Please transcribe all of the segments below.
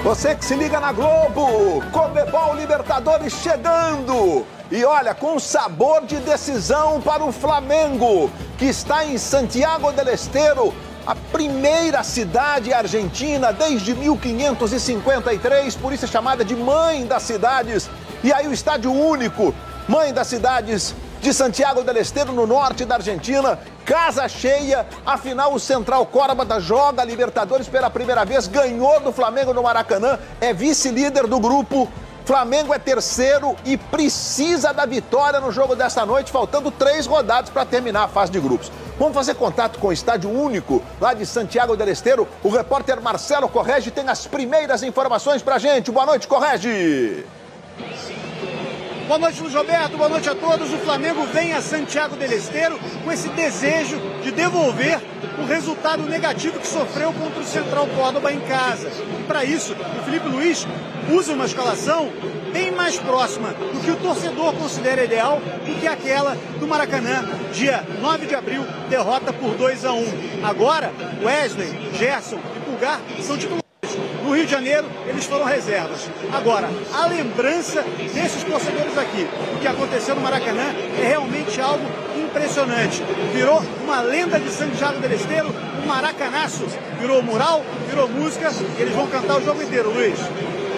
Você que se liga na Globo, Conmebol Libertadores chegando. E olha, com sabor de decisão para o Flamengo, que está em Santiago del Estero, a primeira cidade argentina desde 1553, por isso é chamada de Mãe das Cidades. E aí o estádio único, Mãe das Cidades de Santiago del Estero, no norte da Argentina, casa cheia. Afinal, o Central Córdoba joga a Libertadores pela primeira vez, ganhou do Flamengo no Maracanã, é vice-líder do grupo. Flamengo é terceiro e precisa da vitória no jogo desta noite, faltando 3 rodadas para terminar a fase de grupos. Vamos fazer contato com o estádio único lá de Santiago del Estero. O repórter Marcelo Corregi tem as primeiras informações pra gente. Boa noite, Corregi! Boa noite, Luiz Roberto. Boa noite a todos. O Flamengo vem a Santiago del Estero com esse desejo de devolver o resultado negativo que sofreu contra o Central Córdoba em casa. E para isso, o Felipe Luiz usa uma escalação bem mais próxima do que o torcedor considera ideal do que aquela do Maracanã, dia 9 de abril, derrota por 2-1. Agora, Wesley, Gerson e Pulgar são titulares. No Rio de Janeiro, eles foram reservas. Agora, a lembrança desses torcedores aqui, o que aconteceu no Maracanã, é realmente algo impressionante. Virou uma lenda de Santiago del Estero, um maracanaço. Virou mural, virou música, e eles vão cantar o jogo inteiro, Luiz.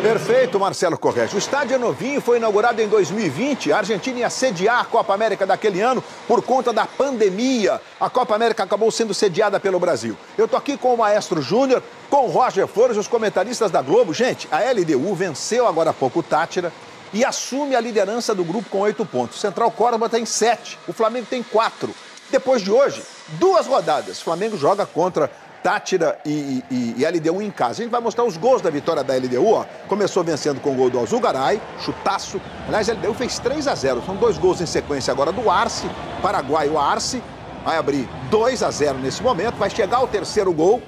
Perfeito, Marcelo Corregi. O estádio é novinho, foi inaugurado em 2020. A Argentina ia sediar a Copa América daquele ano por conta da pandemia. A Copa América acabou sendo sediada pelo Brasil. Eu tô aqui com o Maestro Júnior, com o Roger Flores, os comentaristas da Globo. Gente, a LDU venceu agora há pouco o Táchira e assume a liderança do grupo com 8 pontos. O Central Córdoba tem 7, o Flamengo tem 4. Depois de hoje, 2 rodadas. O Flamengo joga contra Táchira e LDU em casa. A gente vai mostrar os gols da vitória da LDU, ó. Começou vencendo com o gol do Alzugaray, chutaço. Aliás, a LDU fez 3-0. São 2 gols em sequência agora do Arce, paraguaio Arce. Vai abrir 2-0 nesse momento. Vai chegar o terceiro gol.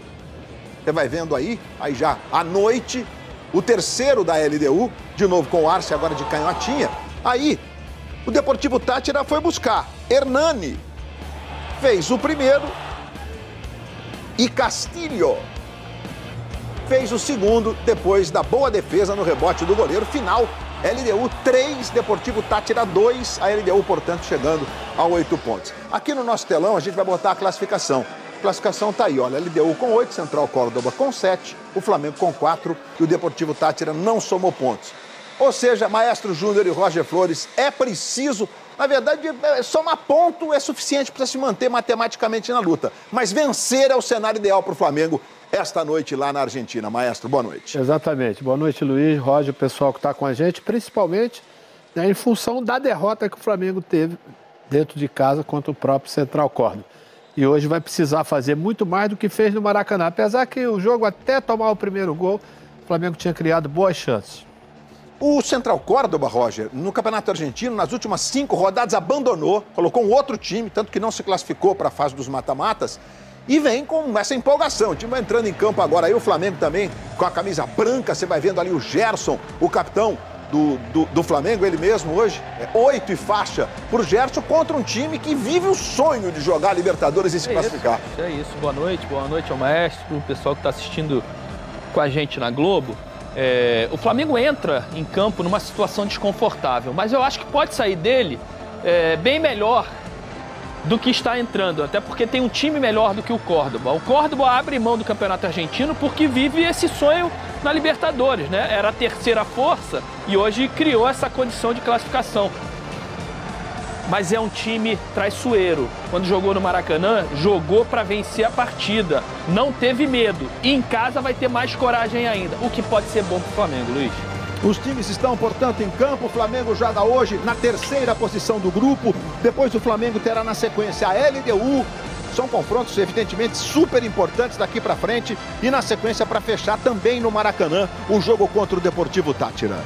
Você vai vendo aí já à noite, o terceiro da LDU, de novo com o Arce, agora de canhotinha. Aí, o Deportivo Táchira foi buscar. Hernani fez o primeiro. E Castilho fez o segundo, depois da boa defesa no rebote do goleiro. Final, LDU 3, Deportivo Táchira 2, a LDU, portanto, chegando a 8 pontos. Aqui no nosso telão a gente vai botar a classificação. A classificação tá aí, olha, LDU com 8, Central Córdoba com 7, o Flamengo com 4 e o Deportivo Táchira não somou pontos. Ou seja, Maestro Júnior e Roger Flores, é preciso... Na verdade, somar ponto é suficiente para se manter matematicamente na luta. Mas vencer é o cenário ideal para o Flamengo esta noite lá na Argentina. Maestro, boa noite. Exatamente. Boa noite, Luiz, Roger, o pessoal que está com a gente, principalmente em função da derrota que o Flamengo teve dentro de casa contra o próprio Central Córdoba. E hoje vai precisar fazer muito mais do que fez no Maracanã. Apesar que o jogo, até tomar o primeiro gol, o Flamengo tinha criado boas chances. O Central Córdoba, Roger, no Campeonato Argentino, nas últimas 5 rodadas, abandonou, colocou um outro time, tanto que não se classificou para a fase dos mata-matas, e vem com essa empolgação. O time vai entrando em campo agora, aí o Flamengo também, com a camisa branca, você vai vendo ali o Gerson, o capitão do Flamengo, ele mesmo hoje, 8 e faixa por Gerson, contra um time que vive o sonho de jogar Libertadores e se classificar. É isso, boa noite ao maestro, o pessoal que está assistindo com a gente na Globo. O Flamengo entra em campo numa situação desconfortável, mas eu acho que pode sair dele bem melhor do que está entrando, até porque tem um time melhor do que o Córdoba. O Córdoba abre mão do Campeonato Argentino porque vive esse sonho na Libertadores, né? Era a terceira força e hoje criou essa condição de classificação. Mas é um time traiçoeiro. Quando jogou no Maracanã, jogou para vencer a partida. Não teve medo. E em casa vai ter mais coragem ainda, o que pode ser bom para o Flamengo, Luiz. Os times estão, portanto, em campo. O Flamengo joga hoje na terceira posição do grupo. Depois o Flamengo terá na sequência a LDU. São confrontos, evidentemente, super importantes daqui para frente. E na sequência, para fechar também no Maracanã, o jogo contra o Deportivo Táchira.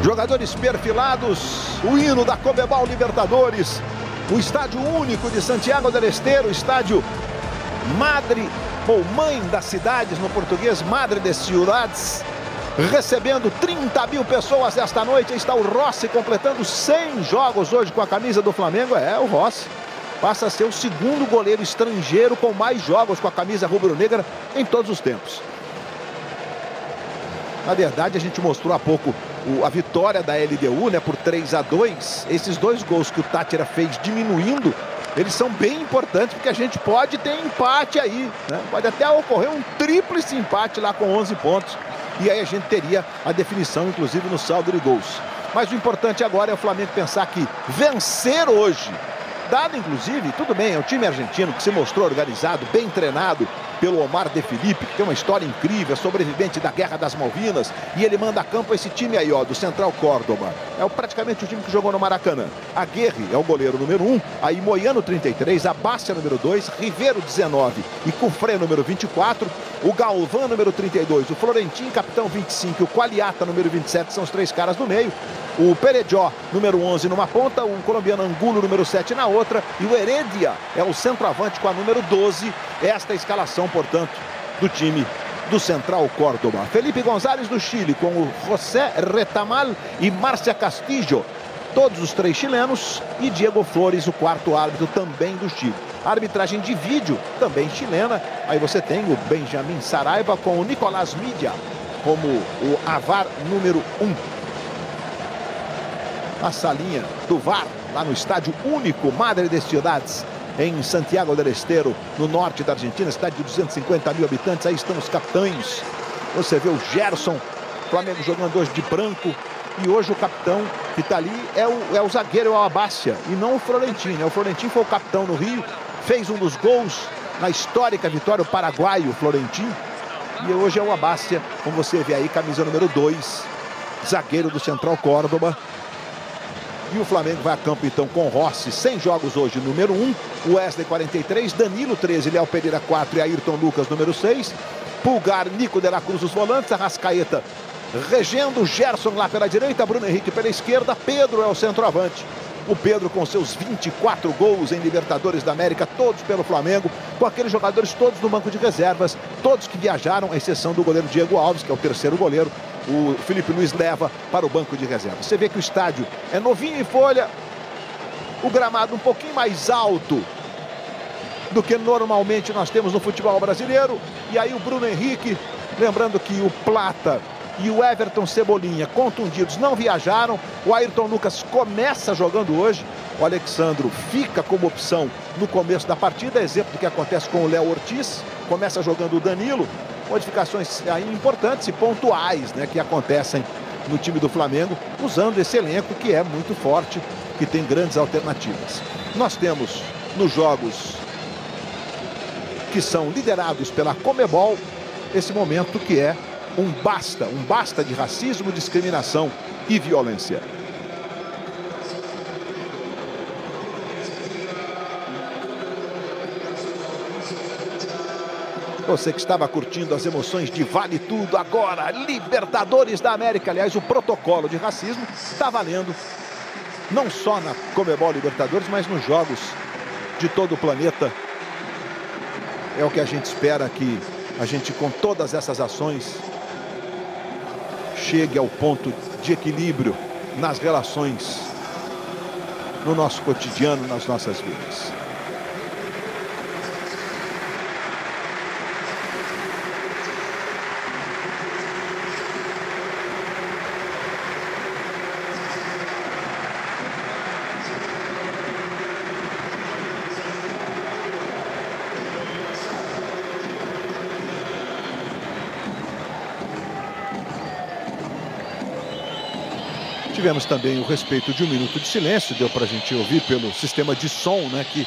Jogadores perfilados, o hino da Conmebol Libertadores, o estádio único de Santiago del Estero, estádio Madre, ou Mãe das Cidades, no português, Madre de Ciudades. Recebendo 30 mil pessoas esta noite, está o Rossi completando 100 jogos hoje com a camisa do Flamengo. O Rossi passa a ser o segundo goleiro estrangeiro com mais jogos com a camisa rubro-negra em todos os tempos. Na verdade, a gente mostrou há pouco a vitória da LDU, né, por 3-2. Esses 2 gols que o Táchira fez diminuindo, eles são bem importantes, porque a gente pode ter empate aí, né? Pode até ocorrer um tríplice empate lá com 11 pontos. E aí a gente teria a definição, inclusive, no saldo de gols. Mas o importante agora é o Flamengo pensar que vencer hoje, dado inclusive, tudo bem, é um time argentino que se mostrou organizado, bem treinado pelo Omar de Felipe, que tem uma história incrível, é sobrevivente da Guerra das Malvinas, e ele manda a campo esse time aí, ó, do Central Córdoba. É praticamente o time que jogou no Maracanã. Aguirre é o goleiro número 1, aí Moyano 33, Abácia número 2, Ribeiro 19 e Cufré número 24, o Galvão número 32, o Florentin capitão 25 e o Qualiata número 27 são os 3 caras do meio. O Perejó, número 11 numa ponta, o colombiano Angulo, número 7 na outra, e o Heredia é o centroavante com a número 12. Esta é a escalação, portanto, do time do Central Córdoba. Felipe González do Chile, com o José Retamal e Márcia Castillo, todos os 3 chilenos, e Diego Flores, o 4º árbitro, também do Chile. A arbitragem de vídeo, também chilena. Aí você tem o Benjamin Saraiva com o Nicolás Mídia como o AVAR número 1. A salinha do VAR, lá no estádio único Madre de Ciudades, em Santiago del Estero, no norte da Argentina, cidade de 250 mil habitantes. Aí estão os capitães. Você vê o Gerson, Flamengo jogando hoje de branco. E hoje o capitão que está ali é o zagueiro, é o Abácia, e não o Florentin, né? O Florentin foi o capitão no Rio, fez um dos gols na histórica vitória, o paraguaio Florentin. E hoje é o Abácia, como você vê aí, camisa número 2, zagueiro do Central Córdoba. E o Flamengo vai a campo então com Rossi, 100 jogos hoje, número 1, Wesley 43, Danilo 13, Léo Pereira 4 e Ayrton Lucas número 6, Pulgar, Nico de la Cruz os volantes, Arrascaeta regendo, Gerson lá pela direita, Bruno Henrique pela esquerda, Pedro é o centroavante. O Pedro com seus 24 gols em Libertadores da América, todos pelo Flamengo, com aqueles jogadores todos no banco de reservas, todos que viajaram, à exceção do goleiro Diego Alves, que é o 3º goleiro. O Felipe Luiz leva para o banco de reservas. Você vê que o estádio é novinho em folha, o gramado um pouquinho mais alto do que normalmente nós temos no futebol brasileiro. E aí o Bruno Henrique, lembrando que o Plata e o Everton Cebolinha, contundidos, não viajaram. O Ayrton Lucas começa jogando hoje. O Alexandro fica como opção no começo da partida, exemplo do que acontece com o Léo Ortiz. Começa jogando o Danilo. Modificações aí importantes e pontuais, né, que acontecem no time do Flamengo, usando esse elenco que é muito forte, que tem grandes alternativas. Nós temos nos jogos que são liderados pela Conmebol esse momento que é um basta de racismo, discriminação e violência. Você que estava curtindo as emoções de Vale Tudo agora, Libertadores da América. Aliás, o protocolo de racismo está valendo não só na Conmebol Libertadores, mas nos jogos de todo o planeta. É o que a gente espera que a gente, com todas essas ações, chegue ao ponto de equilíbrio nas relações, no nosso cotidiano, nas nossas vidas. Tivemos também o respeito de 1 minuto de silêncio, deu para a gente ouvir pelo sistema de som, né, que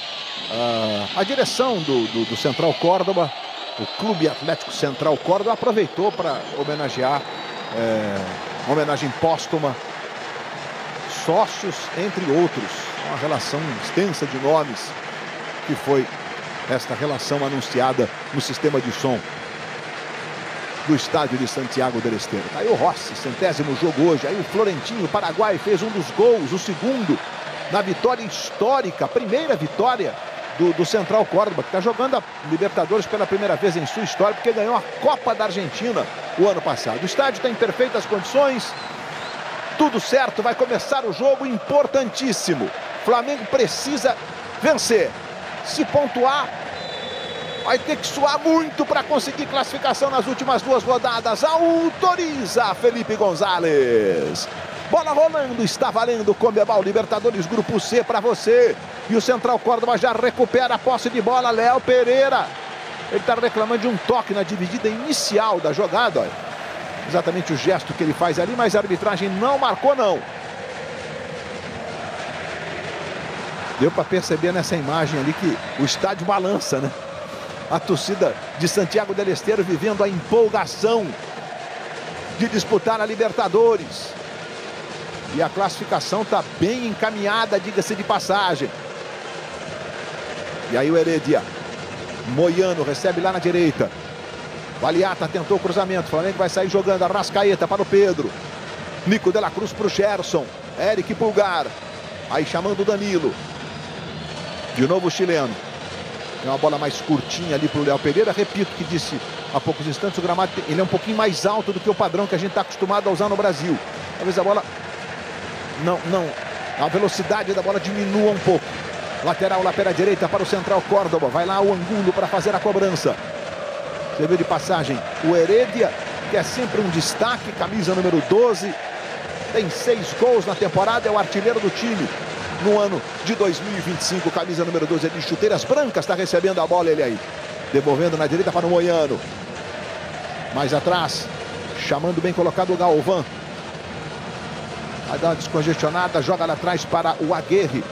a direção do Central Córdoba, o Clube Atlético Central Córdoba, aproveitou para homenagear, uma homenagem póstuma, sócios, entre outros, uma relação extensa de nomes, que foi esta relação anunciada no sistema de som do estádio de Santiago del Estero. Aí o Rossi, 100º jogo hoje. Aí o Florentino, o Paraguai, fez um dos gols, o segundo, na vitória histórica, a primeira vitória do Central Córdoba, que está jogando a Libertadores pela primeira vez em sua história, porque ganhou a Copa da Argentina o ano passado. O estádio está em perfeitas condições, tudo certo, vai começar o jogo importantíssimo. O Flamengo precisa vencer. Se pontuar, vai ter que suar muito para conseguir classificação nas últimas 2 rodadas. Autoriza Felipe Gonzalez. Bola rolando, está valendo Conmebol Libertadores Grupo C para você. E o Central Córdoba já recupera a posse de bola. Léo Pereira. Ele está reclamando de um toque na dividida inicial da jogada. Olha. Exatamente o gesto que ele faz ali, mas a arbitragem não marcou, não. Deu para perceber nessa imagem ali que o estádio balança, né? A torcida de Santiago del Estero vivendo a empolgação de disputar a Libertadores. E a classificação está bem encaminhada, diga-se de passagem. E aí o Heredia. Moiano recebe lá na direita. Valiata tentou o cruzamento. O Flamengo vai sair jogando. Arrascaeta para o Pedro. Nico de la Cruz para o Gerson. Eric Pulgar. Aí chamando o Danilo. De novo o chileno. Tem uma bola mais curtinha ali para o Léo Pereira. Repito que disse há poucos instantes, o gramado ele é um pouquinho mais alto do que o padrão que a gente está acostumado a usar no Brasil. Talvez a bola a velocidade da bola diminua um pouco. Lateral lá pela direita para o Central Córdoba. Vai lá o Angulo para fazer a cobrança. Você viu de passagem o Heredia, que é sempre um destaque, camisa número 12. Tem 6 gols na temporada, é o artilheiro do time no ano de 2025. Camisa número 12 é de chuteiras brancas, está recebendo a bola ele aí. Devolvendo na direita para o Moiano. Mais atrás, chamando bem colocado o Galvão. Vai dar uma descongestionada, joga lá atrás para o Aguirre.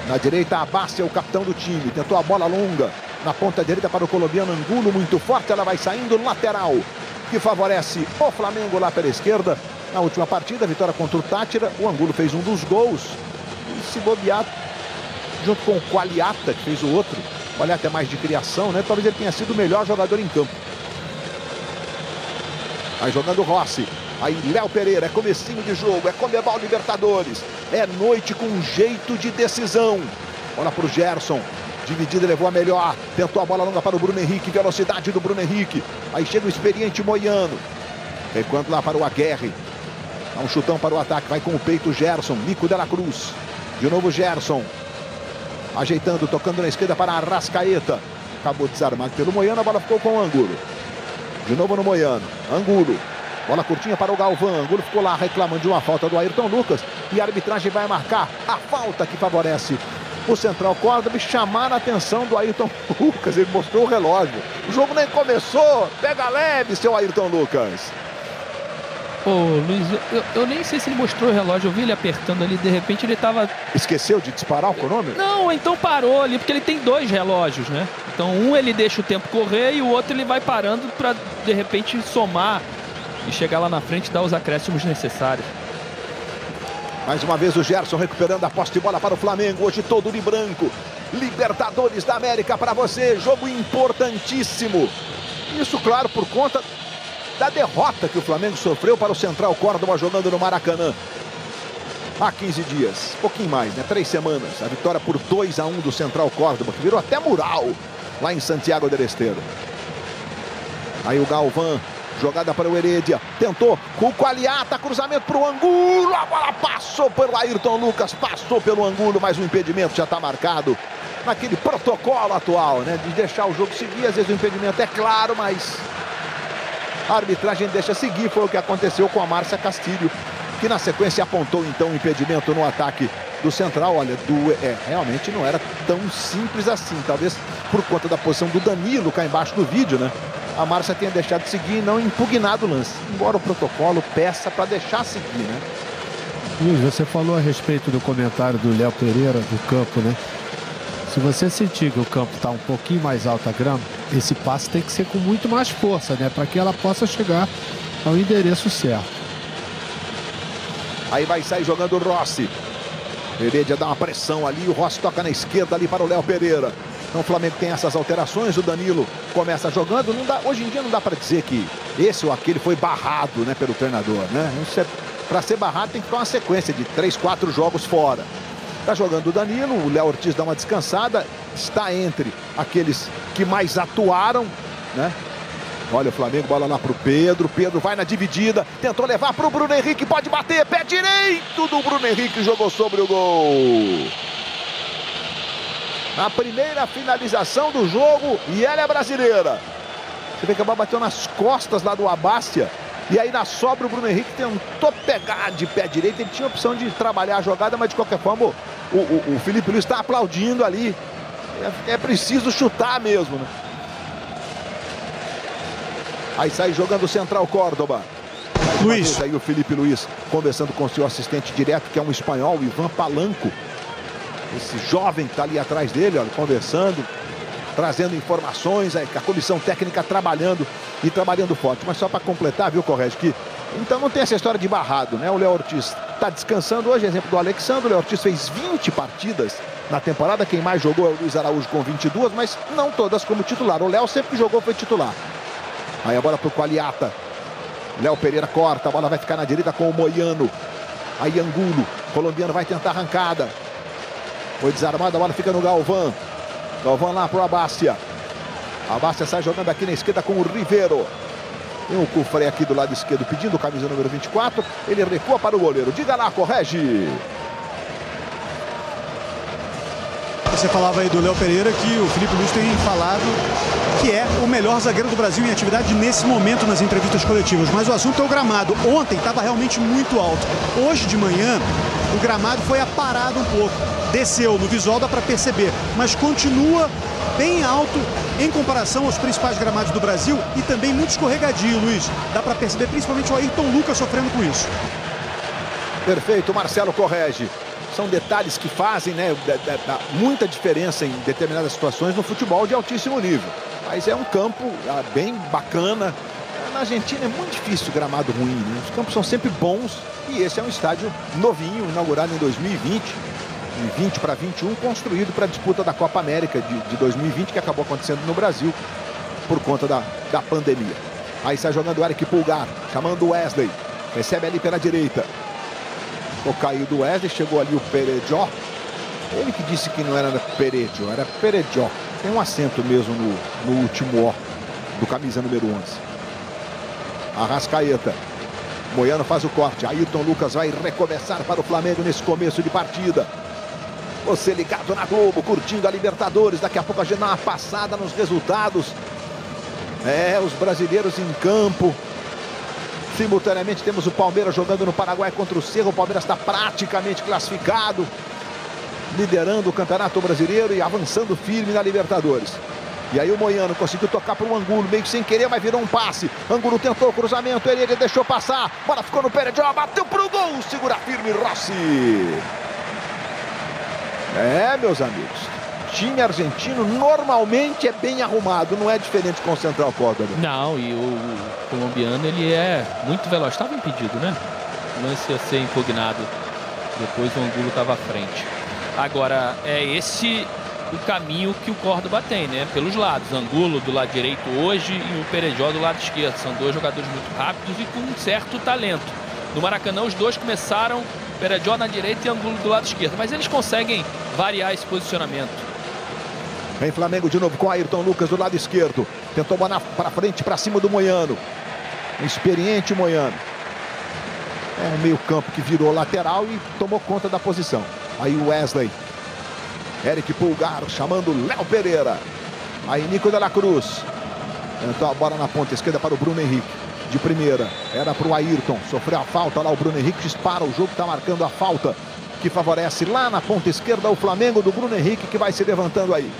Na direita, Abassi é o capitão do time. Tentou a bola longa. Na ponta direita para o colombiano Angulo. Muito forte, ela vai saindo lateral. Que favorece o Flamengo lá pela esquerda. Na última partida, vitória contra o Tátira. O Angulo fez um dos gols. E se bobear, junto com o Qualiata, que fez o outro. O Qualiata é mais de criação, né? Talvez ele tenha sido o melhor jogador em campo. Aí jogando Rossi. Aí Léo Pereira, é comecinho de jogo, é Conmebol Libertadores. É noite com jeito de decisão. Bola para o Gerson. Dividida, levou a melhor. Tentou a bola longa para o Bruno Henrique. Velocidade do Bruno Henrique. Aí chega o experiente Moiano. Recuando lá para o Aguirre. Dá um chutão para o ataque. Vai com o peito o Gerson. Nico de la Cruz. De novo o Gerson. Ajeitando, tocando na esquerda para Arrascaeta. Acabou desarmado pelo Moiano. A bola ficou com o Angulo. De novo no Moiano. Angulo. Bola curtinha para o Galvão. Angulo ficou lá reclamando de uma falta do Ayrton Lucas. E a arbitragem vai marcar a falta que favorece o Central Córdoba e chamar a atenção do Ayrton Lucas. Ele mostrou o relógio. O jogo nem começou. Pega leve, seu Ayrton Lucas. Ô, Luiz, eu nem sei se ele mostrou o relógio. Eu vi ele apertando ali. De repente ele tava... Esqueceu de disparar o cronômetro? Não, então parou ali. Porque ele tem 2 relógios, né? Então um ele deixa o tempo correr e o outro ele vai parando para de repente somar e chegar lá na frente e dar os acréscimos necessários. Mais uma vez o Gerson recuperando a posse de bola para o Flamengo. Hoje todo de branco. Libertadores da América para você. Jogo importantíssimo. Isso, claro, por conta da derrota que o Flamengo sofreu para o Central Córdoba jogando no Maracanã. Há 15 dias. Pouquinho mais, né? 3 semanas. A vitória por 2-1 do Central Córdoba, que virou até mural lá em Santiago del Estero. Aí o Galvão. Jogada para o Heredia, tentou com o Qualiata, cruzamento para o Angulo, a bola passou pelo Ayrton Lucas, passou pelo Angulo, mas o impedimento já está marcado naquele protocolo atual, né? De deixar o jogo seguir, às vezes o impedimento é claro, mas a arbitragem deixa seguir, foi o que aconteceu com a Márcia Castilho, que na sequência apontou então o impedimento no ataque do Central. Olha, realmente não era tão simples assim, talvez por conta da posição do Danilo cá embaixo do vídeo, né? A Márcia tenha deixado de seguir e não impugnado o lance. Embora o protocolo peça para deixar seguir, né? Luiz, você falou a respeito do comentário do Léo Pereira do campo, né? Se você sentir que o campo está um pouquinho mais alto a grama, esse passe tem que ser com muito mais força, né? Para que ela possa chegar ao endereço certo. Aí vai sair jogando o Rossi. Heredia dá uma pressão ali, o Rossi toca na esquerda ali para o Léo Pereira. Então o Flamengo tem essas alterações, o Danilo começa jogando. Não dá, hoje em dia não dá para dizer que esse ou aquele foi barrado, né, pelo treinador, né? Para ser barrado tem que ter uma sequência de 3, 4 jogos fora. Tá jogando o Danilo, o Léo Ortiz dá uma descansada, está entre aqueles que mais atuaram, né? Olha o Flamengo, bola lá pro Pedro. Pedro vai na dividida, tentou levar pro Bruno Henrique, pode bater, pé direito do Bruno Henrique, jogou sobre o gol. A primeira finalização do jogo e ela é brasileira. Você vê que a bola bateu nas costas lá do Abastia. E aí na sobra o Bruno Henrique tentou pegar de pé direito. Ele tinha a opção de trabalhar a jogada, mas de qualquer forma o Felipe Luiz está aplaudindo ali. É preciso chutar mesmo, né? Aí sai jogando o central Córdoba. Luiz. Aí o Felipe Luiz conversando com o seu assistente direto, que é um espanhol, Ivan Palanco. Esse jovem que está ali atrás dele, olha, conversando, trazendo informações, a comissão técnica trabalhando e trabalhando forte. Mas só para completar, viu, Correge, que então não tem essa história de barrado, né? O Léo Ortiz está descansando hoje, exemplo do Alexandre. O Léo Ortiz fez 20 partidas na temporada. Quem mais jogou é o Luiz Araújo com 22, mas não todas como titular. O Léo sempre que jogou foi titular. Aí a bola pro Qualiata. Léo Pereira corta, a bola vai ficar na direita com o Moiano. Aí Angulo, colombiano, vai tentar arrancada. Foi desarmado, a bola fica no Galvão. Galvão lá pro Abastia. Abastia sai jogando aqui na esquerda com o Ribeiro. Tem o Cufré aqui do lado esquerdo pedindo camisa número 24. Ele recua para o goleiro. Diga lá, Correge. Você falava aí do Léo Pereira, que o Felipe Luiz tem falado que é o melhor zagueiro do Brasil em atividade nesse momento nas entrevistas coletivas. Mas o assunto é o gramado. Ontem estava realmente muito alto. Hoje de manhã, o gramado foi aparado um pouco. Desceu, no visual dá para perceber. Mas continua bem alto em comparação aos principais gramados do Brasil e também muito escorregadio, Luiz. Dá para perceber principalmente o Ayrton Lucas sofrendo com isso. Perfeito, Marcelo Correge. São detalhes que fazem, né, muita diferença em determinadas situações no futebol de altíssimo nível. Mas é um campo bem bacana. Na Argentina é muito difícil gramado ruim, né? Os campos são sempre bons e esse é um estádio novinho, inaugurado em 2020. De 20 para 21, construído para a disputa da Copa América de 2020, que acabou acontecendo no Brasil por conta da pandemia. Aí sai jogando o Eric Pulgar, chamando o Wesley. Recebe ali pela direita. O caiu do Wesley, chegou ali o Perejó. Ele que disse que não era Perejó, era Perejó. Tem um acento mesmo no último O do camisa número 11. Arrascaeta. Moiano faz o corte. Ayrton Lucas vai recomeçar para o Flamengo nesse começo de partida. Você ligado na Globo, curtindo a Libertadores. Daqui a pouco a gente dá uma passada nos resultados. Os brasileiros em campo. Simultaneamente temos o Palmeiras jogando no Paraguai contra o Cerro. O Palmeiras está praticamente classificado, liderando o Campeonato Brasileiro e avançando firme na Libertadores. E aí o Moiano conseguiu tocar para o Angulo, meio que sem querer, mas virou um passe. Angulo tentou o cruzamento, ele deixou passar. Bola ficou no Perejó, bateu para o gol, segura firme Rossi. Meus amigos, time argentino normalmente é bem arrumado, não é diferente com o Central Córdoba. Não, e o colombiano, ele é muito veloz. Estava impedido, né? O lance ia ser impugnado. Depois o Angulo estava à frente. Agora, é esse o caminho que o Córdoba tem, né? Pelos lados. Angulo do lado direito hoje e o Perejó do lado esquerdo. São dois jogadores muito rápidos e com um certo talento. No Maracanã, os dois começaram, Perejó na direita e Angulo do lado esquerdo. Mas eles conseguem variar esse posicionamento. Vem Flamengo de novo com Ayrton Lucas do lado esquerdo. Tentou botar para frente, para cima do Moiano. Um experiente Moiano. É um meio campo que virou lateral e tomou conta da posição. Aí o Wesley. Eric Pulgar chamando Léo Pereira. Aí Nico de la Cruz. Tentou a bola na ponta esquerda para o Bruno Henrique. De primeira, era para o Ayrton. Sofreu a falta lá, o Bruno Henrique dispara. O jogo está marcando a falta que favorece lá na ponta esquerda o Flamengo do Bruno Henrique, que vai se levantando aí.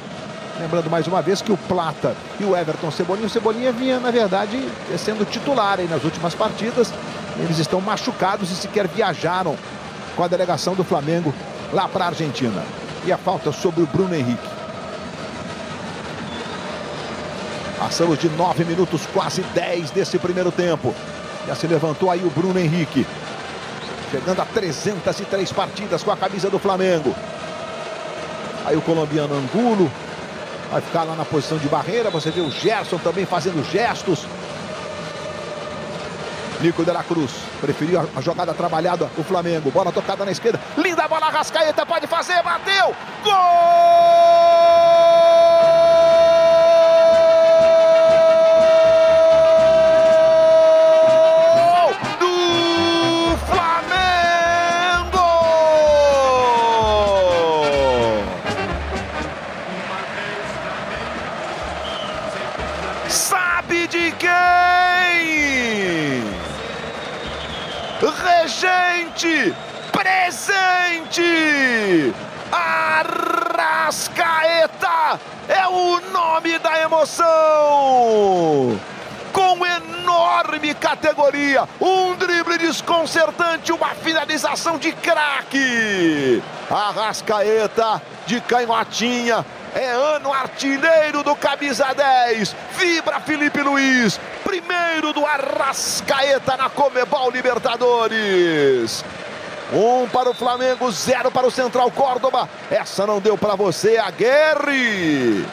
Lembrando mais uma vez que o Plata e o Everton Cebolinha, o Cebolinha vinha, na verdade, sendo titular aí nas últimas partidas. Eles estão machucados e sequer viajaram com a delegação do Flamengo lá para a Argentina. E a falta sobre o Bruno Henrique. Passamos de 9 minutos, quase 10 desse primeiro tempo. Já se levantou aí o Bruno Henrique. Chegando a 303 partidas com a camisa do Flamengo. Aí o colombiano Angulo vai ficar lá na posição de barreira. Você vê o Gerson também fazendo gestos. Nico de la Cruz preferiu a jogada trabalhada, o Flamengo. Bola tocada na esquerda. Linda bola, Arrascaeta pode fazer, bateu. Gol! regente, presente, Arrascaeta é o nome da emoção. Com enorme categoria, um drible desconcertante, uma finalização de craque. Arrascaeta de canhotinha, é ano artilheiro do camisa 10. Vibra Felipe Luiz, primeiro do Arrascaeta na Conmebol Libertadores. 1 para o Flamengo, 0 para o Central Córdoba. Essa não deu para você, Aguerre.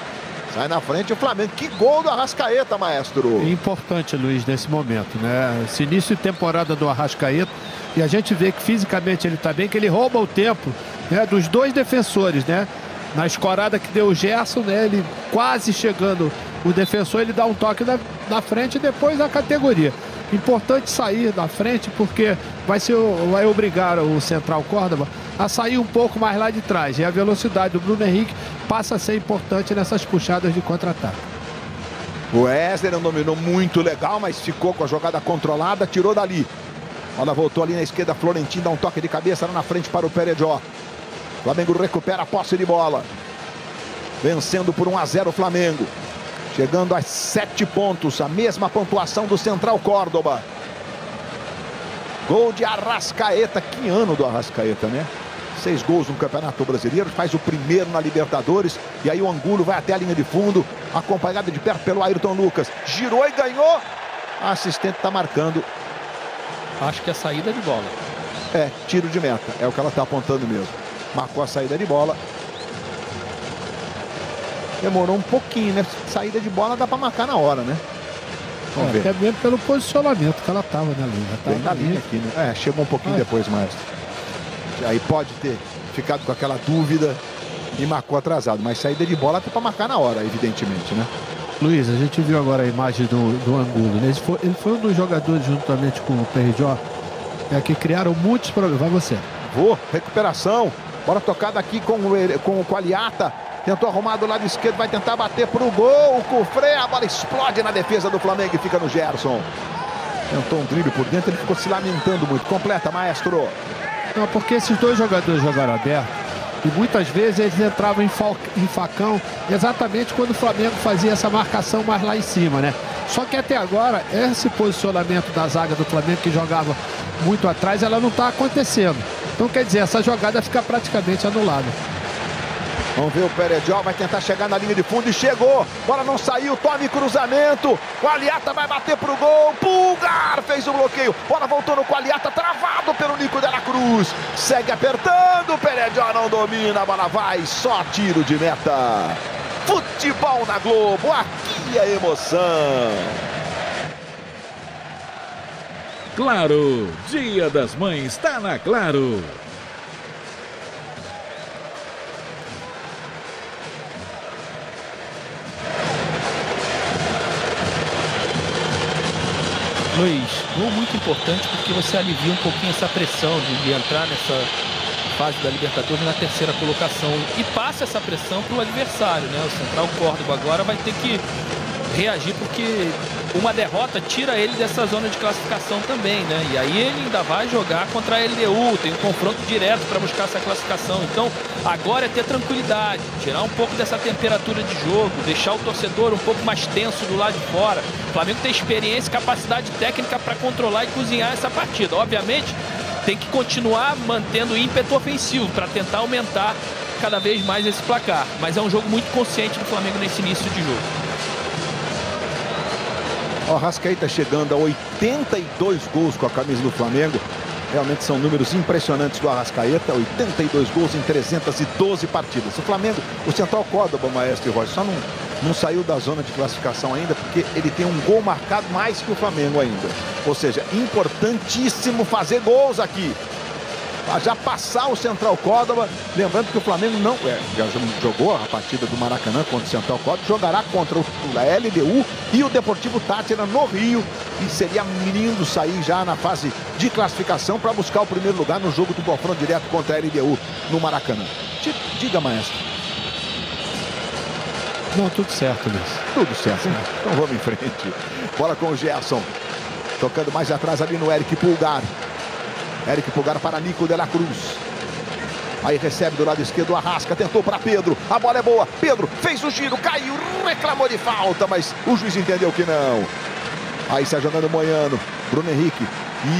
Sai na frente o Flamengo. Que gol do Arrascaeta, maestro. Importante, Luiz, nesse momento, né? Esse início de temporada do Arrascaeta. E a gente vê que fisicamente ele está bem, que ele rouba o tempo, né, dos dois defensores, né? Na escorada que deu o Gerson, né? Ele quase chegando o defensor, ele dá um toque na frente e depois a categoria. Importante sair da frente porque vai obrigar o Central Córdoba a sair um pouco mais lá de trás. E a velocidade do Bruno Henrique passa a ser importante nessas puxadas de contra-ataque. O Wesley não dominou muito legal, mas ficou com a jogada controlada, tirou dali. Bola voltou ali na esquerda, Florentino dá um toque de cabeça lá na frente para o Perejó. Flamengo recupera a posse de bola. Vencendo por 1-0 o Flamengo. Chegando a 7 pontos, a mesma pontuação do Central Córdoba. Gol de Arrascaeta. Que ano do Arrascaeta, né? 6 gols no Campeonato Brasileiro, faz o primeiro na Libertadores. E aí o Angulo vai até a linha de fundo, acompanhado de perto pelo Ayrton Lucas. Girou e ganhou. A assistente está marcando. Acho que é saída de bola. É, tiro de meta. É o que ela está apontando mesmo. Marcou a saída de bola. Demorou um pouquinho, né? Saída de bola dá para marcar na hora, né? Vamos ver. Até mesmo pelo posicionamento que ela estava, né, Luiz? Bem na linha aqui, né? É, chegou um pouquinho depois, maestro. Aí pode ter ficado com aquela dúvida e marcou atrasado. Mas saída de bola tem para marcar na hora, evidentemente, né? Luiz, a gente viu agora a imagem do Angulo, né? Ele foi um dos jogadores, juntamente com o Perrijó, que criaram muitos problemas. Vai você. Vou, recuperação. Bola tocada aqui com o Aliata. Tentou arrumar do lado esquerdo, vai tentar bater pro gol. O Cufré, a bola explode na defesa do Flamengo e fica no Gerson. Tentou um drible por dentro, ele ficou se lamentando muito. Completa, maestro. Não, porque esses dois jogadores jogaram aberto e muitas vezes eles entravam em facão exatamente quando o Flamengo fazia essa marcação mais lá em cima, né? Só que até agora, esse posicionamento da zaga do Flamengo que jogava muito atrás, ela não está acontecendo. Então, quer dizer, essa jogada fica praticamente anulada. Vamos ver o Perejó, vai tentar chegar na linha de fundo e chegou. Bola não saiu, tome cruzamento. O Aliata vai bater pro gol. Pulgar fez o bloqueio. Bola voltou no Aliata, travado pelo Nico de la Cruz. Segue apertando, o Perejó não domina. A bola vai, só tiro de meta. Futebol na Globo, aqui é emoção. Claro, Dia das Mães tá na Claro. Luiz, gol muito importante porque você alivia um pouquinho essa pressão de entrar nessa fase da Libertadores na terceira colocação e passa essa pressão para o adversário, né? O Central Córdoba agora vai ter que reagir porque uma derrota tira ele dessa zona de classificação também, né? E aí ele ainda vai jogar contra a LDU, tem um confronto direto para buscar essa classificação. Então agora é ter tranquilidade, tirar um pouco dessa temperatura de jogo, deixar o torcedor um pouco mais tenso do lado de fora. O Flamengo tem experiência e capacidade técnica para controlar e cozinhar essa partida. Obviamente tem que continuar mantendo o ímpeto ofensivo para tentar aumentar cada vez mais esse placar. Mas é um jogo muito consciente do Flamengo nesse início de jogo. O Arrascaeta chegando a 82 gols com a camisa do Flamengo. Realmente são números impressionantes do Arrascaeta. 82 gols em 312 partidas. O Flamengo, o Central Córdoba, maestro e Roger, só não saiu da zona de classificação ainda porque ele tem um gol marcado mais que o Flamengo ainda. Ou seja, importantíssimo fazer gols aqui. Já passar o Central Córdoba, lembrando que o Flamengo já jogou a partida do Maracanã contra o Central Córdoba, jogará contra a LDU e o Deportivo Táchira no Rio, e seria lindo sair já na fase de classificação para buscar o primeiro lugar no jogo do confronto direto contra a LDU no Maracanã. Diga, maestro. Não, tudo certo, Luiz. Tudo certo, né? Então vamos em frente. Bola com o Gerson, tocando mais atrás ali no Eric Pulgar. Eric Pulgar para Nico de la Cruz. Aí recebe do lado esquerdo o Arrasca, tentou para Pedro, a bola é boa, Pedro fez o giro, caiu, reclamou de falta, mas o juiz entendeu que não. Aí está jogando o Moiano, Bruno Henrique,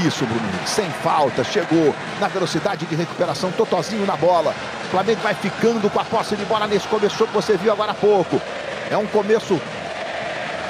isso Bruno Henrique, sem falta, chegou na velocidade de recuperação, totozinho na bola. O Flamengo vai ficando com a posse de bola nesse começo que você viu agora há pouco. É um começo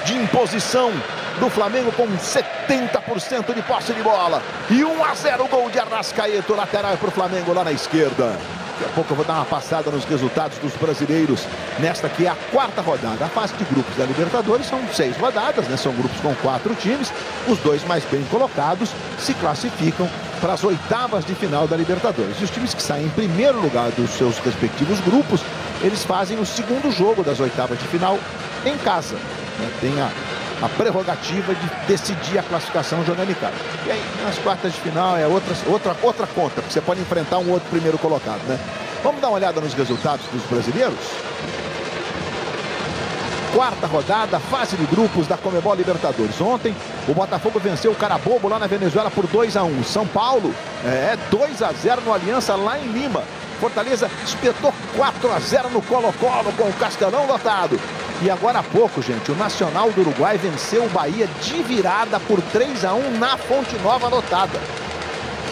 de imposição do Flamengo com 70% de posse de bola. E 1-0 o gol de Arrascaeta, lateral para o Flamengo lá na esquerda. Daqui a pouco eu vou dar uma passada nos resultados dos brasileiros nesta que é a 4ª rodada. A fase de grupos da Libertadores são 6 rodadas, né? São grupos com 4 times. Os 2 mais bem colocados se classificam para as 8ª de final da Libertadores. E os times que saem em primeiro lugar dos seus respectivos grupos, eles fazem o segundo jogo das 8ª de final em casa, né? Tem a prerrogativa de decidir a classificação jogando em casa. E aí, nas quartas de final, é outra conta, porque você pode enfrentar um outro primeiro colocado, né? Vamos dar uma olhada nos resultados dos brasileiros? 4ª rodada, fase de grupos da Conmebol Libertadores. Ontem, o Botafogo venceu o Carabobo lá na Venezuela por 2-1. São Paulo, 2-0 no Aliança lá em Lima. Fortaleza espetou 4-0 no Colo-Colo com o Castelão lotado. E agora há pouco, gente, o Nacional do Uruguai venceu o Bahia de virada por 3-1 na Fonte Nova lotada.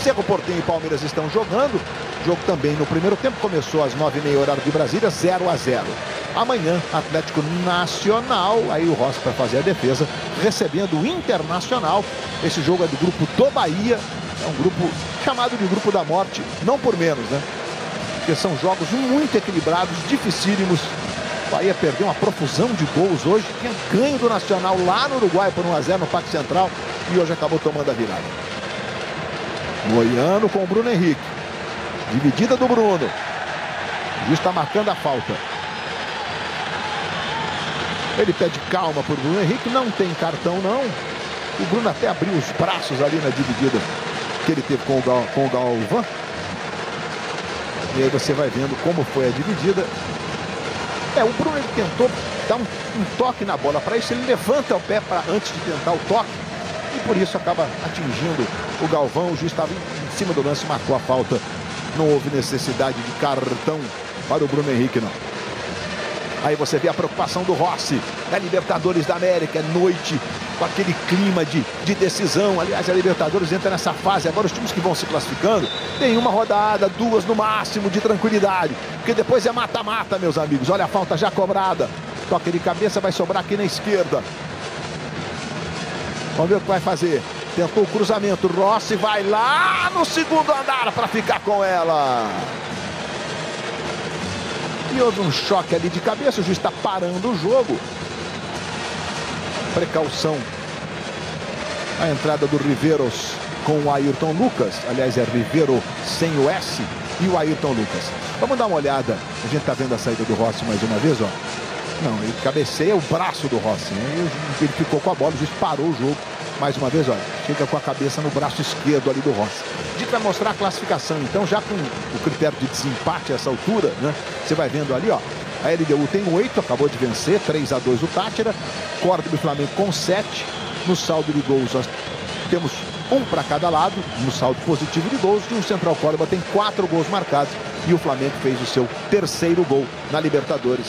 Cerro Porteño e Palmeiras estão jogando. O jogo também no primeiro tempo começou às 9h30 horário de Brasília, 0-0. Amanhã, Atlético Nacional, aí o Rossi vai fazer a defesa, recebendo o Internacional. Esse jogo é do grupo do Bahia, é um grupo chamado de Grupo da Morte, não por menos, né? Porque são jogos muito equilibrados, dificílimos. O Bahia perdeu uma profusão de gols hoje, tinha ganho do Nacional lá no Uruguai por 1-0 no Parque Central e hoje acabou tomando a virada. Moiano com o Bruno Henrique. Dividida do Bruno. O juiz está marcando a falta. Ele pede calma para o Bruno Henrique, não tem cartão não. O Bruno até abriu os braços ali na dividida que ele teve com o Galvão. E aí você vai vendo como foi a dividida. O Bruno ele tentou dar um toque na bola. Para isso ele levanta o pé antes de tentar o toque. E por isso acaba atingindo o Galvão. O juiz estava em cima do lance, marcou a falta. Não houve necessidade de cartão para o Bruno Henrique, não. Aí você vê a preocupação do Rossi. É Libertadores da América, é noite, com aquele clima de decisão. Aliás, a Libertadores entra nessa fase. Agora os times que vão se classificando tem uma rodada, 2 no máximo de tranquilidade. Porque depois é mata-mata, meus amigos. Olha a falta já cobrada. Toque de cabeça, vai sobrar aqui na esquerda. Vamos ver o que vai fazer. Tentou o cruzamento. Rossi vai lá no segundo andar para ficar com ela. E houve um choque ali de cabeça. O juiz está parando o jogo. Precaução. A entrada do Riveros com o Ayrton Lucas. Aliás, é Rivero sem o S e o Ayrton Lucas. Vamos dar uma olhada. A gente está vendo a saída do Rossi mais uma vez, ó. Não, ele cabeceia o braço do Rossi, né? Ele ficou com a bola, o juiz parou o jogo. Mais uma vez, olha, chega com a cabeça no braço esquerdo ali do Rossi. A gente vai mostrar a classificação, então, já com o critério de desempate a essa altura, né? Você vai vendo ali, ó. A LDU tem 8, acabou de vencer, 3-2 o Tátira. Córdoba do Flamengo com 7. No saldo de gols, nós temos 1 para cada lado, no saldo positivo de gols. E o Central Córdoba tem 4 gols marcados. E o Flamengo fez o seu 3º gol na Libertadores.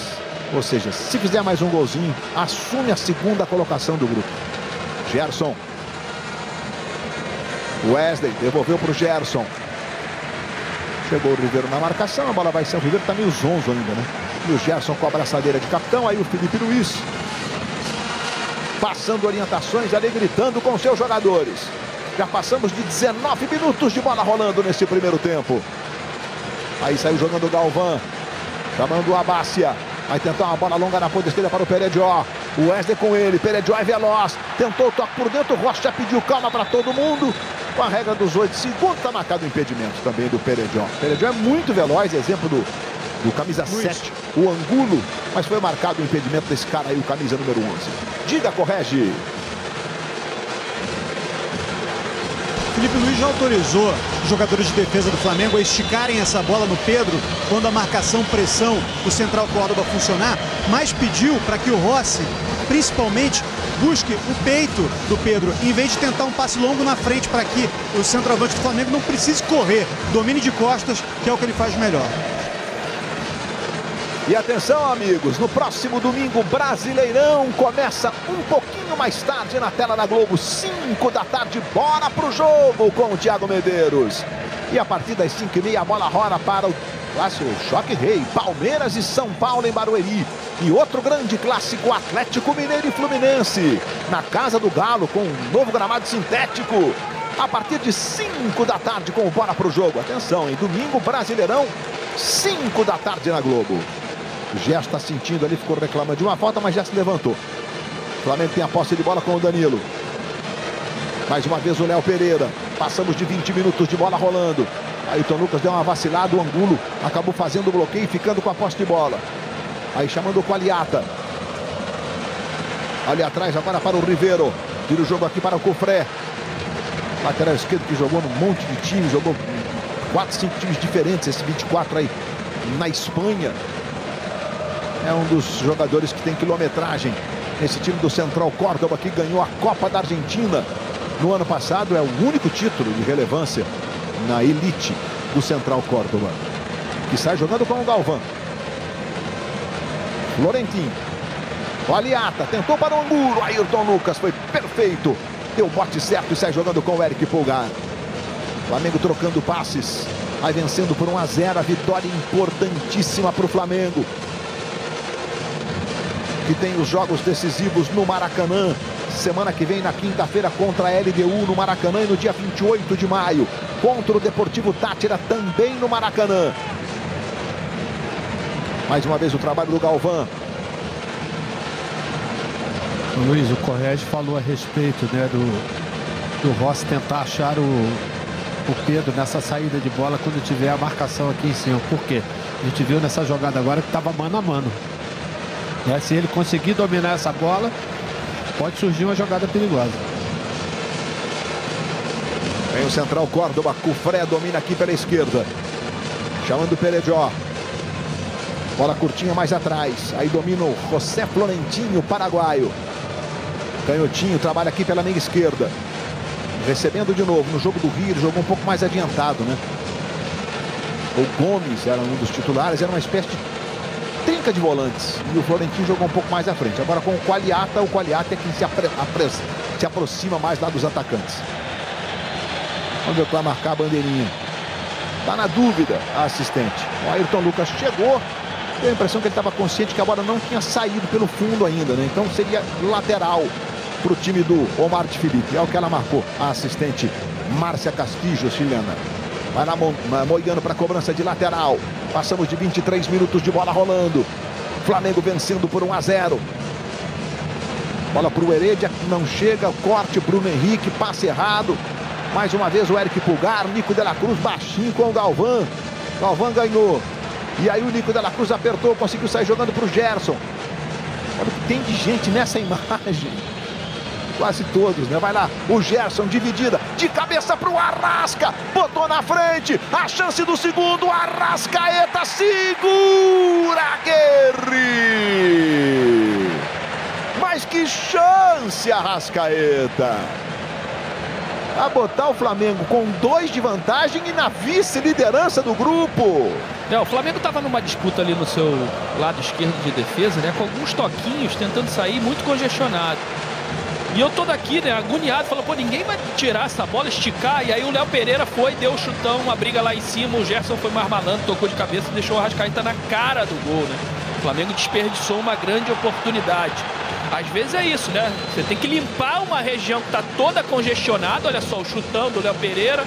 Ou seja, se fizer mais um golzinho, assume a 2ª colocação do grupo. Gerson. Wesley devolveu para o Gerson. Chegou o Riveiro na marcação, a bola vai ser o Riveiro, está meio zonzo ainda, né? E o Gerson com a abraçadeira de capitão, aí o Felipe Luiz. Passando orientações, ali gritando com seus jogadores. Já passamos de 19 minutos de bola rolando nesse primeiro tempo. Aí saiu jogando o Galvão. Chamando o Abácia. Vai tentar uma bola longa na ponta esquerda para o Peredió. O Wesley com ele, Peredió é veloz. Tentou o toque por dentro, o Rocha já pediu calma para todo mundo. Com a regra dos 8 segundos, está marcado o impedimento também do Peredió. O Peredió é muito veloz, exemplo do camisa 7, o Angulo. Mas foi marcado o impedimento desse cara aí, o camisa número 11. Diga, corrige. Felipe Luiz já autorizou os jogadores de defesa do Flamengo a esticarem essa bola no Pedro quando a marcação-pressão do Central Córdoba funcionar, mas pediu para que o Rossi, principalmente, busque o peito do Pedro, em vez de tentar um passe longo na frente para que o centroavante do Flamengo não precise correr. Domine de costas, que é o que ele faz melhor. E atenção, amigos, no próximo domingo, Brasileirão começa um pouquinho mais tarde na tela da Globo, 5 da tarde, bora pro jogo com o Thiago Medeiros. E a partir das 5h30 a bola rola para o clássico Choque Rei, Palmeiras e São Paulo em Barueri. E outro grande clássico, Atlético Mineiro e Fluminense, na Casa do Galo, com um novo gramado sintético. A partir de 5 da tarde com o Bora pro Jogo. Atenção, em domingo, Brasileirão, 5 da tarde na Globo. O Gerson está sentindo ali, ficou reclamando de uma falta, mas já se levantou. O Flamengo tem a posse de bola com o Danilo. Mais uma vez o Léo Pereira. Passamos de 20 minutos de bola rolando. Aí o Tom Lucas deu uma vacilada, o Angulo acabou fazendo o bloqueio e ficando com a posse de bola. Aí chamando o Qualiata. Ali atrás agora para o Ribeiro. Tira o jogo aqui para o Cofré. Lateral esquerdo que jogou num monte de times, jogou 4, 5 times diferentes, esse 24 aí na Espanha. É um dos jogadores que tem quilometragem nesse time do Central Córdoba, que ganhou a Copa da Argentina no ano passado. É o único título de relevância na elite do Central Córdoba, que sai jogando com o Galvão. Florentin, o Aliata tentou para o Angulo, Ayrton Lucas foi perfeito, deu o bote certo e sai jogando com o Eric Pulgar. Flamengo trocando passes, vai vencendo por 1-0, a vitória importantíssima para o Flamengo, que tem os jogos decisivos no Maracanã, semana que vem na quinta-feira contra a LDU no Maracanã, e no dia 28 de maio contra o Deportivo Táchira também no Maracanã. Mais uma vez o trabalho do Galvão. Luiz, o Correge falou a respeito, né, do Rossi tentar achar o Pedro nessa saída de bola quando tiver a marcação aqui em cima. Por quê? A gente viu nessa jogada agora que estava mano a mano. Se ele conseguir dominar essa bola, pode surgir uma jogada perigosa. Vem o Central Córdoba, Cufré domina aqui pela esquerda, chamando o Perejó. Bola curtinha mais atrás, aí domina o José Florentinho, paraguaio. Canhotinho trabalha aqui pela meia esquerda, recebendo de novo. No jogo do Rio ele jogou um pouco mais adiantado, né? O Gomes era um dos titulares, era uma espécie de trinca de volantes, e o Florentino jogou um pouco mais à frente. Agora com o Qualiata é quem se aproxima mais lá dos atacantes. Vamos ver o que vai marcar a bandeirinha. Tá na dúvida a assistente. O Ayrton Lucas chegou, deu a impressão que ele estava consciente que a bola não tinha saído pelo fundo ainda, né? Então seria lateral para o time do Omar de Felipe. É o que ela marcou, a assistente Márcia Castillo, chilena. Vai na Moiano para a cobrança de lateral. Passamos de 23 minutos de bola rolando. Flamengo vencendo por 1-0. Bola para o Heredia, não chega. Corte, Bruno Henrique, passe errado. Mais uma vez o Eric Pulgar, Nico de la Cruz baixinho com o Galvão. Galvão ganhou. E aí o Nico de la Cruz apertou, conseguiu sair jogando para o Gerson. Olha o que tem de gente nessa imagem. Quase todos, né? Vai lá, o Gerson, dividida, de cabeça para o Arrasca, botou na frente, a chance do segundo, Arrascaeta segura, Guerri! Mas que chance, Arrascaeta! A botar o Flamengo com 2 de vantagem e na vice-liderança do grupo. O Flamengo estava numa disputa ali no seu lado esquerdo de defesa, né? Com alguns toquinhos, tentando sair, muito congestionado. E eu tô daqui, né, agoniado, falando, pô, ninguém vai tirar essa bola, esticar. E aí o Léo Pereira foi, deu o chutão, uma briga lá em cima. O Gerson foi mais malandro, tocou de cabeça e deixou o Arrascaeta na cara do gol, né? O Flamengo desperdiçou uma grande oportunidade. Às vezes é isso, né? Você tem que limpar uma região que tá toda congestionada. Olha só, o chutão do Léo Pereira.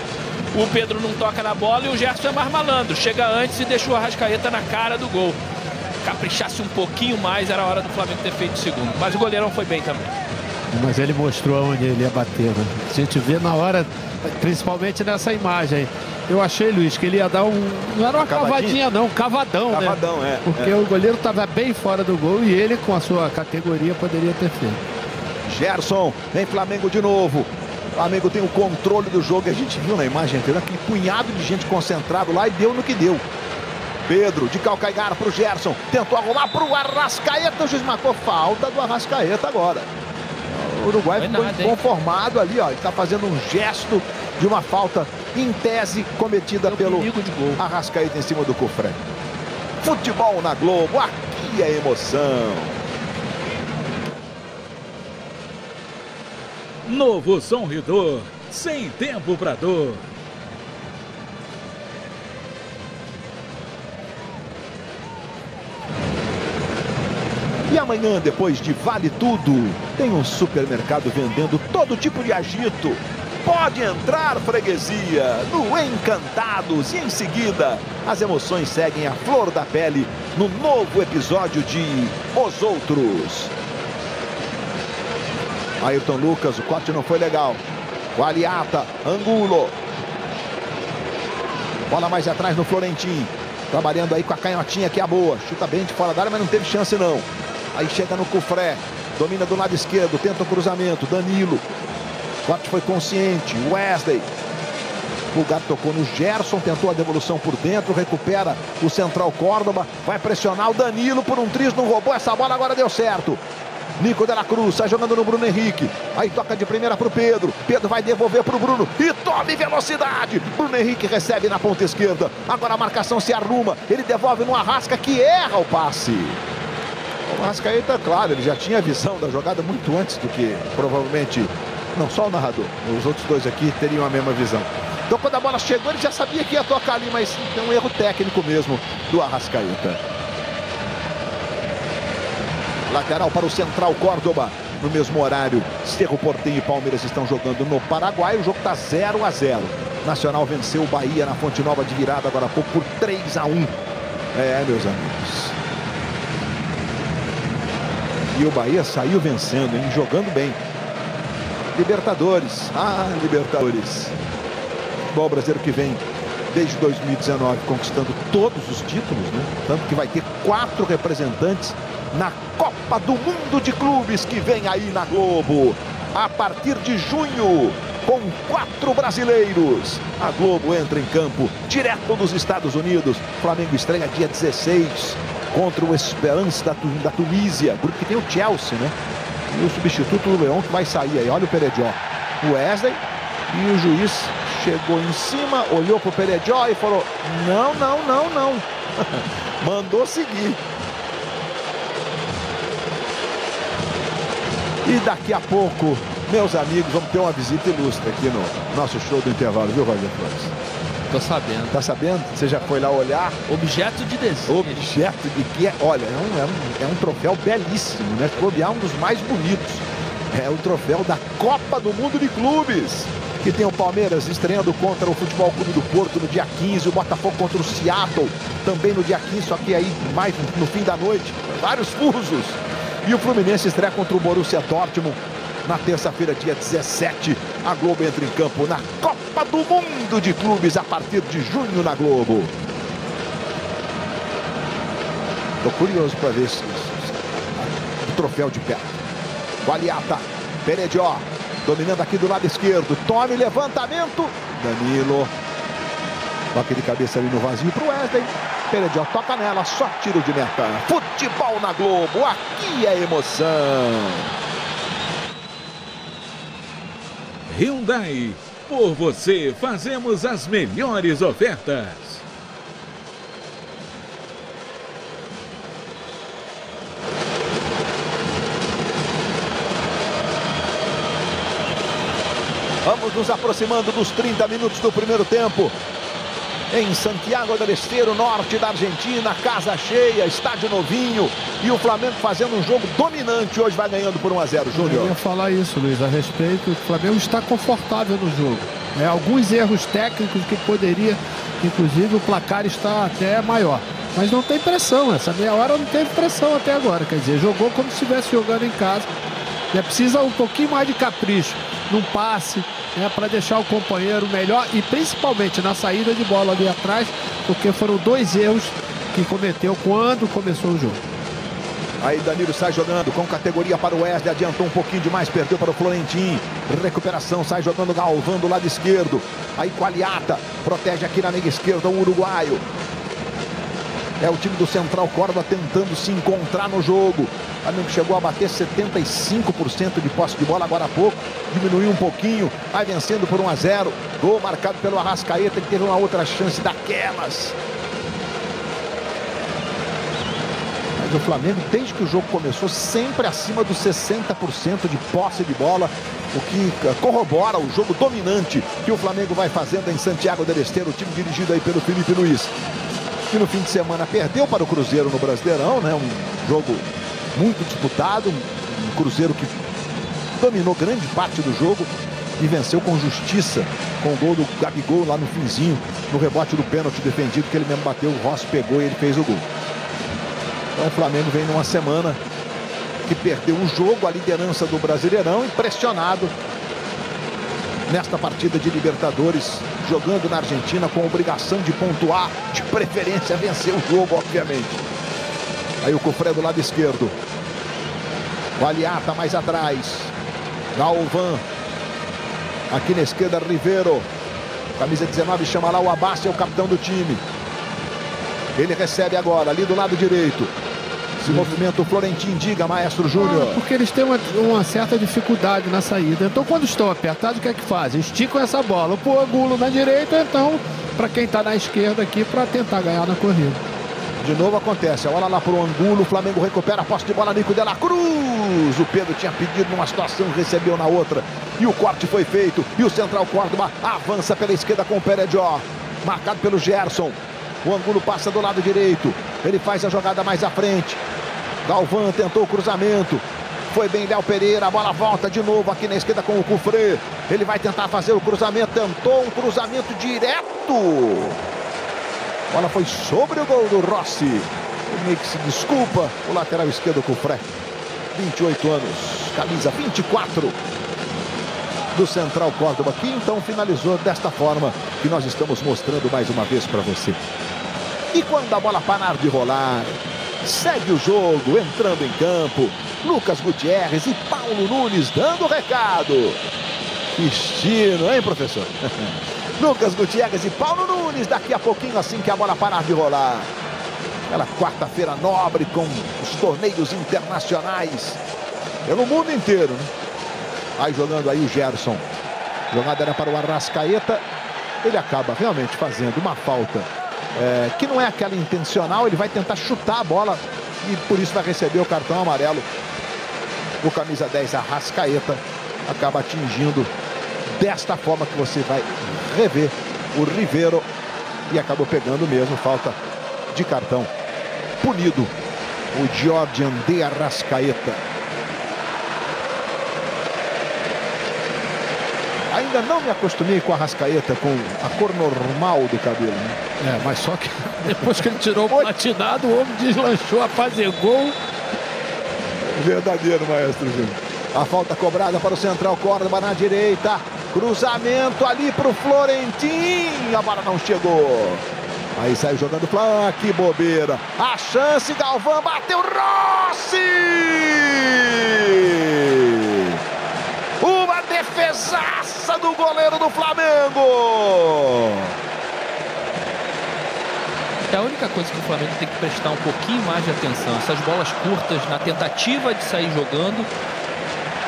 O Pedro não toca na bola e o Gerson é mais malandro. Chega antes e deixou o Arrascaeta na cara do gol. Caprichasse um pouquinho mais, era a hora do Flamengo ter feito o segundo. Mas o goleirão foi bem também. Mas ele mostrou onde ele ia bater, né? A gente vê na hora, principalmente nessa imagem. Eu achei, Luiz, que ele ia dar um... Não era uma cavadinha, não, um cavadão, né? Cavadão, é. Porque o goleiro estava bem fora do gol e ele, com a sua categoria, poderia ter feito. Gerson, vem Flamengo de novo. O Flamengo tem o controle do jogo. A gente viu na imagem anterior aquele punhado de gente concentrado lá e deu no que deu. Pedro, de calcanhar para o Gerson. Tentou arrumar para o Arrascaeta. O juiz marcou falta do Arrascaeta agora. O Uruguai ficou inconformado ali, ó. Ele está fazendo um gesto de uma falta, em tese, cometida pelo Arrascaeta em cima do Cufré. Futebol na Globo, aqui é emoção. Novo Sorridor, sem tempo pra dor. E amanhã, depois de Vale Tudo, tem um supermercado vendendo todo tipo de agito. Pode entrar, freguesia, no Encantados. E em seguida, as emoções seguem a flor da pele no novo episódio de Os Outros. Ayrton Lucas, o corte não foi legal. Gualiata, Angulo. Bola mais atrás no Florentin. Trabalhando aí com a canhotinha que é a boa. Chuta bem de fora da área, mas não teve chance não. Aí chega no Cufré. Domina do lado esquerdo, tenta o cruzamento. Danilo. O corte foi consciente. Wesley. O Gato tocou no Gerson, tentou a devolução por dentro, recupera o central Córdoba. Vai pressionar o Danilo por um triz, não roubou essa bola, agora deu certo. Nico de la Cruz, sai jogando no Bruno Henrique. Aí toca de primeira para o Pedro. Pedro vai devolver para o Bruno. E tome velocidade. Bruno Henrique recebe na ponta esquerda. Agora a marcação se arruma. Ele devolve no Arrasca, que erra o passe. O Arrascaeta, claro, ele já tinha a visão da jogada muito antes do que provavelmente... Não, só o narrador. Os outros dois aqui teriam a mesma visão. Então quando a bola chegou, ele já sabia que ia tocar ali, mas tem um erro técnico mesmo do Arrascaeta. Lateral para o central Córdoba. No mesmo horário, Cerro Porteño e Palmeiras estão jogando no Paraguai. O jogo está 0-0. Nacional venceu o Bahia na Fonte Nova de virada agora há pouco por 3-1. É, meus amigos. E o Bahia saiu vencendo, hein? Jogando bem. Libertadores. Ah, Libertadores. O futebol brasileiro que vem desde 2019 conquistando todos os títulos, né? Tanto que vai ter 4 representantes na Copa do Mundo de Clubes que vem aí na Globo. A partir de junho, com 4 brasileiros. A Globo entra em campo direto dos Estados Unidos. Flamengo estreia dia 16 contra o Esperance da Tunísia. Grupo que tem o Chelsea, né? E o substituto do Leão que vai sair aí. Olha o Peredió. O Wesley. E o juiz chegou em cima, olhou pro Peredió e falou: não, não, não, não. Mandou seguir. E daqui a pouco, meus amigos, vamos ter uma visita ilustre aqui no nosso show do intervalo, viu, Roger Flores? Tô sabendo. Tá sabendo? Você já foi lá olhar? Objeto de desejo. Objeto de que é, olha, é um troféu belíssimo, né? É um dos mais bonitos. É o troféu da Copa do Mundo de Clubes. Que tem o Palmeiras estreando contra o Futebol Clube do Porto no dia 15, o Botafogo contra o Seattle também no dia 15, só que aí mais no fim da noite, vários fusos. E o Fluminense estreia contra o Borussia Dortmund na terça-feira, dia 17. A Globo entra em campo na Copa do Mundo de Clubes a partir de junho na Globo. Tô curioso para ver o troféu de perto. Gualiata, Peredió, dominando aqui do lado esquerdo. Tome levantamento. Danilo. Toque de cabeça ali no vazio pro Wesley. Peredió toca nela, só tiro de meta. Futebol na Globo, aqui é emoção. Hyundai, por você fazemos as melhores ofertas. Vamos nos aproximando dos 30 minutos do primeiro tempo. Em Santiago del Estero, norte da Argentina, casa cheia, estádio novinho. E o Flamengo fazendo um jogo dominante. Hoje vai ganhando por 1-0, Júnior. Eu ia falar isso, Luiz, a respeito. O Flamengo está confortável no jogo. Alguns erros técnicos que poderia, inclusive o placar está até maior. Mas não tem pressão, essa meia hora não teve pressão até agora. Quer dizer, jogou como se estivesse jogando em casa. Precisa um pouquinho mais de capricho num passe, para deixar o companheiro melhor e principalmente na saída de bola ali atrás, porque foram 2 erros que cometeu quando começou o jogo. Aí Danilo sai jogando com categoria para o Wesley, adiantou um pouquinho demais, perdeu para o Florentin. Recuperação, sai jogando Galvão do lado esquerdo. Aí Gualiata, protege aqui na meia esquerda o uruguaio. É o time do Central Córdoba tentando se encontrar no jogo. O Flamengo chegou a bater 75% de posse de bola agora há pouco. Diminuiu um pouquinho, vai vencendo por 1-0. Gol marcado pelo Arrascaeta, que teve uma outra chance daquelas. Mas o Flamengo, desde que o jogo começou, sempre acima dos 60% de posse de bola, o que corrobora o jogo dominante que o Flamengo vai fazendo em Santiago del Estero, o time dirigido aí pelo Felipe Luiz, que no fim de semana perdeu para o Cruzeiro no Brasileirão, né? Um jogo muito disputado, um Cruzeiro que dominou grande parte do jogo e venceu com justiça, com o gol do Gabigol lá no finzinho, no rebote do pênalti defendido que ele mesmo bateu, o Rossi pegou e ele fez o gol. Então o Flamengo vem numa semana que perdeu o jogo, a liderança do Brasileirão, e pressionado nesta partida de Libertadores, jogando na Argentina com obrigação de pontuar, de preferência vencer o jogo, obviamente. Aí o Cufré do lado esquerdo. O Aliata mais atrás. Galvão. Aqui na esquerda, Ribeiro. Camisa 19 chama lá o Abassi, é o capitão do time. Ele recebe agora, ali do lado direito. Esse movimento o Florentino, diga, Maestro Júnior. Porque eles têm uma certa dificuldade na saída. Então, quando estão apertados, o que é que fazem? Esticam essa bola pro Angulo na direita, então, para quem está na esquerda aqui, para tentar ganhar na corrida. De novo acontece, olha lá pro Angulo, o Flamengo recupera a posse de bola, Nico de la Cruz. O Pedro tinha pedido numa situação, recebeu na outra. E o corte foi feito. E o Central Córdoba avança pela esquerda com o Peredió. Marcado pelo Gerson. O Angulo passa do lado direito. Ele faz a jogada mais à frente. Galvão tentou o cruzamento. Foi bem Léo Pereira. A bola volta de novo aqui na esquerda com o Cufré. Ele vai tentar fazer o cruzamento. Tentou um cruzamento direto. A bola foi sobre o gol do Rossi. Ele meio que se desculpa. O lateral esquerdo Cufré. 28 anos. Camisa 24. Do Central Córdoba, que então finalizou desta forma que nós estamos mostrando mais uma vez para você. E quando a bola parar de rolar, segue o jogo, entrando em campo, Lucas Gutierrez e Paulo Nunes dando recado. Que estilo, hein, professor? Lucas Gutierrez e Paulo Nunes, daqui a pouquinho, assim que a bola parar de rolar. Aquela quarta-feira nobre com os torneios internacionais pelo mundo inteiro, né? Aí jogando aí o Gerson. Jogada era para o Arrascaeta. Ele acaba realmente fazendo uma falta que não é aquela intencional. Ele vai tentar chutar a bola e por isso vai receber o cartão amarelo. O camisa 10 Arrascaeta acaba atingindo desta forma que você vai rever o Ribeiro. E acabou pegando mesmo, falta de cartão. Punido o Georgian de Arrascaeta. Ainda não me acostumei com a Arrascaeta, com a cor normal do cabelo, né? Mas só que depois que ele tirou o platinado, o homem deslanchou a fazer gol. Verdadeiro, Maestro Júnior. A falta cobrada para o Central Córdoba na direita. Cruzamento ali para o Florentino. A bola não chegou. Aí sai jogando Flan, que bobeira. A chance, Galvão bateu, Rossi! Uma defesaça do goleiro do Flamengo. É a única coisa que o Flamengo tem que prestar um pouquinho mais de atenção. Essas bolas curtas na tentativa de sair jogando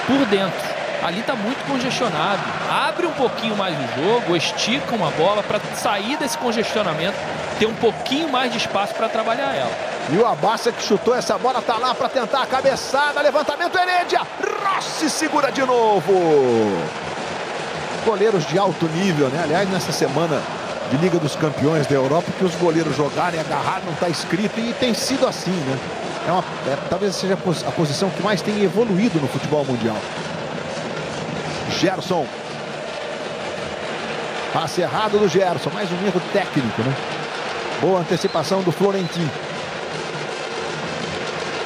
por dentro. Ali está muito congestionado. Abre um pouquinho mais o jogo, estica uma bola para sair desse congestionamento, ter um pouquinho mais de espaço para trabalhar ela. E o Abassi que chutou essa bola, tá lá para tentar a cabeçada, levantamento, Herédia, Rossi segura de novo. Goleiros de alto nível, né? Aliás, nessa semana de Liga dos Campeões da Europa, que os goleiros jogarem agarrado não está escrito, e tem sido assim, né? Talvez seja a posição que mais tem evoluído no futebol mundial. Gerson. Passe errado do Gerson, mais um erro técnico, né? Boa antecipação do Florentino.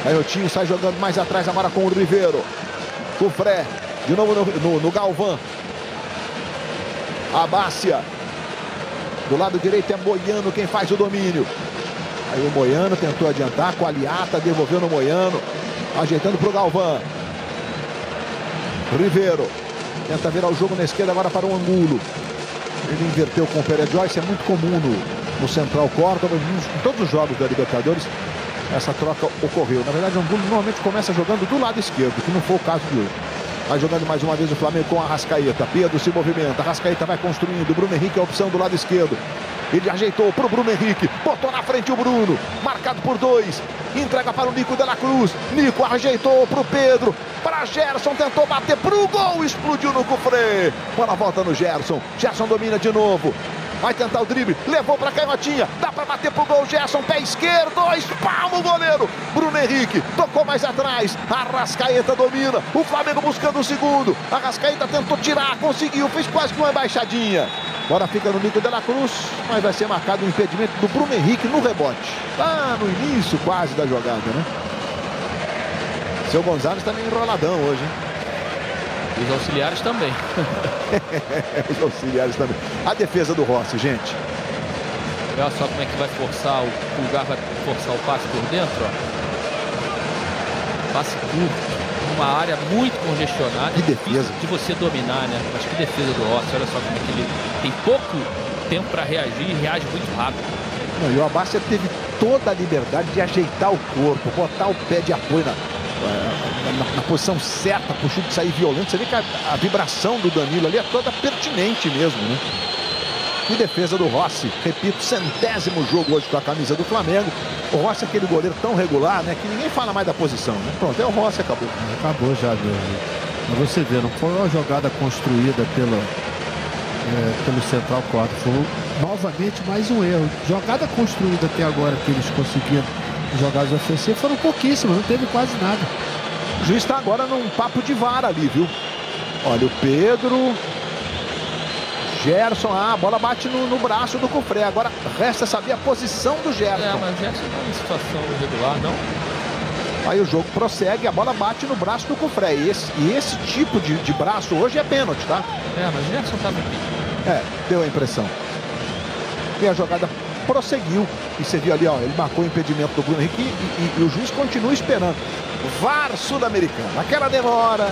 Canhotinho sai jogando mais atrás, agora com o Ribeiro. Cufré, de novo no Galvão. Abassia. Do lado direito é Moiano quem faz o domínio. Aí o Moiano tentou adiantar com a Aliata, devolveu no Moiano. Ajeitando para o Galvão. Ribeiro. Tenta virar o jogo na esquerda agora para o Angulo. Ele inverteu com o Peredió, isso é muito comum no Central Córdoba. Em todos os jogos da Libertadores, essa troca ocorreu. Na verdade, o Angulo normalmente começa jogando do lado esquerdo, que não foi o caso de hoje. Vai jogando mais uma vez o Flamengo com a Arrascaeta. Pedro se movimenta. Arrascaeta vai construindo. Bruno Henrique é a opção do lado esquerdo. Ele ajeitou para o Bruno Henrique. Botou na frente o Bruno. Marcado por 2. Entrega para o Nico de la Cruz. Nico ajeitou para o Pedro. Para Gerson. Tentou bater para o gol. Explodiu no cofre. Bola volta no Gerson. Gerson domina de novo. Vai tentar o drible. Levou para a canhotinha. Dá para bater pro gol. Gerson, pé esquerdo. Espalma o goleiro. Bruno Henrique tocou mais atrás. Arrascaeta domina. O Flamengo buscando o segundo. Arrascaeta tentou tirar. Conseguiu. Fez quase que uma embaixadinha. Agora fica no Nico de la Cruz. Mas vai ser marcado o impedimento do Bruno Henrique no rebote. Lá no início quase da jogada, né? Seu Gonzalez tá meio enroladão hoje, hein? Os auxiliares também. Os auxiliares também. A defesa do Rossi, gente. Olha só como é que vai forçar, o Pulgar vai forçar o passe por dentro, ó. Passe curto, uma área muito congestionada. Que defesa. De você dominar, né? Mas que defesa do Rossi. Olha só como é que ele tem pouco tempo para reagir e reage muito rápido. Não, e o Abastia teve toda a liberdade de ajeitar o corpo, botar o pé de apoio na posição certa, para o chute sair violento. Você vê que a vibração do Danilo ali é toda pertinente mesmo, né? Que defesa do Rossi. Repito, 100º jogo hoje com a camisa do Flamengo. O Rossi é aquele goleiro tão regular, né? Que ninguém fala mais da posição, né? Pronto, é o Rossi, acabou. Acabou já, mas você vê, não foi uma jogada construída pelo Central Córdoba. Foi novamente mais um erro. Jogada construída até agora que eles conseguiram. Jogadas ofensivas foram pouquíssimas, não teve quase nada. O juiz está agora num papo de VAR ali, viu? Olha o Pedro. Gerson, a bola bate no braço do Cufré. Agora resta saber a posição do Gerson. Mas o Gerson está em situação irregular, não? Aí o jogo prossegue, a bola bate no braço do Cufré. E esse tipo de braço hoje é pênalti, tá? Mas o Gerson estava aqui. Deu a impressão. E a jogada prosseguiu. E você viu ali, ó, ele marcou o impedimento do Bruno Henrique e o juiz continua esperando. VAR sul-americano. Aquela demora.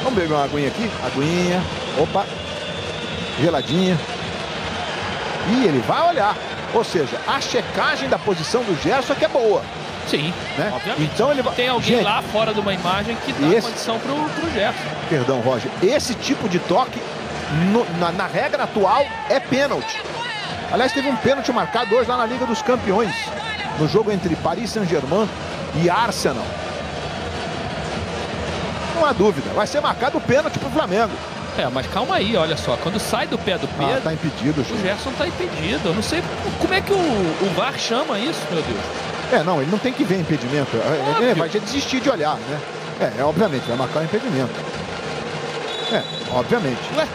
Vamos beber uma aguinha aqui? Aguinha. Opa. Geladinha. E ele vai olhar. Ou seja, a checagem da posição do Gerson que é boa. Sim, né? Obviamente. Então ele tem alguém lá fora de uma imagem que dá condição pro Gerson. Perdão, Roger. Esse tipo de toque, na regra atual, é pênalti. Aliás, teve um pênalti marcado hoje lá na Liga dos Campeões. No jogo entre Paris Saint-Germain e Arsenal. Não há dúvida. Vai ser marcado o pênalti pro Flamengo. Mas calma aí, olha só. Quando sai do pé do Pedro... tá impedido, gente. O Gerson tá impedido. Eu não sei como é que o VAR chama isso, meu Deus. Não, ele não tem que ver impedimento. Vai desistir de olhar, né? Obviamente, vai marcar o impedimento. Obviamente. Ué?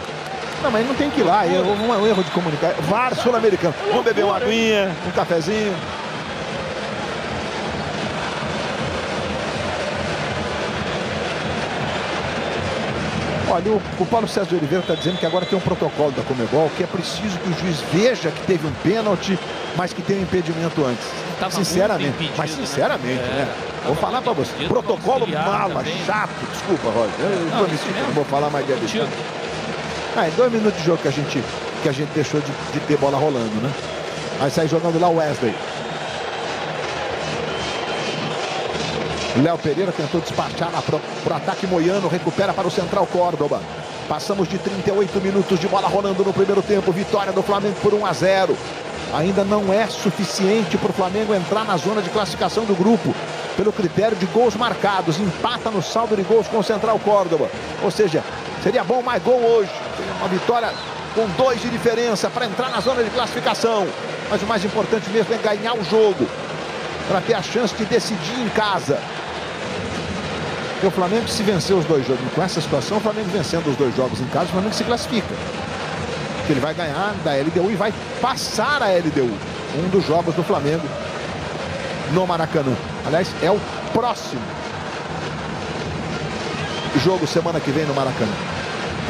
Não, mas ele não tem que ir lá. Houve um erro de comunicação. VAR sul-americano. Vamos beber uma aguinha, um cafezinho. Olha, o Paulo César de Oliveira está dizendo que agora tem um protocolo da Conmebol, que é preciso que o juiz veja que teve um pênalti, mas que tem um impedimento antes. Sinceramente, mas sinceramente, né? Vou falar para você. Protocolo mala, chato. Desculpa, Roger. Não vou falar mais de arbitral. Em 2 minutos de jogo que a gente deixou de ter bola rolando, né? Aí sai jogando lá o Wesley. Léo Pereira tentou despachar pro ataque moiano, recupera para o Central Córdoba. Passamos de 38 minutos de bola rolando no primeiro tempo. Vitória do Flamengo por 1-0. Ainda não é suficiente para o Flamengo entrar na zona de classificação do grupo, pelo critério de gols marcados. Empata no saldo de gols com o Central Córdoba. Ou seja, seria bom mais gol hoje. Seria uma vitória com 2 de diferença para entrar na zona de classificação. Mas o mais importante mesmo é ganhar o jogo, para ter a chance de decidir em casa. Porque o Flamengo, se vencer os 2 jogos, com essa situação, o Flamengo vencendo os 2 jogos em casa, o Flamengo se classifica. Porque ele vai ganhar da LDU e vai passar a LDU. Um dos jogos do Flamengo no Maracanã. Aliás, é o próximo jogo semana que vem no Maracanã.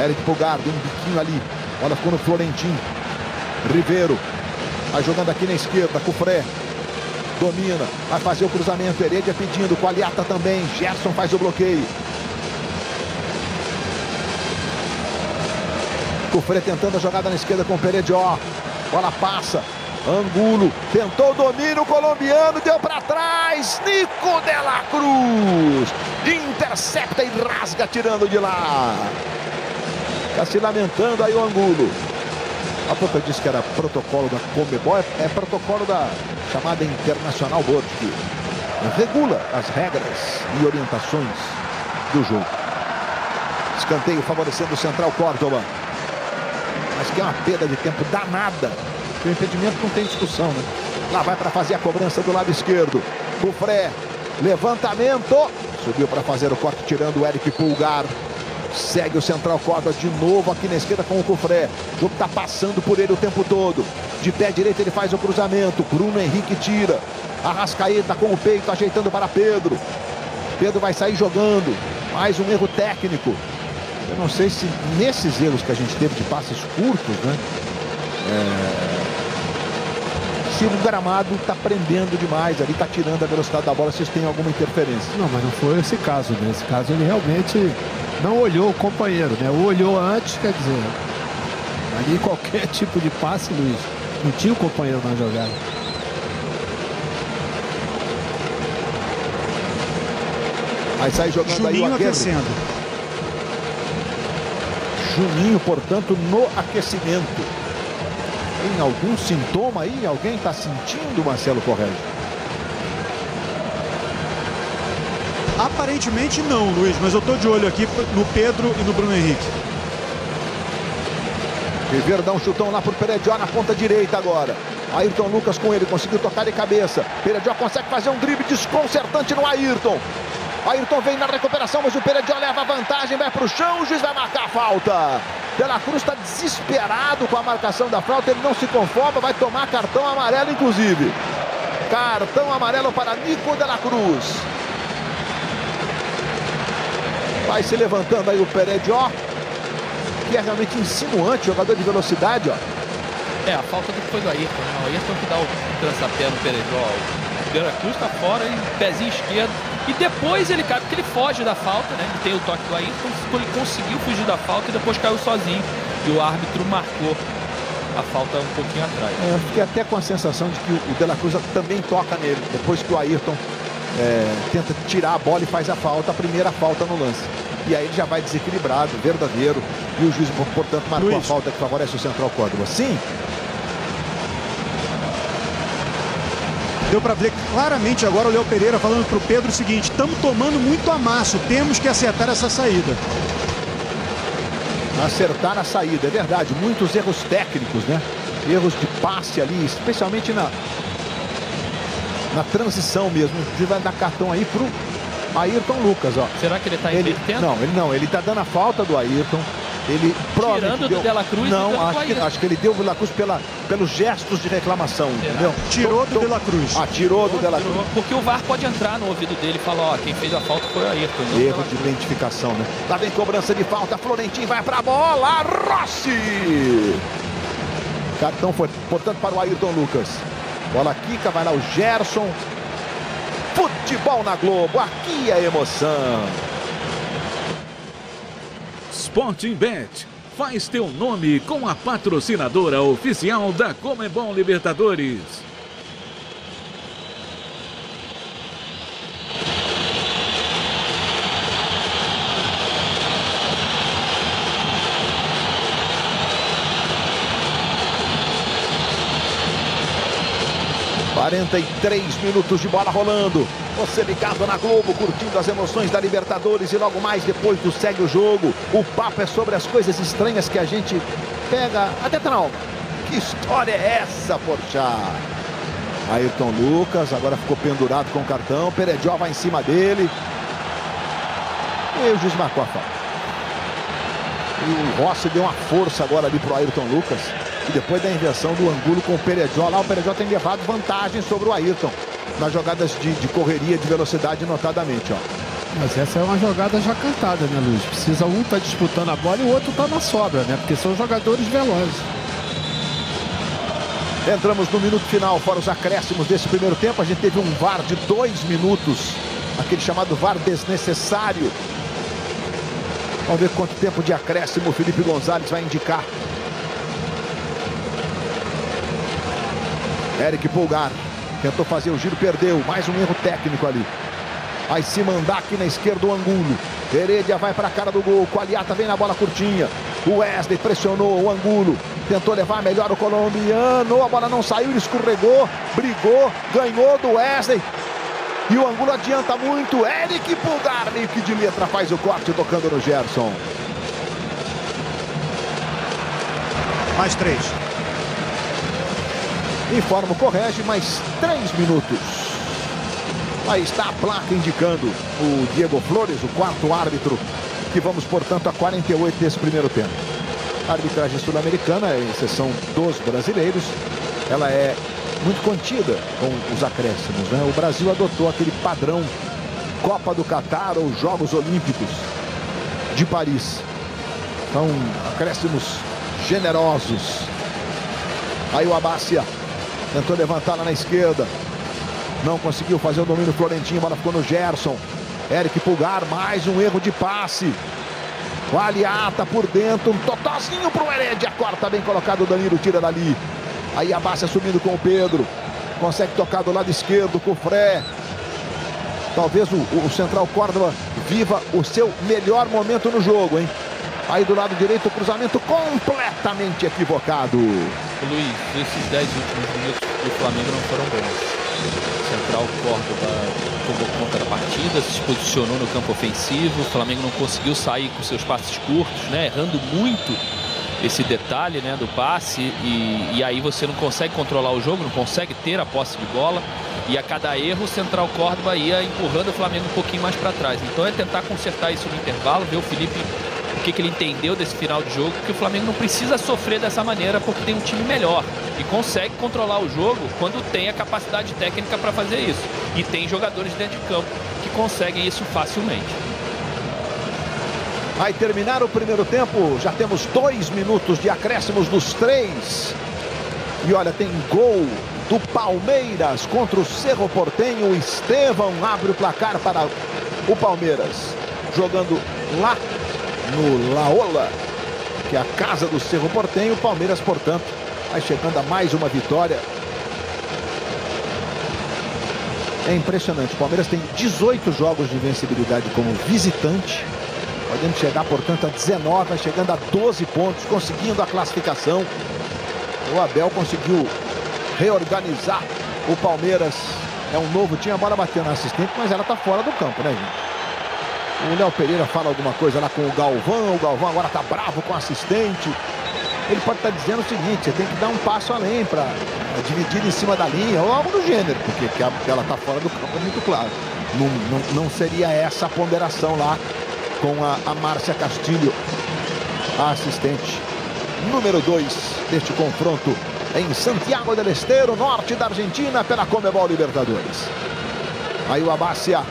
Eric Pulgar, um biquinho ali. Olha, ficou no Florentino. Ribeiro. Vai jogando aqui na esquerda, Cufré. Domina, vai fazer o cruzamento. Heredia pedindo, Qualiata também. Gerson faz o bloqueio. Cufré tentando a jogada na esquerda com o Peredió. Bola passa. Angulo tentou o domínio colombiano, deu para trás. Nico de la Cruz intercepta e rasga tirando de lá. Está se lamentando aí o Angulo. Há pouco eu disse que era protocolo da Conmebol, é protocolo da chamada Internacional Board, que regula as regras e orientações do jogo. Escanteio favorecendo o Central Córdoba. Mas que é uma perda de tempo danada. O impedimento não tem discussão, né? Lá vai para fazer a cobrança do lado esquerdo. Cufré, levantamento. Subiu para fazer o corte, tirando o Eric Pulgar. Segue o Central Córdoba de novo aqui na esquerda com o Cufré. O jogo está passando por ele o tempo todo. De pé direito ele faz o cruzamento. Bruno Henrique tira. Arrascaeta com o peito, ajeitando para Pedro. Pedro vai sair jogando. Mais um erro técnico. Eu não sei se nesses erros que a gente teve de passes curtos, né? Se o gramado está prendendo demais ali, está tirando a velocidade da bola, se tem alguma interferência. Não, mas não foi esse caso. Nesse caso ele realmente não olhou o companheiro, né? O olhou antes, quer dizer, ali qualquer tipo de passe, Luiz, não tinha o companheiro na jogada. Aí sai jogando Juninho aí o aquecendo. Juninho, portanto, no aquecimento. Tem algum sintoma aí? Alguém está sentindo, Marcelo Correia? Aparentemente não, Luiz, mas eu tô de olho aqui no Pedro e no Bruno Henrique. Ribeiro dá um chutão lá pro Peredió na ponta direita agora. Ayrton Lucas com ele, conseguiu tocar de cabeça. Peredió consegue fazer um drible desconcertante no Ayrton. Ayrton vem na recuperação, mas o Peredió leva a vantagem, vai pro chão, o juiz vai marcar a falta. De la Cruz está desesperado com a marcação da falta, ele não se conforma, vai tomar cartão amarelo inclusive. Cartão amarelo para Nico de la Cruz. Vai se levantando aí o Peredió, que é realmente insinuante, jogador de velocidade, ó. A falta foi do Ayrton, né? O Ayrton que dá o trançapé no Peredió. O De la Cruz tá fora, e pezinho esquerdo. E depois ele cai, porque ele foge da falta, né? Ele tem o toque do Ayrton, ele conseguiu fugir da falta e depois caiu sozinho. E o árbitro marcou a falta um pouquinho atrás. Eu fiquei até com a sensação de que o De la Cruz também toca nele, depois que o Ayrton tenta tirar a bola e faz a falta, a primeira falta no lance. E aí ele já vai desequilibrado, verdadeiro. E o juiz, portanto, marcou a falta que favorece o Central Córdoba. Sim. Deu para ver claramente agora o Léo Pereira falando para o Pedro o seguinte: estamos tomando muito amasso, temos que acertar essa saída. Acertar a saída, é verdade. Muitos erros técnicos, né? Erros de passe ali, especialmente na transição mesmo. O juiz vai dar cartão aí pro Ayrton Lucas, ó. Será que ele está invertendo? Não, ele tá dando a falta do Ayrton. Ele tirando do De la Cruz. Não, acho que ele deu o De la Cruz pelos gestos de reclamação, entendeu? Tirou do De la Cruz. Tirou do De la Cruz. Porque o VAR pode entrar no ouvido dele e falar, ó, quem fez a falta foi o Ayrton. Erro de identificação, né? Lá vem cobrança de falta, Florentin vai pra bola, Rossi! Cartão foi, portanto, para o Ayrton Lucas. Bola quica, vai lá o Gerson. Futebol na Globo, aqui é emoção. Sporting Bet. Faz teu nome com a patrocinadora oficial da Conmebol Libertadores. (43 minutos de bola rolando. Você ligado na Globo, curtindo as emoções da Libertadores. E logo mais depois do Segue o Jogo, o papo é sobre as coisas estranhas que a gente pega até trauma. Que história é essa, Porchat? Ayrton Lucas agora ficou pendurado com o cartão. Peredió vai em cima dele. E o juiz marcou a falta. E o Rossi deu uma força agora ali pro Ayrton Lucas. E depois da inversão do Angulo com o Peredió, lá o Peredió tem levado vantagem sobre o Ayrton nas jogadas de correria, de velocidade, notadamente, ó. Mas essa é uma jogada já cantada, né, Luiz? Precisa um tá disputando a bola e o outro tá na sobra, né? Porque são jogadores velozes. Entramos no minuto final, fora os acréscimos desse primeiro tempo. A gente teve um VAR de 2 minutos, aquele chamado VAR desnecessário. Vamos ver quanto tempo de acréscimo o Felipe Gonzalez vai indicar. Eric Pulgar tentou fazer o giro, perdeu. Mais um erro técnico ali. Vai se mandar aqui na esquerda o Angulo. Heredia vai para a cara do gol. Qualiata vem na bola curtinha. O Wesley pressionou o Angulo. Tentou levar melhor o colombiano. A bola não saiu, ele escorregou. Brigou, ganhou do Wesley. E o Angulo adianta muito. Eric Pulgar, meio que de letra, faz o corte tocando no Gerson. Mais 3. Informa o Correge, mais 3 minutos. Aí está a placa indicando o Diego Flores, o quarto árbitro, que vamos, portanto, a 48 desse primeiro tempo. A arbitragem sul-americana, à exceção dos brasileiros, ela é muito contida com os acréscimos, né? O Brasil adotou aquele padrão Copa do Catar ou Jogos Olímpicos de Paris. São acréscimos generosos. Aí o Abassia tentou levantá-la na esquerda. Não conseguiu fazer o domínio Florentino. A bola ficou no Gerson. Eric Pulgar, mais um erro de passe. O Aliata por dentro. Um totozinho pro Heredia. Corta bem colocado o Danilo, tira dali. Aí a Bárcia subindo com o Pedro. Consegue tocar do lado esquerdo com o Fré. Talvez o Central Córdoba viva o seu melhor momento no jogo, hein? Aí do lado direito o cruzamento completamente equivocado. Luiz, esses 10 últimos minutos do Flamengo não foram bons. O Central Córdoba tomou conta da partida, se posicionou no campo ofensivo. O Flamengo não conseguiu sair com seus passes curtos, né? Errando muito esse detalhe, né, do passe. E aí você não consegue controlar o jogo, não consegue ter a posse de bola. E a cada erro o Central Córdoba ia empurrando o Flamengo um pouquinho mais para trás. Então é tentar consertar isso no intervalo, ver o Felipe o que ele entendeu desse final de jogo, que o Flamengo não precisa sofrer dessa maneira porque tem um time melhor e consegue controlar o jogo quando tem a capacidade técnica para fazer isso. E tem jogadores dentro de campo que conseguem isso facilmente. Vai terminar o primeiro tempo, já temos 2 minutos de acréscimos dos 3. E olha, tem gol do Palmeiras contra o Cerro Porteño. O Estevão abre o placar para o Palmeiras, jogando lá no Laola, que é a casa do Cerro Porteño. O Palmeiras, portanto, vai chegando a mais uma vitória. É impressionante, o Palmeiras tem 18 jogos de vencibilidade como visitante, podendo chegar, portanto, a 19, vai chegando a 12 pontos, conseguindo a classificação. O Abel conseguiu reorganizar o Palmeiras. É um novo time, a bola bateu na assistente, mas ela está fora do campo, né, gente? O Léo Pereira fala alguma coisa lá com o Galvão agora tá bravo com o assistente. Ele pode estar dizendo o seguinte: você tem que dar um passo além para dividir em cima da linha, ou algo do gênero, porque que ela tá fora do campo é muito claro. Não seria essa a ponderação lá com a Márcia Castilho, a assistente número 2 deste confronto em Santiago del Estero, norte da Argentina, pela Conmebol Libertadores. Aí o Abassia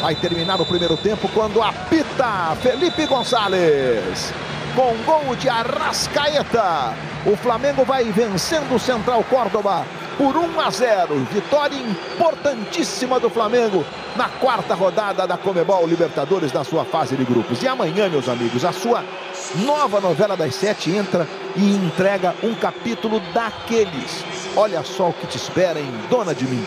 vai terminar o primeiro tempo quando apita Felipe Gonçalves. Com gol de Arrascaeta, o Flamengo vai vencendo o Central Córdoba por 1-0. Vitória importantíssima do Flamengo na 4ª rodada da Conmebol Libertadores da sua fase de grupos. E amanhã, meus amigos, a sua nova novela das 7 entra e entrega um capítulo daqueles. Olha só o que te espera em Dona de Mim.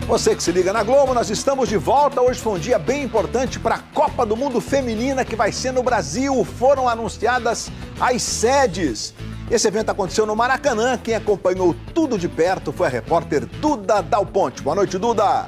Você que se liga na Globo, nós estamos de volta. Hoje foi um dia bem importante para a Copa do Mundo Feminina, que vai ser no Brasil. Foram anunciadas as sedes. Esse evento aconteceu no Maracanã. Quem acompanhou tudo de perto foi a repórter Duda Dal Ponte. Boa noite, Duda.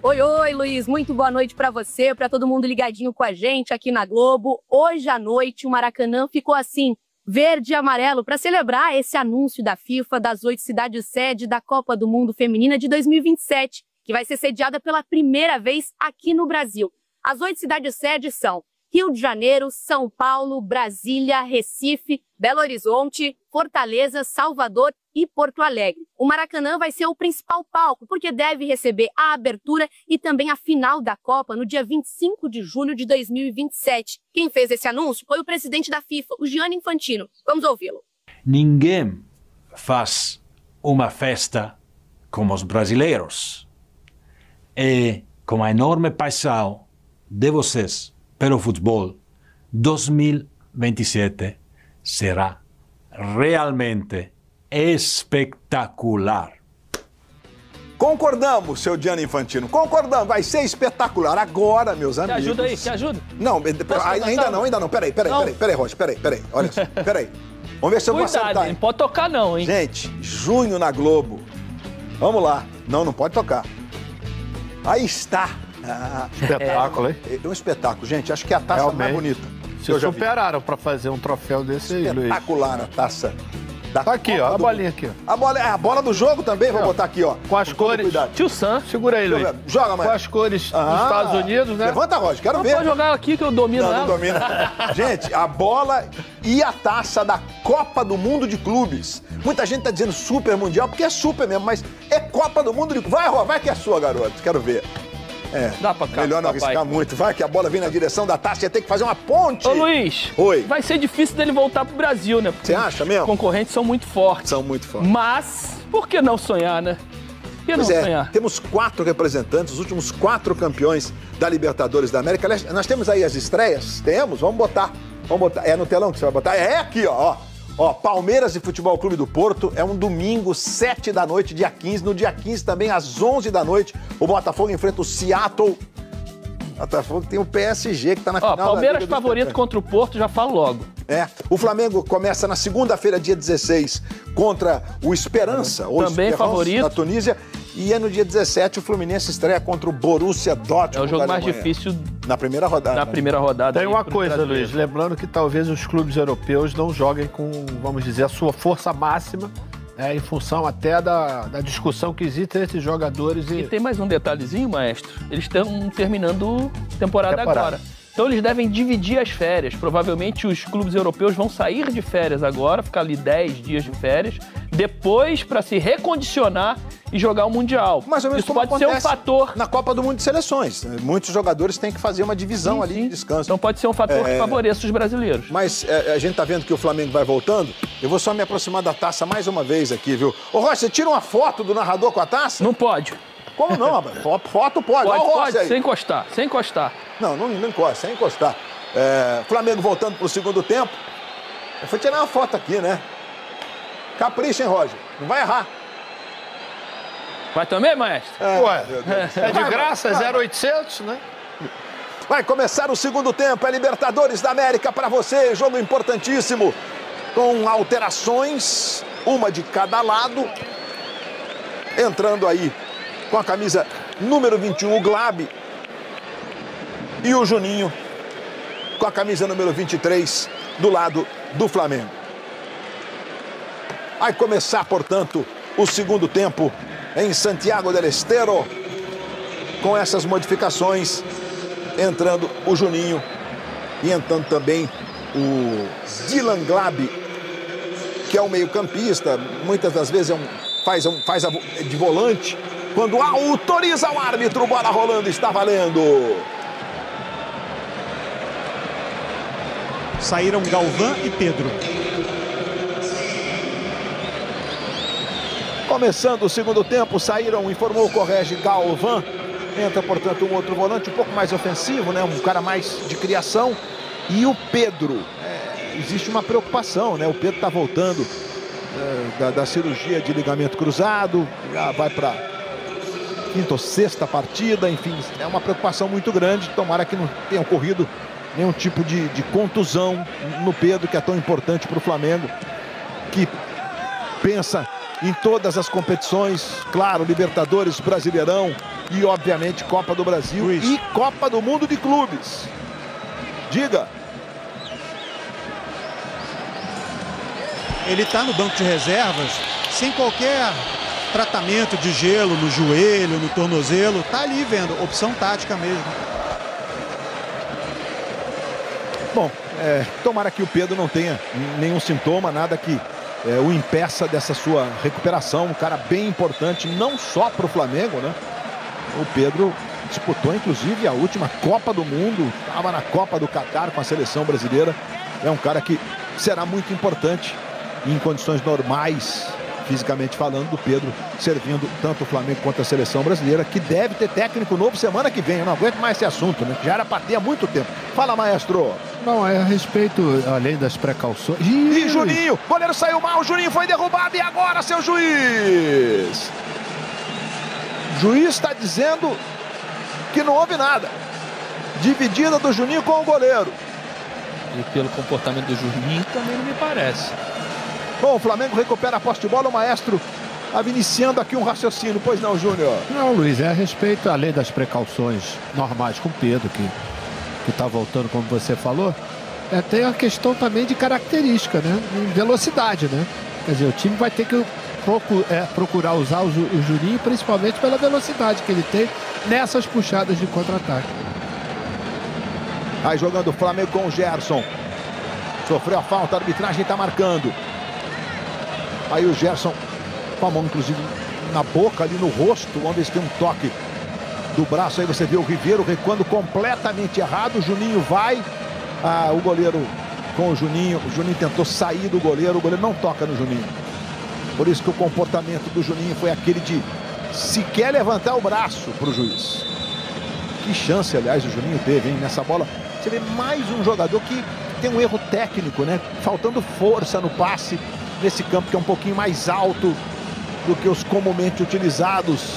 Oi, Luiz. Muito boa noite para você, para todo mundo ligadinho com a gente aqui na Globo. Hoje à noite o Maracanã ficou assim, verde e amarelo, para celebrar esse anúncio da FIFA das 8 cidades sede da Copa do Mundo Feminina de 2027, que vai ser sediada pela primeira vez aqui no Brasil. As 8 cidades sede são Rio de Janeiro, São Paulo, Brasília, Recife, Belo Horizonte, Fortaleza, Salvador e Porto Alegre. O Maracanã vai ser o principal palco, porque deve receber a abertura e também a final da Copa no dia 25 de julho de 2027. Quem fez esse anúncio foi o presidente da FIFA, o Gianni Infantino. Vamos ouvi-lo. Ninguém faz uma festa como os brasileiros. E com a enorme paixão de vocês pelo futebol, 2027 será realmente espetacular. Concordamos, seu Gianni Infantino. Concordamos, vai ser espetacular. Agora, meus amigos... Me ajuda aí, me ajuda. Não, ainda não. Peraí, Rocha, peraí. Olha só, peraí. Vamos ver se eu vou acertar. Não pode tocar não, hein? Gente, junho na Globo. Vamos lá. Não pode tocar. Aí está. Espetáculo, hein? É um espetáculo, gente. Acho que é a taça mais bonita. Se superaram para fazer um troféu desse aí, Luiz. Espetacular a taça. Tá aqui, ó, a bolinha aqui, ó. A bola do jogo também, vou botar aqui, ó. Com as cores. Tio Sam. Segura aí, Luiz. Joga, mãe. Com as cores dos Estados Unidos, né? Levanta, Roger, quero ver. Pode jogar aqui que eu domino ela. Não domina. Gente, a bola e a taça da Copa do Mundo de Clubes. Muita gente tá dizendo Super Mundial, porque é super mesmo, mas é Copa do Mundo de Clubes. Vai, Rô, vai que é sua, garoto. Quero ver. Dá pra cá, melhor não arriscar muito. Vai que a bola vem na direção da taça, ia ter que fazer uma ponte. Ô, Luiz. Oi. Vai ser difícil dele voltar pro Brasil, né? Você acha mesmo? Os concorrentes são muito fortes. São muito fortes. Mas, por que não sonhar, né? Por que não sonhar? Temos 4 representantes, os últimos 4 campeões da Libertadores da América. Aliás, nós temos aí as estreias? Temos? Vamos botar. É no telão que você vai botar? É aqui, ó. Ó, Palmeiras e Futebol Clube do Porto, é um domingo, 7 da noite, dia 15. No dia 15 também, às 11 da noite, o Botafogo enfrenta o Seattle. O Botafogo tem o PSG que tá na final. Palmeiras favorito contra o Porto, já falo logo. O Flamengo começa na segunda-feira, dia 16, contra o Esperança, ou também Esperance, favorito, da Tunísia. E no dia 17 o Fluminense estreia contra o Borussia Dortmund. É o jogo mais difícil na primeira rodada. Na primeira rodada. Tem uma coisa, Luiz, lembrando que talvez os clubes europeus não joguem com, vamos dizer, a sua força máxima, em função até da discussão que existe entre jogadores e... E tem mais um detalhezinho, maestro. Eles estão terminando temporada agora. Então eles devem dividir as férias. Provavelmente os clubes europeus vão sair de férias agora, ficar ali 10 dias de férias, depois para se recondicionar e jogar o Mundial. Mais ou menos isso como pode ser um fator. Na Copa do Mundo de Seleções. Muitos jogadores têm que fazer uma divisão ali de descanso. Então pode ser um fator que favoreça os brasileiros. Mas a gente tá vendo que o Flamengo vai voltando. Eu vou só me aproximar da taça mais uma vez aqui, viu? Ô, Rocha, você tira uma foto do narrador com a taça? Não pode. Como não, rapaz? Foto pode. Pode, sem encostar, sem encostar. Não encosta, sem encostar. Flamengo voltando pro segundo tempo. Eu fui tirar uma foto aqui, né? Capricha, hein, Roger? Não vai errar. Vai também, maestro? É de graça, é 0,800, né? Vai começar o segundo tempo, é Libertadores da América para você, jogo importantíssimo, com alterações, uma de cada lado. Entrando aí com a camisa número 21, o Glabi, e o Juninho com a camisa número 23 do lado do Flamengo. Vai começar, portanto, o segundo tempo em Santiago del Estero, com essas modificações, entrando o Juninho e entrando também o Dylan Glabi, que é um meio-campista, muitas das vezes faz de volante. Quando autoriza o árbitro, bola rolando, está valendo. Saíram Galvão e Pedro. Começando o segundo tempo, saíram, informou o Correge, Galvão. Entra, portanto, um outro volante um pouco mais ofensivo, né? Um cara mais de criação. E o Pedro. Existe uma preocupação, né? O Pedro está voltando da cirurgia de ligamento cruzado. Já vai para quinta ou sexta partida, enfim, é uma preocupação muito grande. Tomara que não tenha ocorrido nenhum tipo de contusão no Pedro, que é tão importante para o Flamengo, que pensa em todas as competições, claro, Libertadores, Brasileirão e, obviamente, Copa do Brasil e Copa do Mundo de Clubes. Diga. Ele está no banco de reservas sem qualquer tratamento de gelo no joelho, no tornozelo. Tá ali vendo, opção tática mesmo. Bom, tomara que o Pedro não tenha nenhum sintoma, nada que o impeça dessa sua recuperação. Um cara bem importante, não só para o Flamengo, né? O Pedro disputou, inclusive, a última Copa do Mundo, estava na Copa do Catar com a seleção brasileira. É um cara que será muito importante em condições normais, fisicamente falando, do Pedro, servindo tanto o Flamengo quanto a seleção brasileira, que deve ter técnico novo semana que vem. Eu não aguento mais esse assunto, né? Já era para ter há muito tempo. Fala, maestro. Não, é a respeito, além das precauções... E Juninho, goleiro saiu mal, Juninho foi derrubado, e agora, seu juiz? O juiz está dizendo que não houve nada. Dividida do Juninho com o goleiro. E pelo comportamento do Juninho também não me parece. Bom, o Flamengo recupera a posse de bola, o maestro estava iniciando aqui um raciocínio, pois não, Júnior? Não, Luiz, é a respeito, além das precauções normais com o Pedro, que está voltando, como você falou, tem a questão também de característica, né? De velocidade, né? Quer dizer, o time vai ter que procurar usar o Juninho, principalmente pela velocidade que ele tem nessas puxadas de contra-ataque. Aí jogando o Flamengo com o Gerson. Sofreu a falta, a arbitragem está marcando. Aí o Gerson com a mão, inclusive, na boca, ali no rosto. Vamos ver se tem um toque do braço. Aí você vê o Ribeiro recuando completamente errado. O Juninho vai. O goleiro com o Juninho. O Juninho tentou sair do goleiro. O goleiro não toca no Juninho. Por isso que o comportamento do Juninho foi aquele de sequer levantar o braço para o juiz. Que chance, aliás, o Juninho teve, hein? Nessa bola. Você vê mais um jogador que tem um erro técnico, né? Faltando força no passe nesse campo que é um pouquinho mais alto do que os comumente utilizados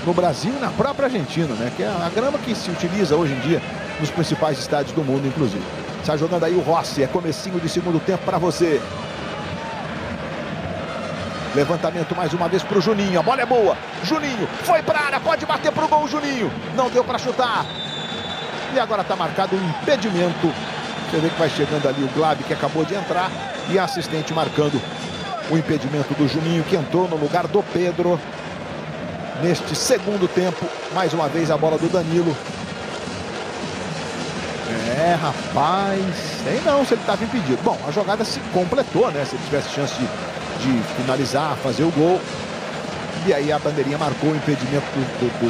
no Brasil e na própria Argentina, né? Que é a grama que se utiliza hoje em dia nos principais estádios do mundo, inclusive. Está jogando aí o Rossi, é comecinho de segundo tempo para você. Levantamento mais uma vez para o Juninho, a bola é boa. Juninho foi para a área, pode bater para o gol, Juninho. Não deu para chutar. E agora está marcado um impedimento. Você vê que vai chegando ali o Glabi, que acabou de entrar. E a assistente marcando o impedimento do Juninho, que entrou no lugar do Pedro. Neste segundo tempo, mais uma vez a bola do Danilo. Rapaz, sei não se ele estava impedido. Bom, a jogada se completou, né? Se ele tivesse chance de finalizar, fazer o gol. E aí a bandeirinha marcou o impedimento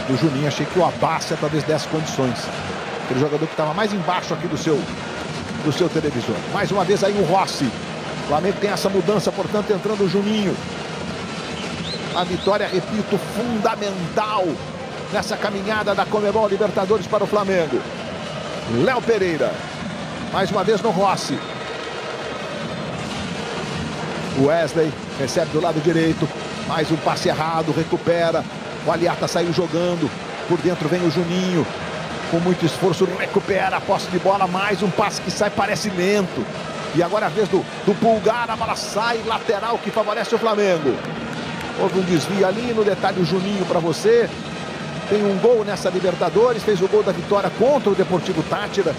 do Juninho. Achei que o Abassia talvez desse condições. Aquele jogador que estava mais embaixo aqui do seu televisor. Mais uma vez aí o Rossi. O Flamengo tem essa mudança, portanto, entrando o Juninho. A vitória, repito, fundamental nessa caminhada da Conmebol Libertadores para o Flamengo. Léo Pereira. Mais uma vez no Rossi. O Wesley recebe do lado direito. Mais um passe errado, recupera. O Aliata saiu jogando. Por dentro vem o Juninho. Com muito esforço, recupera a posse de bola. Mais um passe que sai, parece lento. E agora a vez do Pulgar. A bola sai, lateral que favorece o Flamengo. Houve um desvio ali. No detalhe, o Juninho para você. Tem um gol nessa Libertadores. Fez o gol da vitória contra o Deportivo Táchira.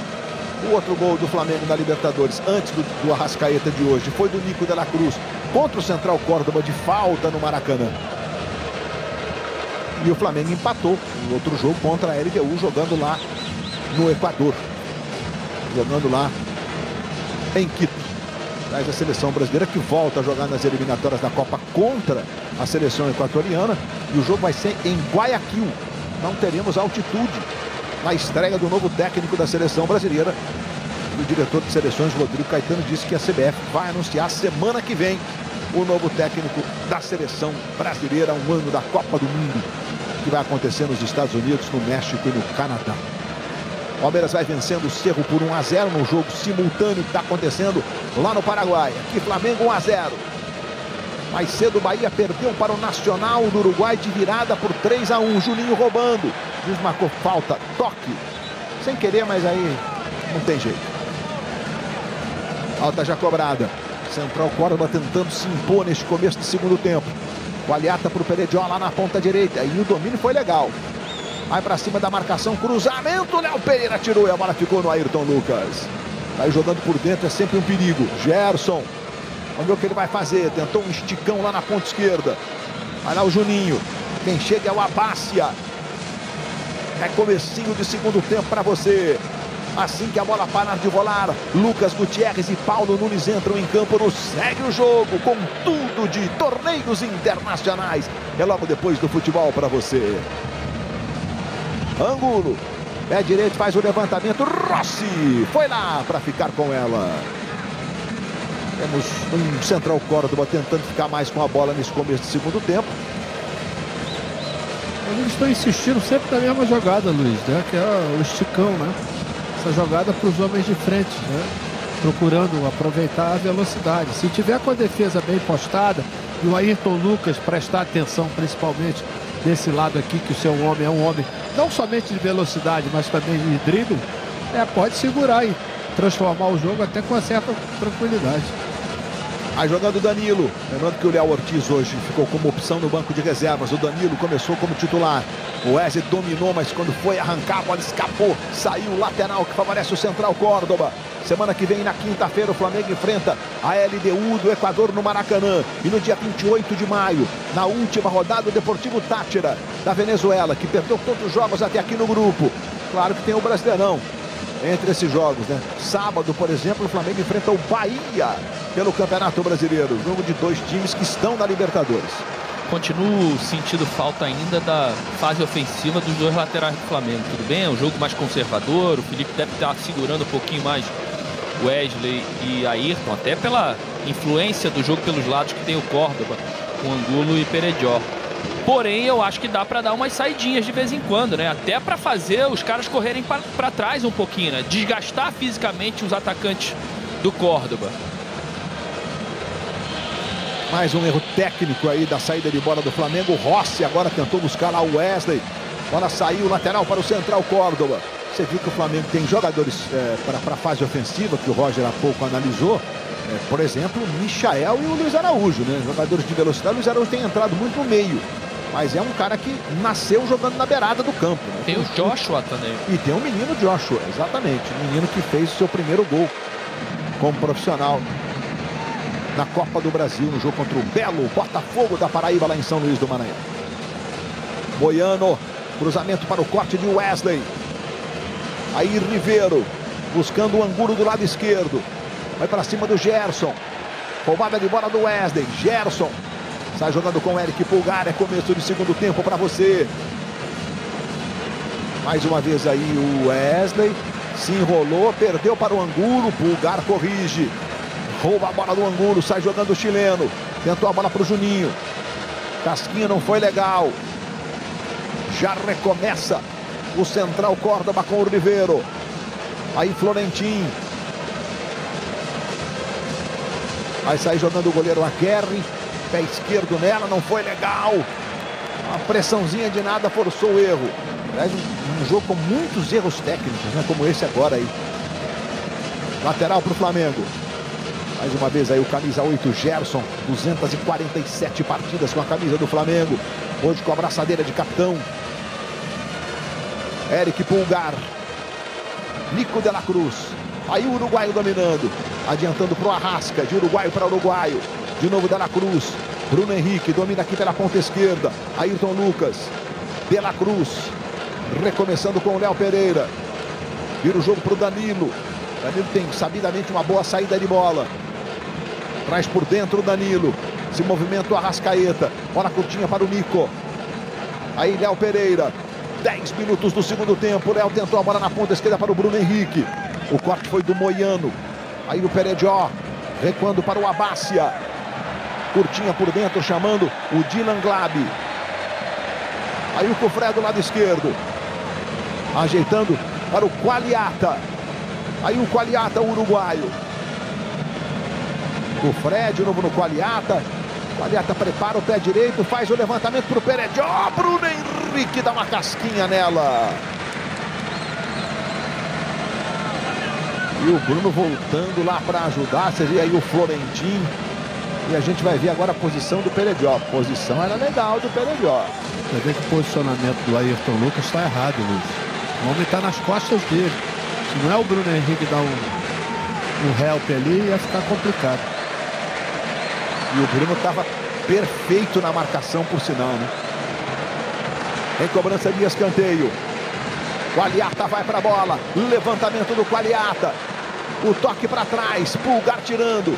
O outro gol do Flamengo na Libertadores, antes do Arrascaeta de hoje, foi do Nico de la Cruz contra o Central Córdoba de falta no Maracanã. E o Flamengo empatou no outro jogo contra a LDU, jogando lá no Equador. Jogando lá em Quito. Mas a seleção brasileira que volta a jogar nas eliminatórias da Copa contra a seleção equatoriana. E o jogo vai ser em Guayaquil. Não teremos altitude na estreia do novo técnico da seleção brasileira. O diretor de seleções, Rodrigo Caetano, disse que a CBF vai anunciar semana que vem o novo técnico da seleção brasileira, um ano da Copa do Mundo, que vai acontecer nos Estados Unidos, no México e no Canadá. O Palmeiras vai vencendo o Cerro por 1-0 no jogo simultâneo que está acontecendo lá no Paraguai. Aqui Flamengo 1-0. Mais cedo o Bahia perdeu para o Nacional do Uruguai de virada por 3-1. Juninho roubando. Juiz marcou falta, toque. Sem querer, mas aí não tem jeito. Falta já cobrada. Central Córdoba tentando se impor neste começo de segundo tempo. O Aliata para o Peredió lá na ponta direita. E o domínio foi legal. Vai para cima da marcação, cruzamento. Léo Pereira tirou e a bola ficou no Ayrton Lucas. Vai jogando por dentro, é sempre um perigo. Gerson. Vamos ver o que ele vai fazer. Tentou um esticão lá na ponta esquerda. Vai lá o Juninho. Quem chega é o Abassia. É comecinho de segundo tempo para você. Assim que a bola parar de rolar, Lucas Gutierrez e Paulo Nunes entram em campo no Segue o Jogo, com tudo de torneios internacionais. É logo depois do futebol para você. Angulo. Pé direito, faz o levantamento. Rossi foi lá para ficar com ela. Temos um Central Córdoba tentando ficar mais com a bola nesse começo do segundo tempo. Eles estão insistindo sempre na mesma jogada, Luiz, né? Que é o esticão, né? Essa jogada para os homens de frente, né? Procurando aproveitar a velocidade. Se tiver com a defesa bem postada e o Ayrton Lucas prestar atenção principalmente desse lado aqui, que o seu homem é um homem não somente de velocidade, mas também de drible, pode segurar e transformar o jogo até com uma certa tranquilidade. Aí jogando o Danilo. Lembrando que o Léo Ortiz hoje ficou como opção no banco de reservas. O Danilo começou como titular. O Wesley dominou, mas quando foi arrancar, a bola escapou. Saiu o lateral que favorece o Central Córdoba. Semana que vem, na quinta-feira, o Flamengo enfrenta a LDU do Equador no Maracanã. E no dia 28 de maio, na última rodada, o Deportivo Táchira da Venezuela, que perdeu todos os jogos até aqui no grupo. Claro que tem o Brasileirão entre esses jogos, né? Sábado, por exemplo, o Flamengo enfrenta o Bahia pelo Campeonato Brasileiro. Jogo de dois times que estão na Libertadores. Continuo sentindo falta ainda da fase ofensiva dos dois laterais do Flamengo. Tudo bem, é um jogo mais conservador. O Felipe deve estar segurando um pouquinho mais Wesley e Ayrton, até pela influência do jogo pelos lados que tem o Córdoba, com Angulo e Peredió. Porém, eu acho que dá para dar umas saidinhas de vez em quando, né? Até para fazer os caras correrem para trás um pouquinho, né? Desgastar fisicamente os atacantes do Córdoba. Mais um erro técnico aí da saída de bola do Flamengo. O Rossi agora tentou buscar lá o Wesley. Bola saiu, lateral para o Central Córdoba. Você viu que o Flamengo tem jogadores para a fase ofensiva, que o Roger há pouco analisou. Por exemplo, o Michael e o Luiz Araújo, né? Jogadores de velocidade. O Luiz Araújo tem entrado muito no meio. Mas é um cara que nasceu jogando na beirada do campo, né? Tem o Joshua também. E tem o menino Joshua, exatamente. O menino que fez o seu primeiro gol como profissional na Copa do Brasil, no jogo contra o Belo Botafogo da Paraíba, lá em São Luís do Maranhão. Moiano, cruzamento para o corte de Wesley. Aí Ribeiro, buscando o Angulo do lado esquerdo. Vai para cima do Gerson. Roubada de bola do Wesley. Gerson sai jogando com o Eric Pulgar. É começo de segundo tempo para você. Mais uma vez aí o Wesley se enrolou, perdeu para o Angulo. Pulgar corrige. Rouba a bola do Angulo, sai jogando o chileno. Tentou a bola para o Juninho. Casquinha não foi legal. Já recomeça o Central Córdoba com o Ribeiro. Aí Florentin. Vai sair jogando o goleiro Aguerre. Pé esquerdo nela, não foi legal. Uma pressãozinha de nada forçou o erro. Aliás, um jogo com muitos erros técnicos, né? Como esse agora aí. Lateral para o Flamengo. Mais uma vez aí o camisa 8, Gerson. 247 partidas com a camisa do Flamengo. Hoje com a abraçadeira de capitão. Eric Pulgar. Nico de la Cruz. Aí o uruguaio dominando. Adiantando para o Arrasca. De uruguaio para uruguaio. De novo de la Cruz. Bruno Henrique domina aqui pela ponta esquerda. Ayrton Lucas. De la Cruz. Recomeçando com o Léo Pereira. Vira o jogo para o Danilo. Danilo tem sabidamente uma boa saída de bola. Traz por dentro o Danilo. Se movimenta o Arrascaeta. Bola curtinha para o Nico. Aí Léo Pereira. 10 minutos do segundo tempo. Léo tentou a bola na ponta esquerda para o Bruno Henrique. O corte foi do Moiano. Aí o Peredió. Recuando para o Abácia. Curtinha por dentro, chamando o Dylan Glabi. Aí o Cufré do lado esquerdo. Ajeitando para o Qualiata. Aí o Qualiata, o uruguaio. O Fred, de novo no Qualiata. Qualiata prepara o pé direito, faz o levantamento para o Peredió. Bruno Henrique dá uma casquinha nela. E o Bruno voltando lá para ajudar. Você vê aí o Florentin. E a gente vai ver agora a posição do Peredió. A posição era legal do Peredió. Você vê que o posicionamento do Ayrton Lucas está errado, Luiz. O homem está nas costas dele. Se não é o Bruno Henrique dar um help ali, ia ficar complicado. E o Bruno estava perfeito na marcação, por sinal, né? Em cobrança de escanteio. Qualiata vai para a bola. Levantamento do Qualiata. O toque para trás. Pulgar tirando.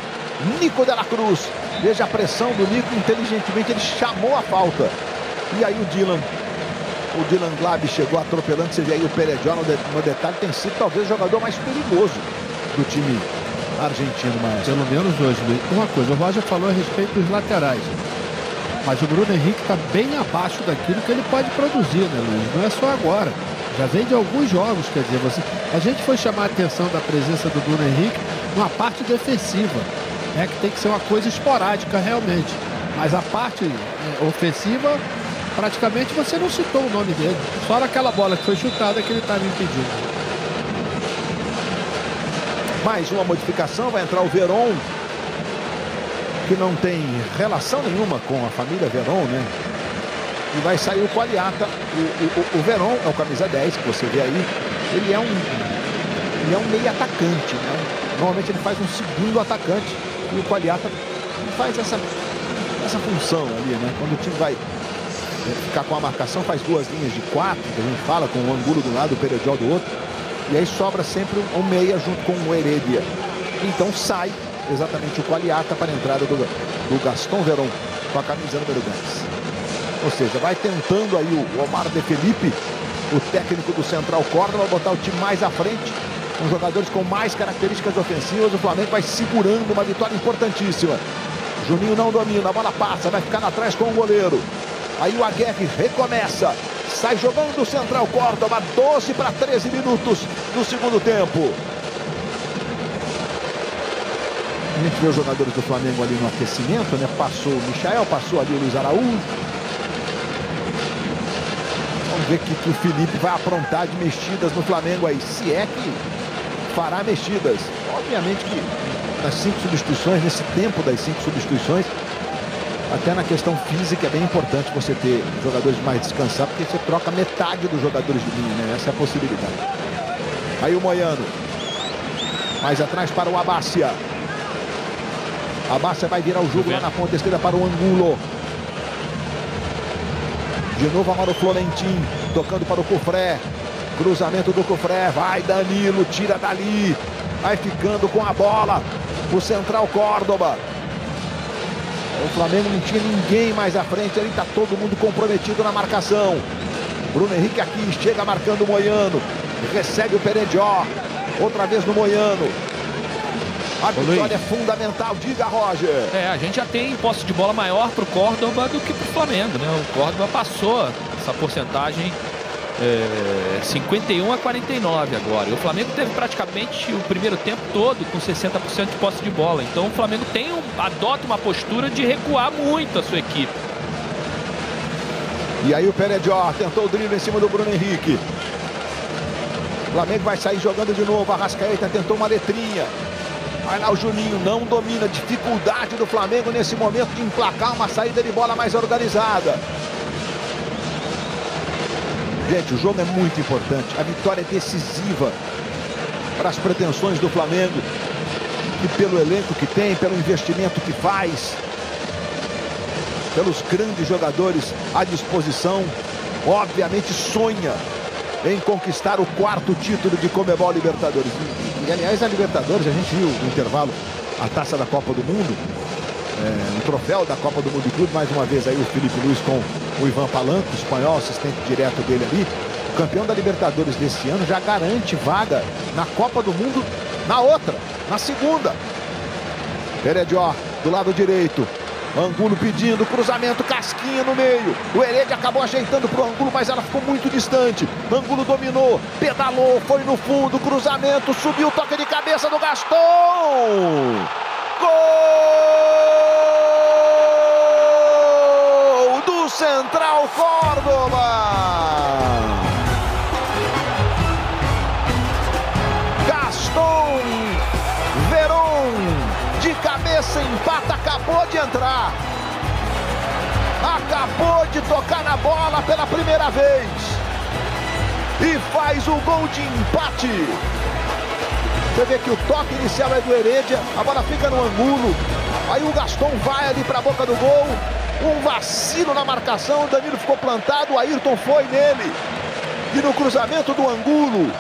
Nico de la Cruz. Veja a pressão do Nico. Inteligentemente ele chamou a falta. E aí o Dylan Glabi chegou atropelando. Você vê aí o Peredió no detalhe. Tem sido talvez o jogador mais perigoso do time argentino, mas pelo menos hoje, Luiz. Uma coisa, o Roger falou a respeito dos laterais. Mas o Bruno Henrique está bem abaixo daquilo que ele pode produzir, né, Luiz? Não é só agora. Já vem de alguns jogos, quer dizer, a gente foi chamar a atenção da presença do Bruno Henrique numa parte defensiva, né, que tem que ser uma coisa esporádica realmente. Mas a parte ofensiva, praticamente você não citou o nome dele. Só naquela bola que foi chutada que ele estava impedido. Mais uma modificação, vai entrar o Veron, que não tem relação nenhuma com a família Veron, né? E vai sair o Qualiata. O Veron é o camisa 10, que você vê aí. Ele é um meio atacante, né? Normalmente ele faz um segundo atacante e o Qualiata faz essa função ali, né? Quando o time vai ficar com a marcação, faz duas linhas de 4, que a gente fala, com o Angulo de um lado, o Perediol do outro. E aí sobra sempre um meia junto com o Heredia. Então sai exatamente o Qualiata para a entrada do Gaston Veron com a camisa número 10. Ou seja, vai tentando aí o Omar de Felipe, o técnico do Central Córdoba, botar o time mais à frente, com jogadores com mais características ofensivas. O Flamengo vai segurando uma vitória importantíssima. Juninho não domina, a bola passa, vai ficar atrás com o goleiro. Aí o Aguerre recomeça, sai jogando o Central Córdoba, 12 para 13 minutos do segundo tempo. A gente vê os jogadores do Flamengo ali no aquecimento, né? Passou o Michael, passou ali o Luiz Araújo. Vamos ver que o Felipe vai aprontar de mexidas no Flamengo aí, se é que fará mexidas. Obviamente que nas 5 substituições, nesse tempo das 5 substituições, até na questão física é bem importante você ter jogadores mais descansados, porque você troca metade dos jogadores de linha, né? Essa é a possibilidade. Aí o Moiano, mais atrás para o Abácia. Abácia vai virar o jogo lá na ponta esquerda para o Angulo. De novo Amaro Florentin, tocando para o Cufré. Cruzamento do Cufré, vai Danilo, tira dali. Vai ficando com a bola o Central Córdoba. O Flamengo não tinha ninguém mais à frente, ali está todo mundo comprometido na marcação. Bruno Henrique aqui, chega marcando o Moiano. Recebe o Peredió, outra vez no Moiano. A vitória é fundamental, diga, Roger. A gente já tem posse de bola maior para o Córdoba do que para o Flamengo, né? O Córdoba passou essa porcentagem 51 a 49 agora. E o Flamengo teve praticamente o primeiro tempo todo com 60% de posse de bola. Então o Flamengo adota uma postura de recuar muito a sua equipe. E aí o Peredió tentou o drible em cima do Bruno Henrique. O Flamengo vai sair jogando de novo. A Arrascaeta tentou uma letrinha. Vai lá o Juninho, não domina. Dificuldade do Flamengo nesse momento de emplacar uma saída de bola mais organizada. Gente, o jogo é muito importante. A vitória é decisiva para as pretensões do Flamengo. E pelo elenco que tem, pelo investimento que faz, pelos grandes jogadores à disposição, obviamente sonha em conquistar o 4º título de Conmebol Libertadores. E aliás, a Libertadores, a gente viu no intervalo a taça da Copa do Mundo, o troféu da Copa do Mundo de Clube, mais uma vez aí o Felipe Luiz com o Ivan Palanco, o espanhol, assistente direto dele ali. O campeão da Libertadores desse ano já garante vaga na Copa do Mundo na outra, na segunda. Peredió do lado direito. Angulo pedindo, cruzamento, casquinha no meio. O Heredia acabou ajeitando para o Angulo, mas ela ficou muito distante. Angulo dominou, pedalou, foi no fundo, cruzamento, subiu, toque de cabeça do Gaston. Gol do Central Córdoba. Gaston Veron de cabeça, empata, acabou de entrar. Acabou de tocar na bola pela primeira vez. E faz o gol de empate. Você vê que o toque inicial é do Heredia, a bola fica no Angulo. Aí o Gaston vai ali para a boca do gol. Um vacilo na marcação, o Danilo ficou plantado, o Ayrton foi nele. E no cruzamento do Angulo,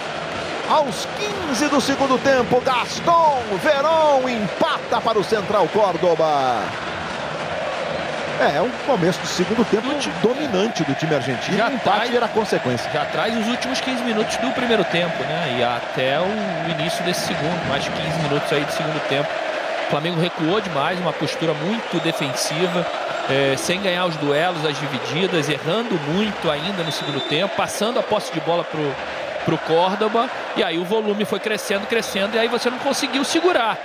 aos 15 do segundo tempo, Gaston Veron empata para o Central Córdoba. É um começo do segundo tempo dominante do time argentino. Já o empate era a consequência. Já traz os últimos 15 minutos do primeiro tempo, né? E até o início desse segundo, mais 15 minutos aí do segundo tempo. O Flamengo recuou demais, uma postura muito defensiva, sem ganhar os duelos, as divididas, errando muito ainda no segundo tempo, passando a posse de bola pro Córdoba, e aí o volume foi crescendo, e aí você não conseguiu segurar.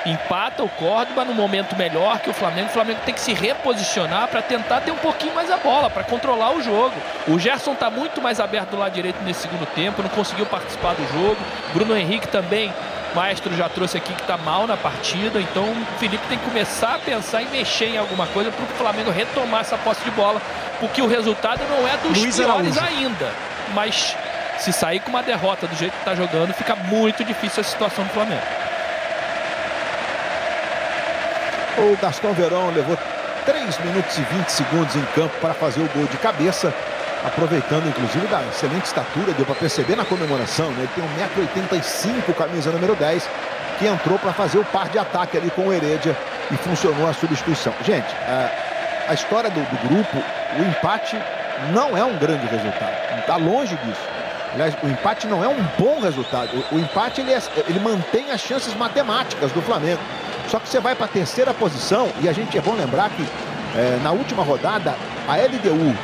Empata o Córdoba no momento melhor que o Flamengo tem que se reposicionar para tentar ter um pouquinho mais a bola, para controlar o jogo. O Gerson está muito mais aberto do lado direito nesse segundo tempo, não conseguiu participar do jogo. Bruno Henrique também, Maestro já trouxe aqui que está mal na partida, então o Felipe tem que começar a pensar em mexer em alguma coisa para o Flamengo retomar essa posse de bola, porque o resultado não é dos piores ainda, mas se sair com uma derrota do jeito que está jogando, fica muito difícil a situação do Flamengo. O Gastão Verón levou 3 minutos e 20 segundos em campo para fazer o gol de cabeça, aproveitando inclusive da excelente estatura, deu para perceber na comemoração, né? Ele tem 1,85 m, camisa número 10, que entrou para fazer o par de ataque ali com o Heredia e funcionou a substituição. Gente, a história do grupo, o empate não é um grande resultado, está longe disso. Aliás, o empate não é um bom resultado. O empate ele mantém as chances matemáticas do Flamengo. Só que você vai para a terceira posição, e a gente é bom lembrar que na última rodada a LDU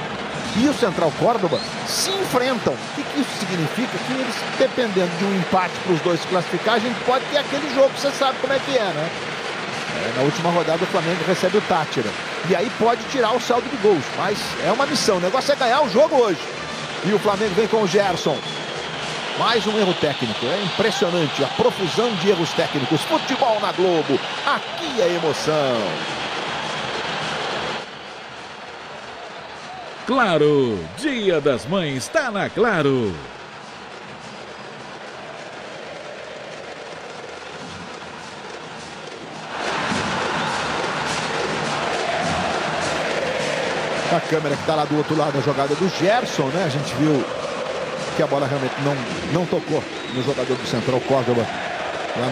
e o Central Córdoba se enfrentam. O que isso significa? Que eles, dependendo de um empate para os dois se classificar, a gente pode ter aquele jogo, você sabe como é que é, né? Na última rodada o Flamengo recebe o Táchira. E aí pode tirar o saldo de gols, mas é uma missão. O negócio é ganhar o jogo hoje. E o Flamengo vem com o Gerson. Mais um erro técnico, é impressionante a profusão de erros técnicos. Futebol na Globo, aqui é emoção. Claro, Dia das Mães tá na Claro. A câmera que está lá do outro lado da jogada do Gerson, né? A gente viu que a bola realmente não tocou no jogador do Central Córdoba, lá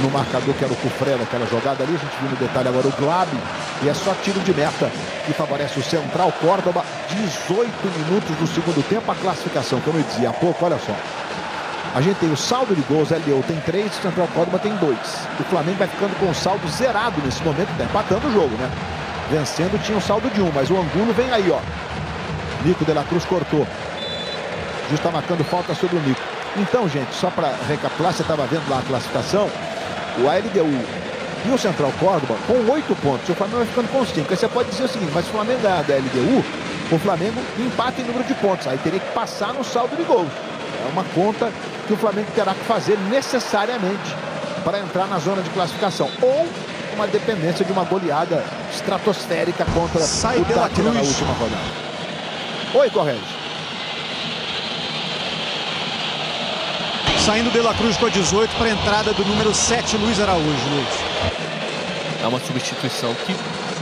no marcador que era o Cufré daquela jogada ali. A gente viu no detalhe agora o Glabi, e é só tiro de meta que favorece o Central Córdoba. 18 minutos do segundo tempo, a classificação, como eu dizia há pouco, olha só. A gente tem o saldo de gols, a LDU tem 3, o Central Córdoba tem 2. O Flamengo vai ficando com o saldo zerado nesse momento, tá empatando o jogo, né? Vencendo tinha um saldo de 1, mas o Angulo vem aí, ó. Nico de la Cruz cortou. Justo está marcando falta sobre o Nico. Então, gente, só para recapitular, você estava vendo lá a classificação. O LDU e o Central Córdoba com 8 pontos. O Flamengo vai ficando com 5. Aí você pode dizer o seguinte, mas se o Flamengo ganhar da LDU, o Flamengo empata em número de pontos. Aí teria que passar no saldo de gols. É uma conta que o Flamengo terá que fazer necessariamente para entrar na zona de classificação. Ou uma dependência de uma goleada estratosférica contra o Táchira na última rodada. Oi, Correia. Saindo de la Cruz com a 18 para a entrada do número 7, Luiz Araújo. Luiz. É uma substituição que,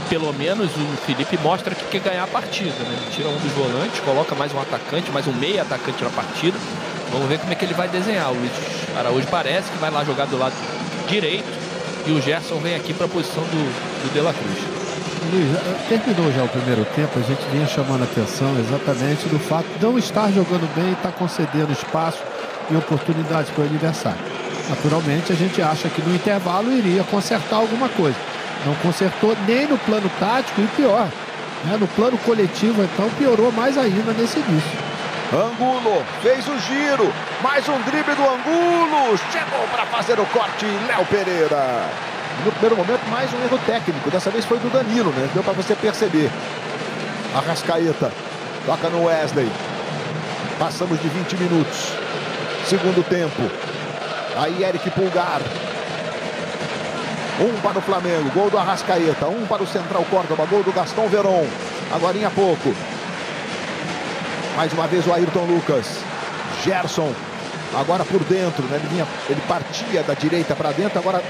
pelo menos, o Felipe mostra que quer ganhar a partida, né? Ele tira um dos volantes, coloca mais um atacante, mais um meia atacante na partida. Vamos ver como é que ele vai desenhar. O Luiz Araújo parece que vai lá jogar do lado direito e o Gerson vem aqui para a posição do De La Cruz. Luiz, terminou já o primeiro tempo, a gente vinha chamando a atenção exatamente do fato de não estar jogando bem e estar concedendo espaço e oportunidades para o adversário. Naturalmente, a gente acha que no intervalo iria consertar alguma coisa. Não consertou nem no plano tático e pior, né? No plano coletivo, então, piorou mais ainda nesse início. Angulo fez o giro, mais um drible do Angulo, chegou para fazer o corte, Léo Pereira. No primeiro momento, mais um erro técnico. Dessa vez foi do Danilo, né? Deu para você perceber. Arrascaeta toca no Wesley. Passamos de 20 minutos. Segundo tempo. Aí Eric Pulgar. 1 para o Flamengo. Gol do Arrascaeta. 1 para o Central Córdoba. Gol do Gastão Verón. Agorinha há pouco. Mais uma vez o Ayrton Lucas. Gerson. Agora por dentro, né? Ele partia da direita para dentro. Agora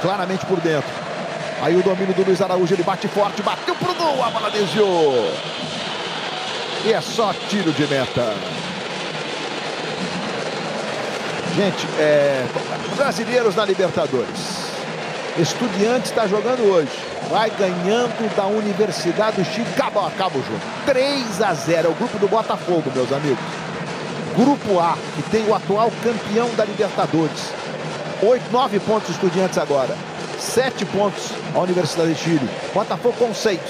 claramente por dentro. Aí o domínio do Luiz Araújo, ele bate forte, bateu pro gol, a bola desviou. E é só tiro de meta. Gente, brasileiros na Libertadores. Estudiantes está jogando hoje. Vai ganhando da Universidade do Chile. Acaba o jogo. 3-0. É o grupo do Botafogo, meus amigos. Grupo A, que tem o atual campeão da Libertadores. 9 pontos Estudiantes agora. 7 pontos a Universidade de Chile. Botafogo com 6.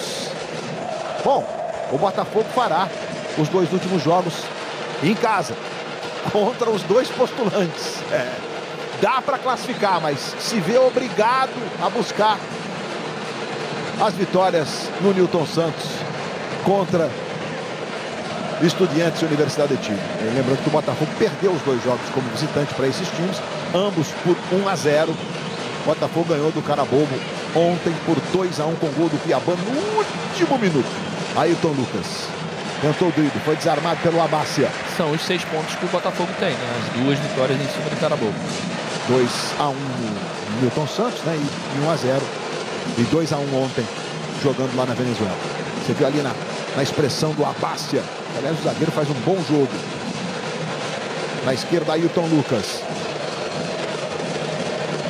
Bom, o Botafogo fará os 2 últimos jogos em casa. Contra os 2 postulantes. Dá para classificar, mas se vê obrigado a buscar as vitórias no Newton Santos contra Estudiantes e Universidade de Chile. Lembrando que o Botafogo perdeu os 2 jogos como visitante para esses times, ambos por 1-0. O Botafogo ganhou do Carabobo ontem por 2-1 com gol do Cuiabá no último minuto. Ailton Lucas tentou o drible, foi desarmado pelo Abácia. São os 6 pontos que o Botafogo tem, né? As 2 vitórias em cima do Carabobo. 2-1 no Newton Santos, né? E 1-0. E 2-1 ontem, jogando lá na Venezuela. Você viu ali na expressão do Abácia. Aliás, o zagueiro faz um bom jogo. Na esquerda, Ailton Lucas.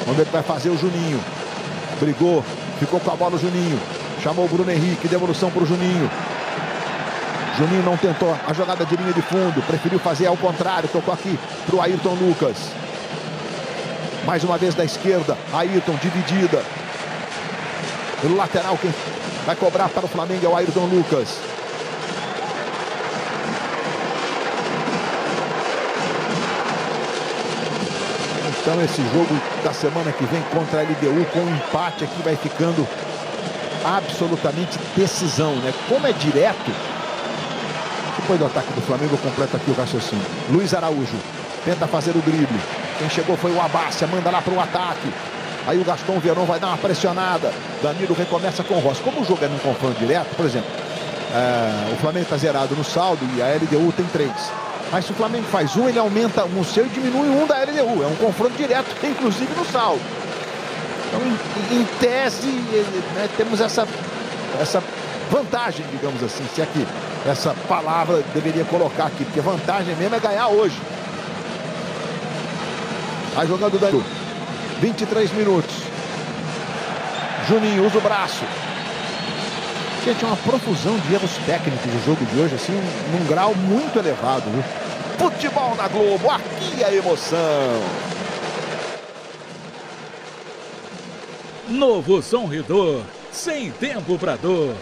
Vamos ver o que vai fazer o Juninho. Brigou, ficou com a bola o Juninho. Chamou o Bruno Henrique, devolução para o Juninho. Juninho não tentou a jogada de linha de fundo. Preferiu fazer ao contrário. Tocou aqui para o Ailton Lucas. Mais uma vez da esquerda. Ailton dividida. Pelo lateral, quem vai cobrar para o Flamengo é o Ailton Lucas. Então esse jogo da semana que vem contra a LDU com um empate aqui vai ficando absolutamente decisão, né? Como é direto, depois do ataque do Flamengo eu completo aqui o raciocínio. Luiz Araújo tenta fazer o drible. Quem chegou foi o Abácia, manda lá para o ataque. Aí o Gaston Verón vai dar uma pressionada. Danilo recomeça com o Rossi. Como o jogo é num confronto direto, por exemplo, o Flamengo está zerado no saldo e a LDU tem 3. Mas se o Flamengo faz 1, ele aumenta um seu e diminui 1 da LDU. É um confronto direto, inclusive no saldo. Então, em tese, né, temos essa vantagem, digamos assim, se é que essa palavra deveria colocar aqui, porque vantagem mesmo é ganhar hoje. Vai jogando o Danilo. 23 minutos. Juninho usa o braço. Gente, é uma profusão de erros técnicos no jogo de hoje, assim, num grau muito elevado, viu? Futebol na Globo, aqui a emoção. Novo Sorridor, sem tempo pra dor.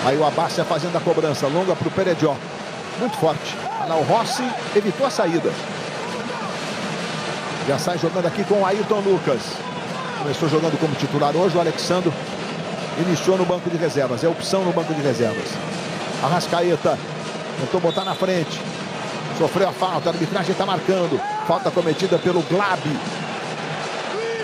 Aí o Abácia fazendo a cobrança longa para o Peredió. Muito forte. Olha lá, o Rossi evitou a saída. Já sai jogando aqui com o Ailton Lucas. Começou jogando como titular hoje. O Alexandro iniciou no banco de reservas. É opção no banco de reservas. Arrascaeta tentou botar na frente. Sofreu a falta. A arbitragem está marcando. Falta cometida pelo Glabi.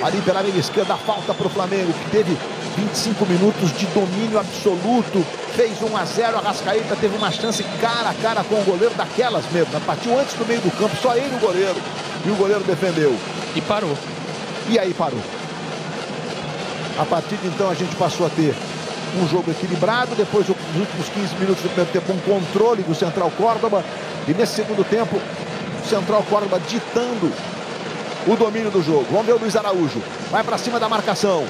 Ali pela meia esquerda, a falta para o Flamengo, que teve 25 minutos de domínio absoluto. Fez 1-0, Arrascaeta teve uma chance cara a cara com o goleiro daquelas mesmo. Partiu antes do meio do campo, só ele e o goleiro. E o goleiro defendeu. E parou. E aí parou. A partir de então a gente passou a ter um jogo equilibrado. Depois, nos últimos 15 minutos do primeiro tempo, um controle do Central Córdoba. E nesse segundo tempo, o Central Córdoba ditando o domínio do jogo. Vamos ver o Luiz Araújo. Vai para cima da marcação.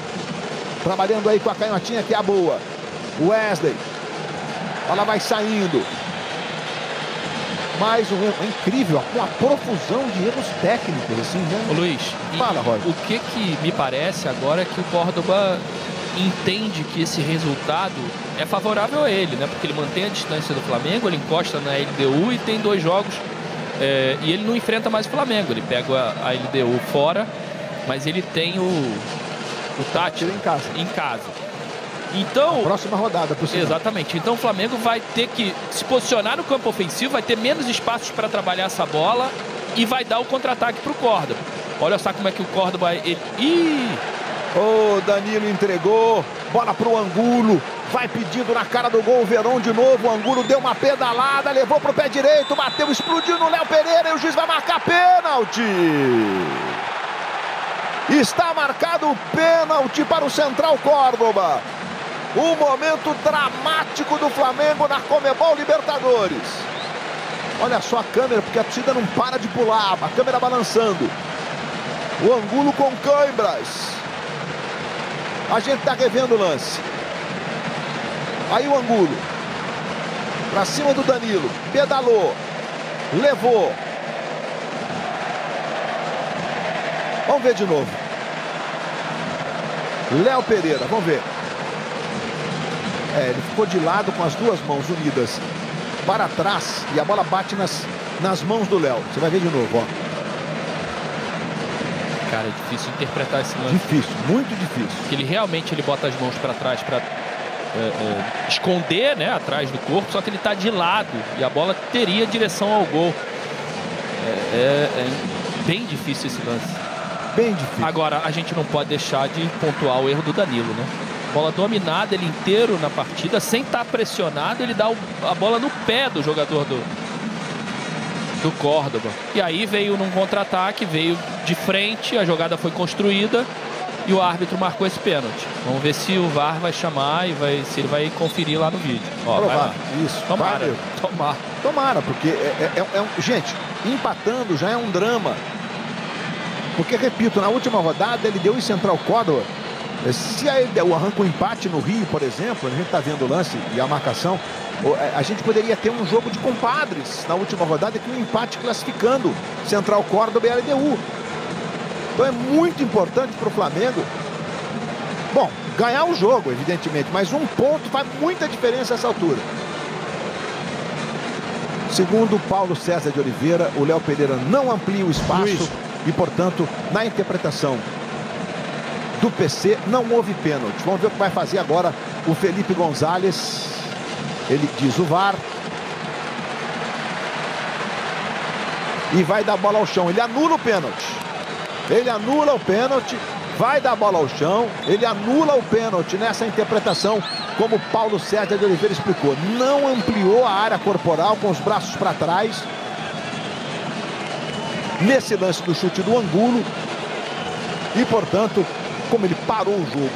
Trabalhando aí com a canhotinha, que é a boa. O Wesley. Ela vai saindo. Mais um erro. É incrível. Uma profusão de erros técnicos, assim, né? Ô, Luiz, fala, Roger. O que me parece agora é que o Córdoba entende que esse resultado é favorável a ele, né? Porque ele mantém a distância do Flamengo, ele encosta na LDU e tem 2 jogos. E ele não enfrenta mais o Flamengo. Ele pega a LDU fora, mas ele tem o Tátira em casa. Então, a próxima rodada, por sinal. Exatamente. Então o Flamengo vai ter que se posicionar no campo ofensivo, vai ter menos espaços para trabalhar essa bola e vai dar o contra-ataque para o Córdoba. Olha só como é que o Córdoba... O Danilo entregou. Bola para o Angulo. Vai pedindo na cara do gol o Verón de novo. O Angulo deu uma pedalada, levou para o pé direito, bateu, explodiu no Léo Pereira e o juiz vai marcar pênalti. Está marcado o pênalti para o Central Córdoba. Um momento dramático do Flamengo na Conmebol Libertadores. Olha só a câmera, porque a torcida não para de pular. A câmera balançando. O Angulo com câimbras. A gente tá revendo o lance. Aí o Angulo. Pra cima do Danilo. Pedalou. Levou. Vamos ver de novo. Léo Pereira, vamos ver. Ele ficou de lado com as duas mãos unidas para trás e a bola bate nas mãos do Léo. Você vai ver de novo, ó. Cara, é difícil interpretar esse lance. Difícil, muito difícil. Porque ele bota as mãos para trás para esconder, né, atrás do corpo, só que ele está de lado e a bola teria direção ao gol. É bem difícil esse lance. Bem difícil. Agora, a gente não pode deixar de pontuar o erro do Danilo, né? Bola dominada, ele inteiro na partida, sem estar pressionado, ele dá a bola no pé do jogador do Córdoba. E aí veio num contra-ataque, veio de frente, a jogada foi construída e o árbitro marcou esse pênalti. Vamos ver se o VAR vai chamar e se ele vai conferir lá no vídeo. Ó, vai lá. Isso. Tomara, porque gente, empatando já é um drama. Porque, repito, na última rodada ele deu em Central Córdoba. Se ele der o arranco um empate no Rio, por exemplo, a gente está vendo o lance e a marcação, a gente poderia ter um jogo de compadres na última rodada com um empate classificando Central Córdoba e LDU. Então é muito importante para o Flamengo, bom, ganhar o jogo, evidentemente, mas um ponto faz muita diferença nessa altura. Segundo Paulo César de Oliveira, o Léo Pereira não amplia o espaço e, portanto, na interpretação do PC, não houve pênalti. Vamos ver o que vai fazer agora o Felipe Gonzalez. Ele diz o VAR. E vai dar bola ao chão. Ele anula o pênalti. Ele anula o pênalti. Vai dar bola ao chão. Ele anula o pênalti nessa interpretação, como Paulo César de Oliveira explicou. Não ampliou a área corporal com os braços para trás. Nesse lance do chute do Angulo. E, portanto, como ele parou o jogo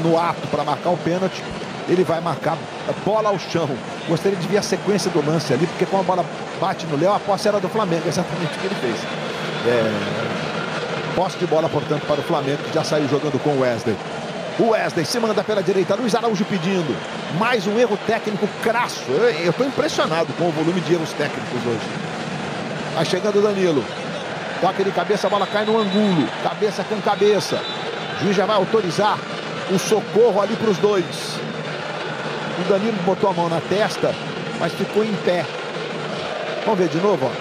no ato para marcar o pênalti, ele vai marcar a bola ao chão. Gostaria de ver a sequência do lance ali, porque quando a bola bate no Léo, a posse era do Flamengo, exatamente o que ele fez. Posse de bola, portanto, para o Flamengo, que já saiu jogando com o Wesley. O Wesley se manda pela direita, Luiz Araújo pedindo. Mais um erro técnico crasso. Eu estou impressionado com o volume de erros técnicos hoje. Vai chegando o Danilo. Toque de cabeça, a bola cai no Angulo. Cabeça com cabeça. O juiz já vai autorizar o socorro ali para os dois. O Danilo botou a mão na testa, mas ficou em pé. Vamos ver de novo, ó.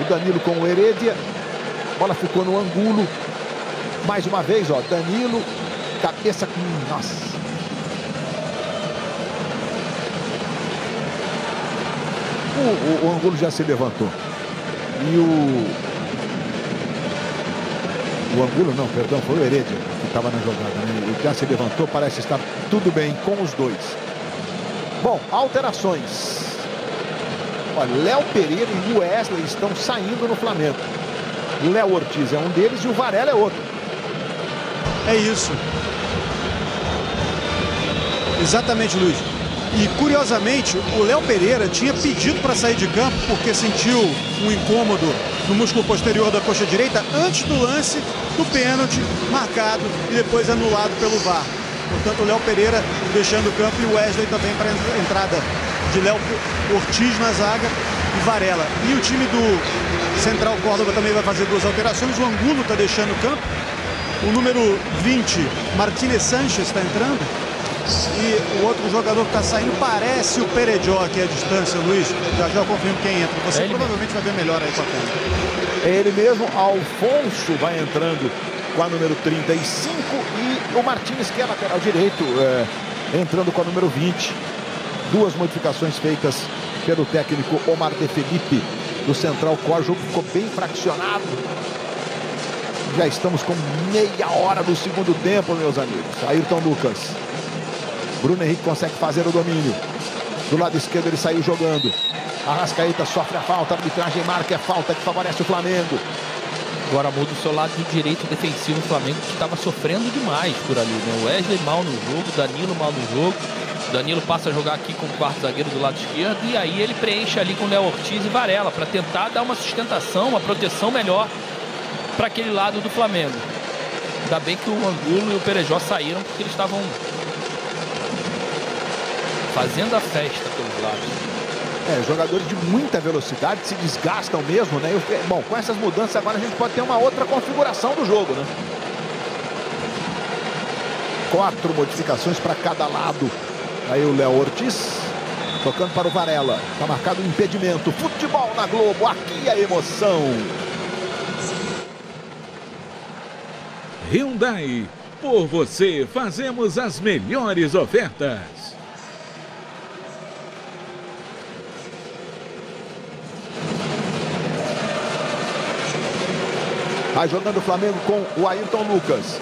O Danilo com o Heredia. A bola ficou no Angulo. Mais uma vez, ó. Danilo, cabeça com... Nossa. O Angulo já se levantou. E o Angulo, não, perdão, foi o Heredia que estava na jogada, né? Ele já se levantou, parece estar tudo bem com os dois. Bom, alterações. Olha, Léo Pereira e o Wesley estão saindo no Flamengo. O Léo Ortiz é um deles e o Varela é outro. É isso. Exatamente, Luiz. E, curiosamente, o Léo Pereira tinha pedido para sair de campo porque sentiu um incômodo no músculo posterior da coxa direita antes do lance do pênalti marcado e depois anulado pelo VAR. Portanto, o Léo Pereira deixando o campo e o Wesley também para a entrada de Léo Ortiz na zaga e Varela. E o time do Central Córdoba também vai fazer duas alterações. O Angulo está deixando o campo. O número 20, Martínez Sanches, está entrando. E o outro jogador que está saindo parece o Perejó aqui à distância, Luiz. Já eu confirmo quem entra. Você provavelmente vai ver melhor aí com a câmera. É ele mesmo, Alfonso vai entrando com a número 35 e o Martínez, que é lateral direito, entrando com a número 20. Duas modificações feitas pelo técnico Omar de Felipe do Central Córdoba. O jogo ficou bem fraccionado. Já estamos com meia hora do segundo tempo, meus amigos. Ayrton Lucas. Bruno Henrique consegue fazer o domínio. Do lado esquerdo ele saiu jogando. Arrascaeta sofre a falta. A arbitragem marca a falta que favorece o Flamengo. Agora muda o seu lado direito defensivo do Flamengo, que estava sofrendo demais por ali, né? O Wesley mal no jogo, Danilo mal no jogo. Danilo passa a jogar aqui com o quarto zagueiro do lado esquerdo e aí ele preenche ali com o Léo Ortiz e Varela para tentar dar uma sustentação, uma proteção melhor para aquele lado do Flamengo. Ainda bem que o Angulo e o Perejó saíram porque eles estavam fazendo a festa pelos lados. Jogadores de muita velocidade se desgastam mesmo, né? Bom, com essas mudanças agora a gente pode ter uma outra configuração do jogo, né? 4 modificações para cada lado. Aí o Léo Ortiz tocando para o Varela. Tá marcado o impedimento. Futebol na Globo, aqui a emoção. Hyundai, por você fazemos as melhores ofertas. Vai jogando o Flamengo com o Ayrton Lucas.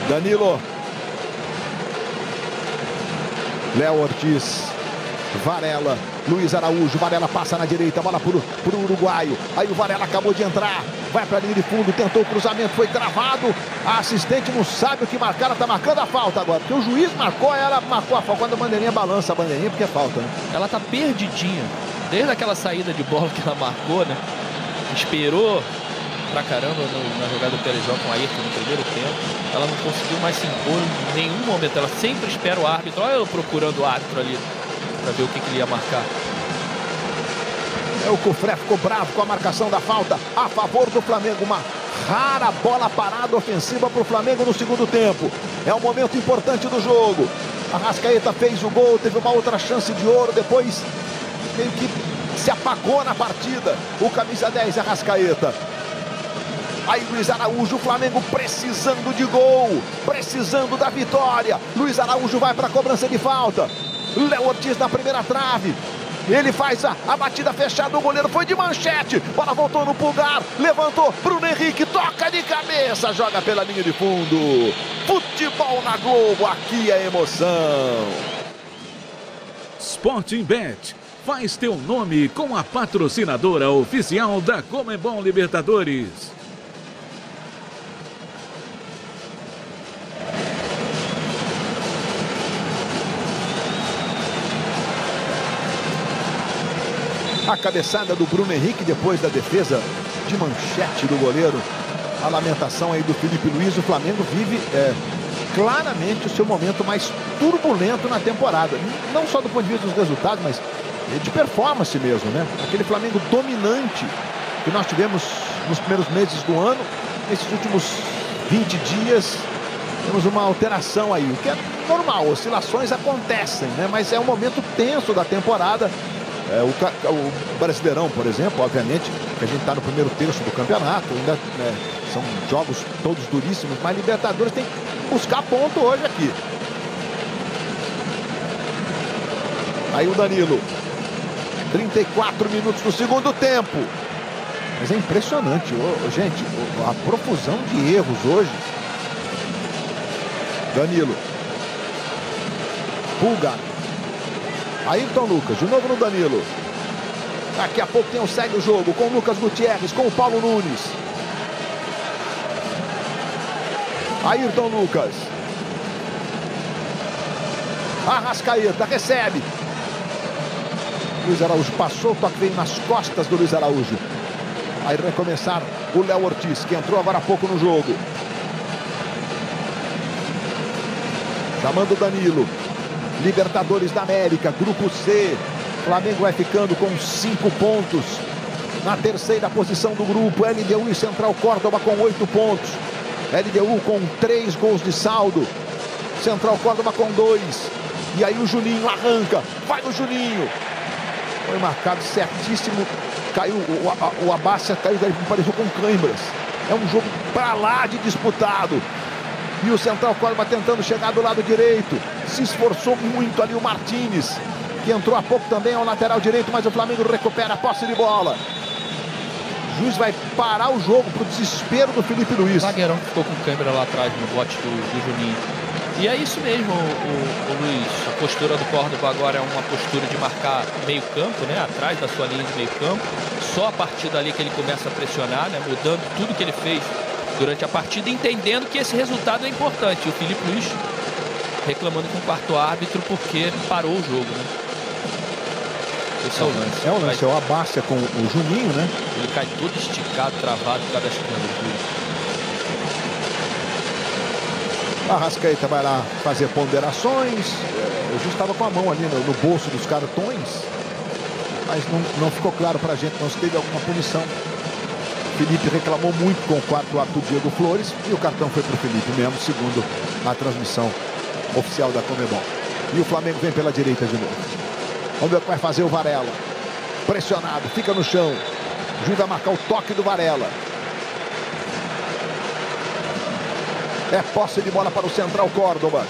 Danilo. Léo Ortiz. Varela. Luiz Araújo. Varela passa na direita. Bola para o uruguaio. Aí o Varela acabou de entrar. Vai para a linha de fundo. Tentou o cruzamento. Foi travado. A assistente não sabe o que marcar. Ela está marcando a falta agora. Porque o juiz marcou. Ela marcou a falta. Quando a bandeirinha balança a bandeirinha, porque é falta, né? Ela está perdidinha. Desde aquela saída de bola que ela marcou, né? Esperou pra caramba na jogada do Perejó com o Ayrton no primeiro tempo. Ela não conseguiu mais se impor em nenhum momento. Ela sempre espera o árbitro. Olha eu procurando o árbitro ali para ver o que ele ia marcar. O Cufré ficou bravo com a marcação da falta a favor do Flamengo. Uma rara bola parada ofensiva para o Flamengo no segundo tempo. É um momento importante do jogo. Arrascaeta fez o gol, teve uma outra chance de ouro, depois meio que se apagou na partida. O camisa 10, Arrascaeta. Aí Luiz Araújo, o Flamengo precisando de gol, precisando da vitória. Luiz Araújo vai para a cobrança de falta. Léo Ortiz na primeira trave. Ele faz a batida fechada, o goleiro foi de manchete. Bola voltou no pulgar, levantou, Bruno Henrique toca de cabeça, joga pela linha de fundo. Futebol na Globo, aqui a emoção. Sporting Bet, faz teu nome com a patrocinadora oficial da Conmebol Libertadores. A cabeçada do Bruno Henrique depois da defesa de manchete do goleiro. A lamentação aí do Felipe Luiz. O Flamengo vive claramente o seu momento mais turbulento na temporada. Não só do ponto de vista dos resultados, mas de performance mesmo, né? Aquele Flamengo dominante que nós tivemos nos primeiros meses do ano. Nesses últimos 20 dias temos uma alteração aí, o que é normal. Oscilações acontecem, né? Mas é um momento tenso da temporada. O Brasileirão, por exemplo, obviamente, que a gente está no primeiro terço do campeonato, ainda são jogos todos duríssimos, mas Libertadores tem que buscar ponto hoje aqui. Aí o Danilo, 34 minutos do segundo tempo. Mas é impressionante, gente, a profusão de erros hoje. Danilo. Pulgar. Ayrton Lucas, de novo no Danilo. Daqui a pouco tem o segue o jogo com o Lucas Gutierrez, com o Paulo Nunes. Ayrton Lucas. Arrascaeta recebe. Luiz Araújo passou, o toque veio nas costas do Luiz Araújo. Aí recomeçar o Léo Ortiz, que entrou agora há pouco no jogo. Chamando o Danilo. Libertadores da América, Grupo C. Flamengo vai ficando com 5 pontos. Na terceira posição do grupo, LDU e Central Córdoba com 8 pontos. LDU com 3 gols de saldo. Central Córdoba com 2. E aí o Juninho arranca. Vai o Juninho. Foi marcado certíssimo. Caiu, o Abácia caiu, pareceu com câimbras. É um jogo pra lá de disputado. E o Central Córdoba tentando chegar do lado direito. Se esforçou muito ali o Martínez, que entrou há pouco também ao lateral direito, mas o Flamengo recupera a posse de bola. O juiz vai parar o jogo pro desespero do Felipe Luiz. O zagueirão que ficou com câmera lá atrás no bote do Juninho. E é isso mesmo, o Luiz. A postura do Córdoba agora é uma postura de marcar meio campo, né? Atrás da sua linha de meio campo. Só a partir dali que ele começa a pressionar, né? Mudando tudo que ele fez durante a partida, entendendo que esse resultado é importante. E o Filipe Luís reclamando com o quarto árbitro porque parou o jogo, né? Esse é o lance. É o lance, é o Abácia com o Juninho, né? Ele cai todo esticado, travado por causa das câmeras. A Arrascaeta vai lá fazer ponderações. O juiz estava com a mão ali no bolso dos cartões, mas não ficou claro pra gente, não se teve alguma punição. Felipe reclamou muito com o quarto árbitro Diego Flores e o cartão foi pro Felipe mesmo, segundo a transmissão oficial da Conmebol. E o Flamengo vem pela direita de novo. Vamos ver o que vai fazer o Varela. Pressionado, fica no chão. O juiz vai marcar o toque do Varela. É posse de bola para o Central Córdoba.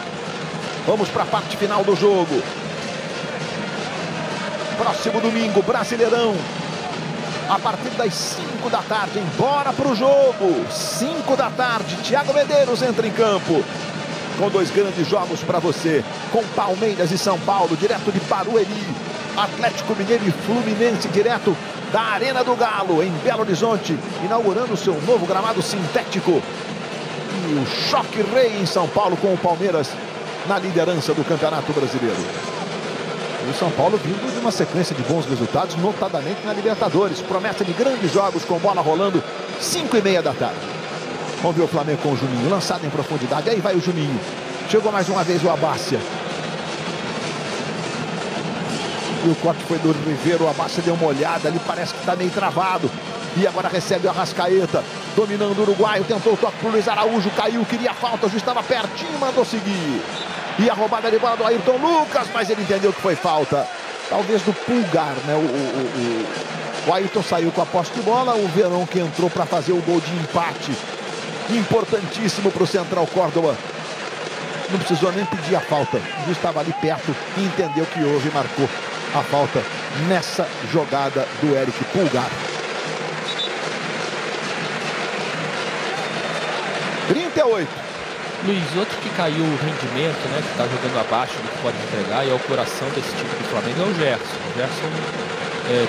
Vamos para a parte final do jogo. Próximo domingo, Brasileirão. A partir das 5 da tarde, embora para o jogo. 5 da tarde, Thiago Medeiros entra em campo. Com 2 grandes jogos para você. Com Palmeiras e São Paulo, direto de Barueri. Atlético Mineiro e Fluminense, direto da Arena do Galo, em Belo Horizonte. Inaugurando o seu novo gramado sintético. E o choque rei em São Paulo com o Palmeiras na liderança do Campeonato Brasileiro. E o São Paulo vindo de uma sequência de bons resultados, notadamente na Libertadores. Promessa de grandes jogos com bola rolando, 5h30 da tarde. Vamos ver o Flamengo com o Juninho, lançado em profundidade. Aí vai o Juninho. Chegou mais uma vez o Abácia. E o corte foi do Ribeiro. O Abácia deu uma olhada ali, parece que está meio travado. E agora recebe o Arrascaeta, dominando o uruguaio, tentou o toque para o Luiz Araújo, caiu, queria falta, o juiz estava pertinho, mandou seguir. E a roubada de bola do Ayrton Lucas, mas ele entendeu que foi falta. Talvez do Pulgar, né? O Ayrton saiu com a posse de bola, o Verón que entrou para fazer o gol de empate. Importantíssimo para o Central Córdoba. Não precisou nem pedir a falta, o juiz estava ali perto e entendeu que houve e marcou a falta nessa jogada do Eric Pulgar. 38. Luiz, outro que caiu o rendimento, né, que está jogando abaixo do que pode entregar, e é o coração desse time do Flamengo, é o Gerson. O Gerson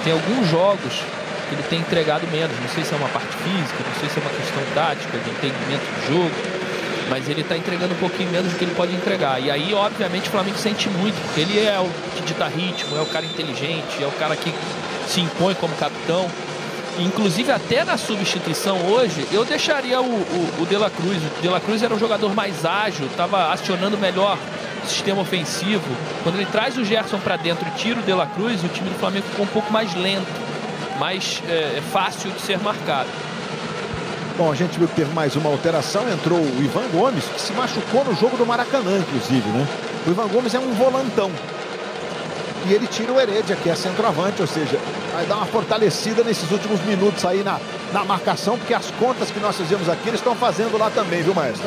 tem alguns jogos que ele tem entregado menos. Não sei se é uma parte física, não sei se é uma questão tática, de entendimento do jogo, mas ele está entregando um pouquinho menos do que ele pode entregar. E aí, obviamente, o Flamengo sente muito, porque ele é o que dita ritmo, é o cara inteligente, é o cara que se impõe como capitão. Inclusive, até na substituição hoje, eu deixaria o De La Cruz. O De La Cruz era um jogador mais ágil, estava acionando melhor o sistema ofensivo. Quando ele traz o Gerson para dentro e tira o De La Cruz, o time do Flamengo ficou um pouco mais lento, mais fácil de ser marcado. Bom, a gente viu que teve mais uma alteração. Entrou o Ivan Gomes, que se machucou no jogo do Maracanã, inclusive, né? O Ivan Gomes é um volantão. E ele tira o Heredia, que é centroavante, ou seja, vai dar uma fortalecida nesses últimos minutos aí na marcação, porque as contas que nós fizemos aqui, eles estão fazendo lá também, viu, Maestro?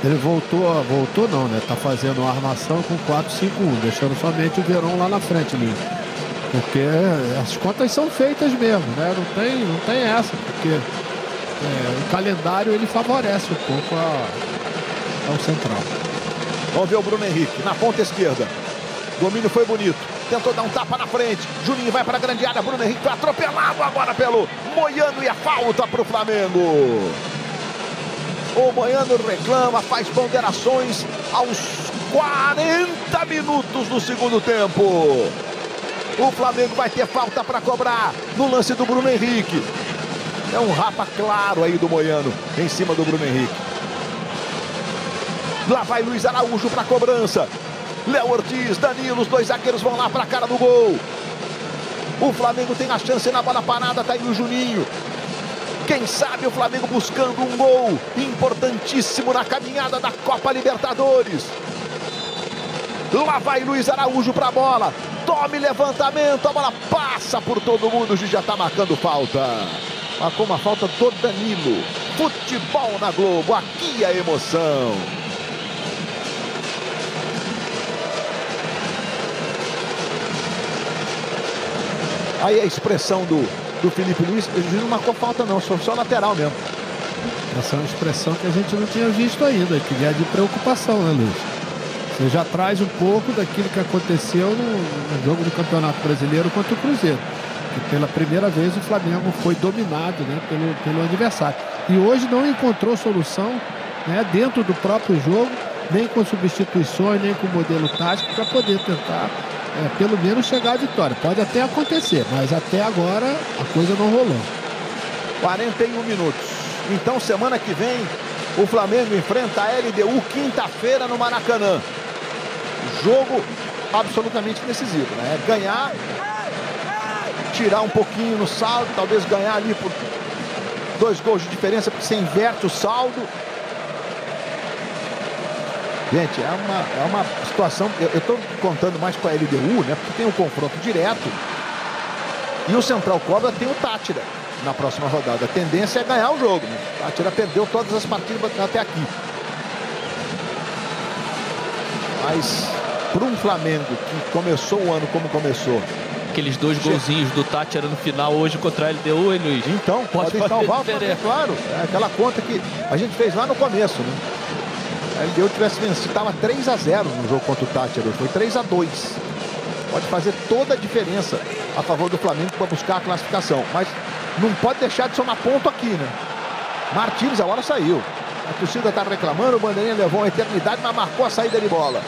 Ele voltou não, né? Tá fazendo uma armação com 4-5-1, deixando somente o Verón lá na frente, Luiz. Porque as contas são feitas mesmo, né? Não tem essa, porque o calendário ele favorece um pouco ao central. Vamos ver o Bruno Henrique na ponta esquerda. O domínio foi bonito. Tentou dar um tapa na frente. Juninho vai para a grande área. Bruno Henrique foi atropelado agora pelo Moiano e a falta para o Flamengo. O Moiano reclama, faz ponderações aos 40 minutos do segundo tempo. O Flamengo vai ter falta para cobrar no lance do Bruno Henrique. É um rapa claro aí do Moiano em cima do Bruno Henrique. Lá vai Luiz Araújo para a cobrança. Léo Ortiz, Danilo, os dois zagueiros vão lá para a cara do gol. O Flamengo tem a chance na bola parada, tá aí o Juninho. Quem sabe o Flamengo buscando um gol importantíssimo na caminhada da Copa Libertadores. Lá vai Luiz Araújo para a bola. Tome levantamento, a bola passa por todo mundo, o juiz já está marcando falta. Marcou uma falta do Danilo. Futebol na Globo, aqui a emoção. Aí a expressão do Filipe Luís, ele não marcou falta não, só lateral mesmo. Essa é uma expressão que a gente não tinha visto ainda, que é de preocupação, né, Luiz? Você já traz um pouco daquilo que aconteceu no jogo do Campeonato Brasileiro contra o Cruzeiro. Que pela primeira vez o Flamengo foi dominado, né, pelo adversário. E hoje não encontrou solução, né, dentro do próprio jogo, nem com substituições, nem com modelo tático, para poder tentar, pelo menos, chegar à vitória. Pode até acontecer, mas até agora a coisa não rolou. 41 minutos. Então, semana que vem, o Flamengo enfrenta a LDU quinta-feira no Maracanã. Jogo absolutamente decisivo, né? É ganhar, tirar um pouquinho no saldo, talvez ganhar ali por 2 gols de diferença, porque você inverte o saldo. Gente, é uma situação... Eu estou contando mais com a LDU, né? Porque tem um confronto direto. E o Central Córdoba tem o Táchira na próxima rodada. A tendência é ganhar o jogo, né? O Táchira perdeu todas as partidas até aqui. Mas para um Flamengo que começou o ano como começou... Aqueles 2 golzinhos do Táchira no final hoje contra a LDU, hein, Luiz? Então, pode salvar o Flamengo, claro. É aquela conta que a gente fez lá no começo, né? A LDU tivesse vencido, estava 3-0 no jogo contra o Táchira, foi 3-2. Pode fazer toda a diferença a favor do Flamengo para buscar a classificação. Mas não pode deixar de somar ponto aqui, né? Martins, a hora saiu. A torcida está reclamando, o bandeirinha levou uma eternidade, mas marcou a saída de bola.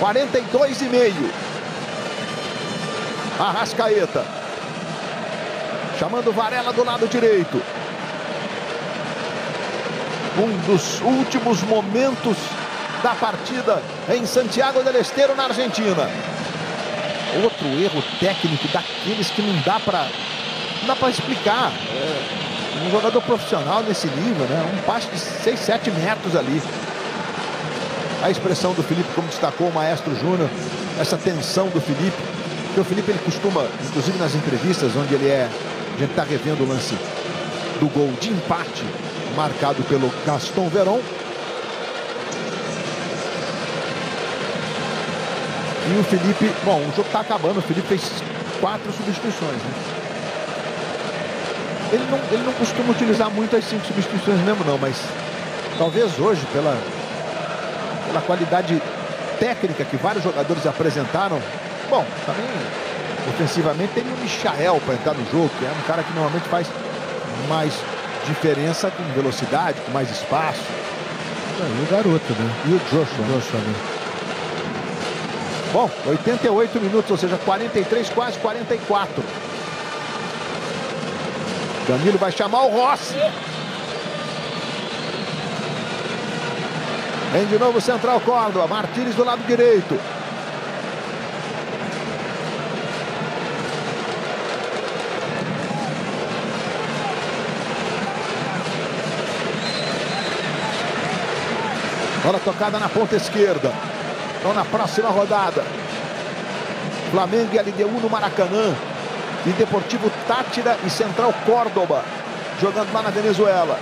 42,5. Arrascaeta. Chamando o Varela do lado direito. Um dos últimos momentos da partida em Santiago del Estero, na Argentina. Outro erro técnico daqueles que não dá para explicar. Um jogador profissional nesse nível, né? Um passe de 6, 7 metros ali. A expressão do Felipe, como destacou o Maestro Júnior, essa tensão do Felipe. Porque o Felipe, ele costuma, inclusive nas entrevistas, onde a gente está revendo o lance do gol de empate, marcado pelo Gaston Veron. E o Felipe, bom, o jogo está acabando, o Felipe fez 4 substituições, né? Ele não costuma utilizar muito as 5 substituições mesmo não, mas talvez hoje, pela qualidade técnica que vários jogadores apresentaram, bom, também ofensivamente tem o Michael para entrar no jogo, que é um cara que normalmente faz mais diferença com velocidade, com mais espaço. E o garoto, né? E o Joshua, né? Bom, 88 minutos, ou seja, 43, quase 44. Danilo vai chamar o Rossi. Vem de novo o Central Córdoba. Martins do lado direito. Bola tocada na ponta esquerda. Então na próxima rodada, Flamengo e LDU no Maracanã. E Deportivo Táchira e Central Córdoba jogando lá na Venezuela.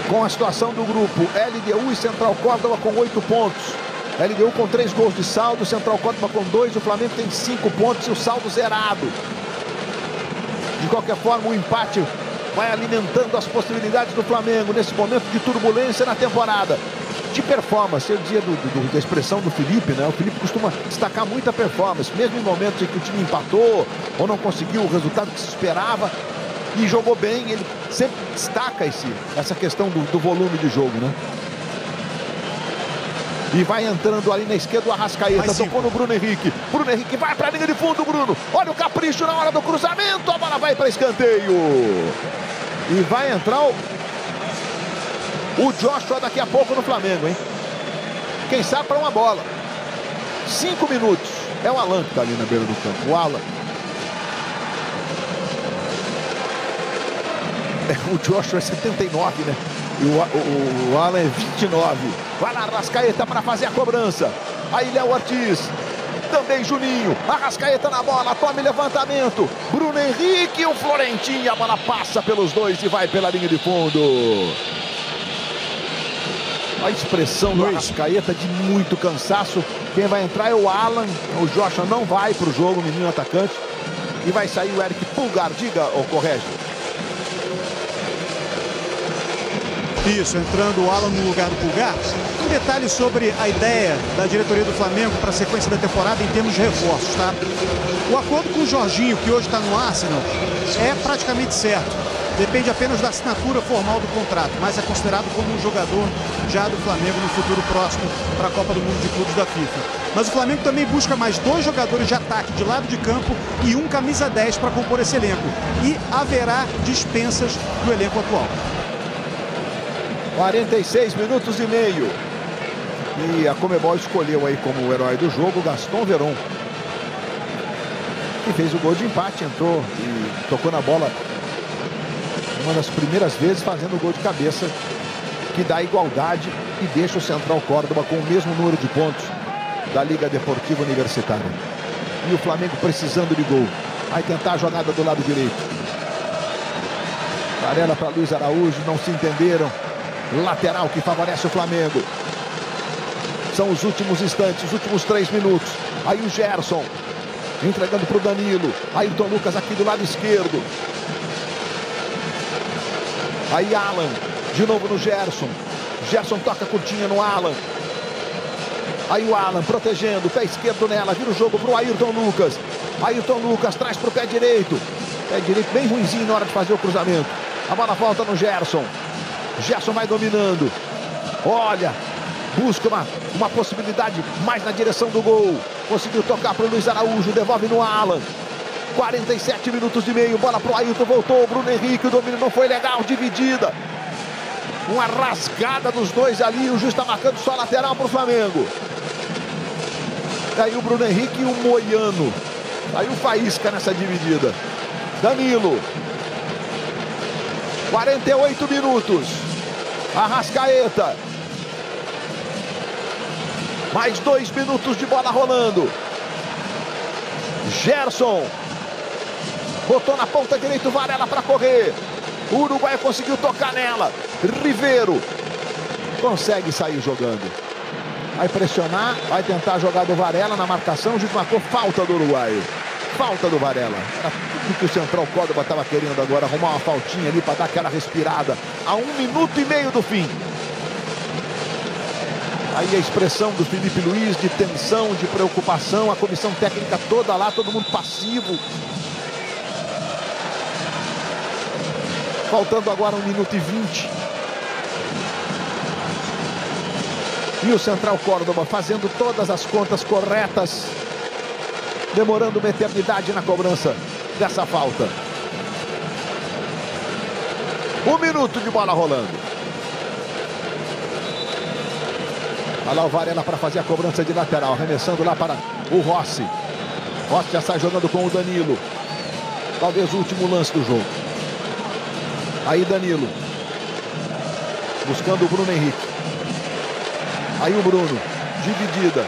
Com a situação do grupo, LDU e Central Córdoba com 8 pontos. LDU com 3 gols de saldo, Central Córdoba com 2. O Flamengo tem 5 pontos e o saldo zerado. De qualquer forma, o empate vai alimentando as possibilidades do Flamengo nesse momento de turbulência na temporada. De performance, eu dizia da expressão do Felipe, né? O Felipe costuma destacar muita performance, mesmo em momentos em que o time empatou ou não conseguiu o resultado que se esperava e jogou bem, ele sempre destaca essa questão do volume de jogo, né? E vai entrando ali na esquerda o Arrascaeta, tocou no Bruno Henrique. Bruno Henrique vai para a linha de fundo, Bruno. Olha o capricho na hora do cruzamento, a bola vai para escanteio. E vai entrar o Joshua daqui a pouco no Flamengo, hein? Quem sabe para uma bola. 5 minutos. É o Alan que está ali na beira do campo. O Alan. O Joshua é 79, né? E o Alan é 29. Vai lá, Arrascaeta para fazer a cobrança. Aí Léo Ortiz. Também Juninho. Arrascaeta na bola. Tome levantamento. Bruno Henrique e o Florentinho. A bola passa pelos dois e vai pela linha de fundo. A expressão do Arrascaeta de muito cansaço. Quem vai entrar é o Alan. O Joshua não vai para o jogo, menino atacante. E vai sair o Eric Pulgar. Diga, ô Corrégio. Isso, entrando o Alan no lugar do Pulgar. Um detalhe sobre a ideia da diretoria do Flamengo para a sequência da temporada em termos de reforços, tá? O acordo com o Jorginho, que hoje está no Arsenal, é praticamente certo. Depende apenas da assinatura formal do contrato, mas é considerado como um jogador já do Flamengo no futuro próximo para a Copa do Mundo de Clubes da FIFA. Mas o Flamengo também busca mais 2 jogadores de ataque de lado de campo e um camisa 10 para compor esse elenco. E haverá dispensas do elenco atual. 46 minutos e meio. E a Conmebol escolheu aí como o herói do jogo Gaston Veron, que fez o gol de empate, entrou e tocou na bola uma das primeiras vezes, fazendo o gol de cabeça, que dá igualdade e deixa o Central Córdoba com o mesmo número de pontos da Liga Deportiva Universitária. E o Flamengo precisando de gol. Vai tentar a jogada do lado direito. Varela para Luiz Araújo, não se entenderam. Lateral que favorece o Flamengo. São os últimos instantes, os últimos 3 minutos. Aí o Gerson entregando para o Danilo. Ayrton Lucas aqui do lado esquerdo. Aí Alan, de novo no Gerson. Gerson toca curtinha no Alan. Aí o Alan protegendo, pé esquerdo nela, vira o jogo para o Ayrton Lucas. Ayrton Lucas traz para o pé direito. Pé direito bem ruinzinho na hora de fazer o cruzamento. A bola volta no Gerson. Gerson vai dominando. Olha, busca uma possibilidade mais na direção do gol. Conseguiu tocar para o Luiz Araújo, devolve no Alan. 47 minutos e meio, bola para o Ayrton, voltou o Bruno Henrique, o domínio não foi legal, dividida. Uma rasgada dos dois ali, o juiz está marcando só lateral para o Flamengo. Aí o Bruno Henrique e o Moiano. Aí o faísca nessa dividida. Danilo. 48 minutos. Arrascaeta. Mais 2 minutos de bola rolando. Gerson. Botou na ponta direita o Varela para correr. O Uruguai conseguiu tocar nela. Ribeiro consegue sair jogando. Vai pressionar, vai tentar a jogada do Varela na marcação. O juiz marcou falta do Uruguai. Falta do Varela. Era tudo que o Central Córdoba estava querendo agora. Arrumar uma faltinha ali para dar aquela respirada. A 1 minuto e meio do fim. Aí a expressão do Felipe Luiz de tensão, de preocupação. A comissão técnica toda lá, todo mundo passivo. Faltando agora 1 minuto e 20. E o Central Córdoba fazendo todas as contas corretas. Demorando uma eternidade na cobrança dessa falta. 1 minuto de bola rolando. Olha lá o Varela para fazer a cobrança de lateral. Arremessando lá para o Rossi. Rossi já sai jogando com o Danilo. Talvez o último lance do jogo. Aí Danilo. Buscando o Bruno Henrique. Aí o Bruno. Dividida.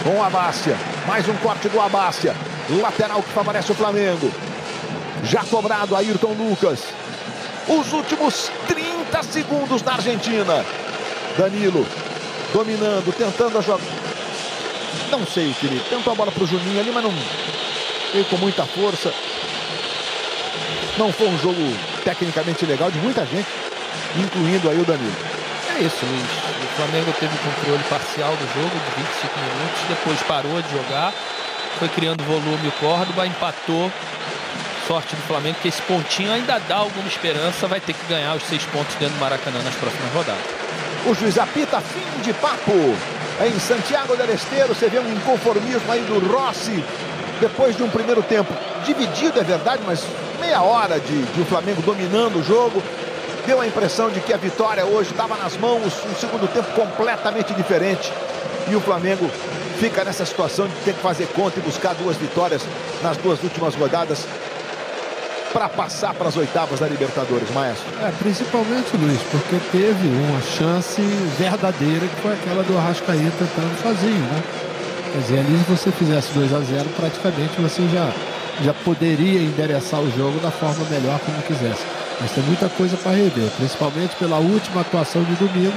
Com o Abastia. Mais um corte do Abastia. Lateral que favorece o Flamengo. Já cobrado Ayrton Lucas. Os últimos 30 segundos na Argentina. Danilo. Dominando, tentando a jogada. Não sei, Felipe. Tentou a bola para o Juninho ali, mas não veio com muita força. Não foi um jogo tecnicamente legal de muita gente, incluindo aí o Danilo. É isso, Luiz. O Flamengo teve controle parcial do jogo de 25 minutos, depois parou de jogar, foi criando volume o Córdoba, empatou. Sorte do Flamengo que esse pontinho ainda dá alguma esperança, vai ter que ganhar os 6 pontos dentro do Maracanã nas próximas rodadas. O juiz apita, fim de papo. Em Santiago del Estero, você vê um inconformismo aí do Rossi, depois de um primeiro tempo dividido, é verdade, mas meia hora de o Flamengo dominando o jogo. Deu a impressão de que a vitória hoje estava nas mãos, um segundo tempo completamente diferente. E o Flamengo fica nessa situação de ter que fazer conta e buscar 2 vitórias nas 2 últimas rodadas para passar para as oitavas da Libertadores, Maestro. Principalmente, Luiz, porque teve uma chance verdadeira que foi aquela do Arrascaeta entrando sozinho, né? Quer dizer, ali se você fizesse 2-0, praticamente você já poderia endereçar o jogo da forma melhor como quisesse. Mas tem muita coisa para rever, principalmente pela última atuação de domingo.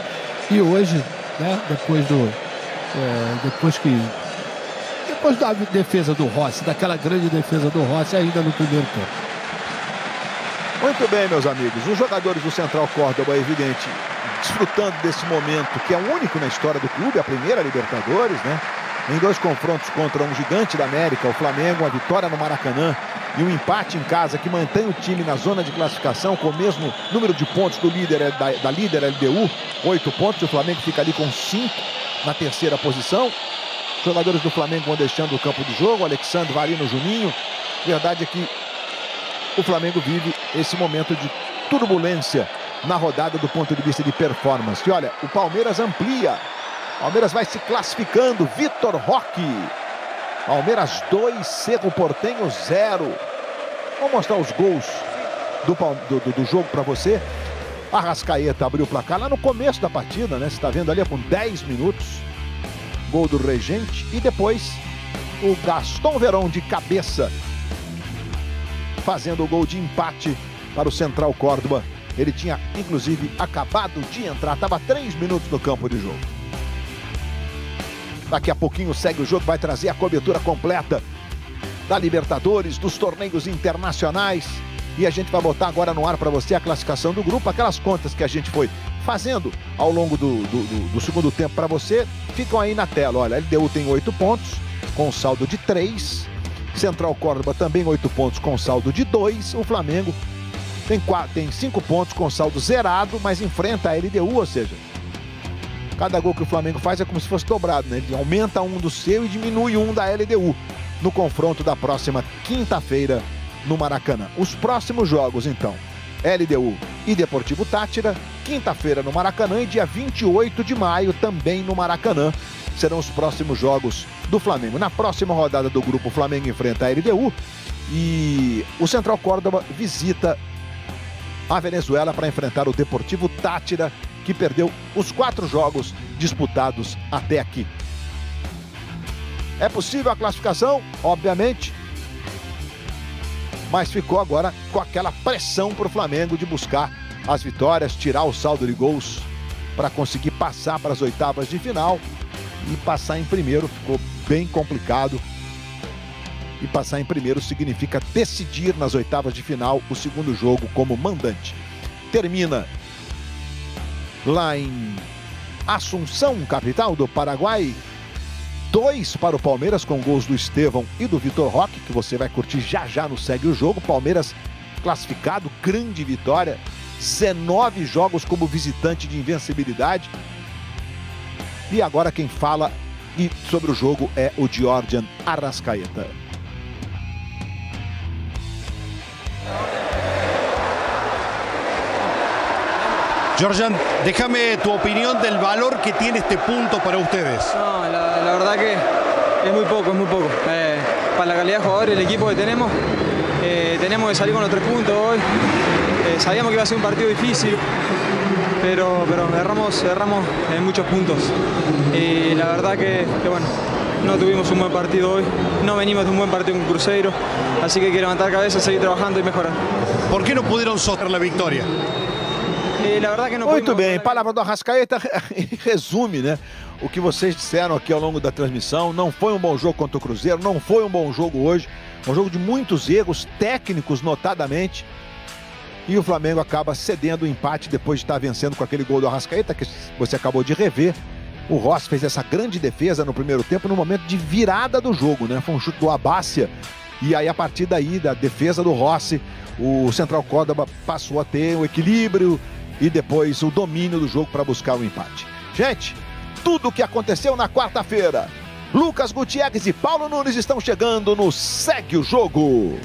E hoje, né, depois da defesa do Rossi, daquela grande defesa do Rossi ainda no primeiro tempo. Muito bem, meus amigos. Os jogadores do Central Córdoba, é evidente, desfrutando desse momento que é único na história do clube, a primeira Libertadores, né? Em 2 confrontos contra um gigante da América, o Flamengo, uma vitória no Maracanã e um empate em casa que mantém o time na zona de classificação com o mesmo número de pontos do líder, da líder LDU, 8 pontos. O Flamengo fica ali com 5 na terceira posição. Os jogadores do Flamengo vão deixando o campo de jogo, Alexandre, Varino, Juninho. A verdade é que o Flamengo vive esse momento de turbulência na rodada do ponto de vista de performance. E olha, o Palmeiras amplia. Palmeiras vai se classificando. Vitor Roque. Palmeiras 2, Cerro Porteño 0. Vou mostrar os gols do jogo para você. Arrascaeta abriu o placar lá no começo da partida, né? Você está vendo ali com 10 minutos. Gol do Regente. E depois o Gaston Verón de cabeça fazendo o gol de empate para o Central Córdoba. Ele tinha, inclusive, acabado de entrar. Estava 3 minutos no campo de jogo. Daqui a pouquinho segue o jogo, vai trazer a cobertura completa da Libertadores, dos torneios internacionais. E a gente vai botar agora no ar para você a classificação do grupo. Aquelas contas que a gente foi fazendo ao longo do segundo tempo para você, ficam aí na tela. Olha, a LDU tem 8 pontos, com saldo de 3. Central Córdoba também 8 pontos, com saldo de 2. O Flamengo tem 5 pontos, com saldo zerado, mas enfrenta a LDU, ou seja, cada gol que o Flamengo faz é como se fosse dobrado, né? Ele aumenta um do seu e diminui um da LDU no confronto da próxima quinta-feira no Maracanã. Os próximos jogos, então, LDU e Deportivo Táchira, quinta-feira no Maracanã e dia 28 de maio também no Maracanã. Serão os próximos jogos do Flamengo. Na próxima rodada do grupo, o Flamengo enfrenta a LDU e o Central Córdoba visita a Venezuela para enfrentar o Deportivo Táchira, que perdeu os 4 jogos disputados até aqui. É possível a classificação? Obviamente. Mas ficou agora com aquela pressão para o Flamengo de buscar as vitórias, tirar o saldo de gols para conseguir passar para as oitavas de final. E passar em primeiro ficou bem complicado. E passar em primeiro significa decidir nas oitavas de final o segundo jogo como mandante. Termina lá em Assunção, capital do Paraguai. 2 para o Palmeiras com gols do Estevão e do Vitor Roque, que você vai curtir já já no Segue o Jogo. Palmeiras classificado, grande vitória. 19 jogos como visitante de invencibilidade. E agora quem fala sobre o jogo é o Giorgian Arrascaeta. Giorgian, déjame tu opinión del valor que tiene este punto para ustedes. No, la verdad que es muy poco, para la calidad de jugadores, el equipo que tenemos que salir con los 3 puntos hoy. Sabíamos que iba a ser un partido difícil, pero erramos en muchos puntos. Y la verdad que bueno, no tuvimos un buen partido hoy, no venimos de un buen partido con Cruzeiro, así que hay que levantar cabeza, seguir trabajando y mejorar. ¿Por qué no pudieron sostener la victoria? Muito bem, palavra do Arrascaeta resume, né, o que vocês disseram aqui ao longo da transmissão. Não foi um bom jogo contra o Cruzeiro, não foi um bom jogo hoje, um jogo de muitos erros técnicos, notadamente, e o Flamengo acaba cedendo o empate depois de estar vencendo com aquele gol do Arrascaeta, que você acabou de rever. O Rossi fez essa grande defesa no primeiro tempo, no momento de virada do jogo, né, foi um chute do Abácia, e aí a partir daí, da defesa do Rossi, o Central Córdoba passou a ter o equilíbrio e depois o domínio do jogo para buscar o empate. Gente, tudo o que aconteceu na quarta-feira. Lucas Gutierrez e Paulo Nunes estão chegando no Segue o Jogo.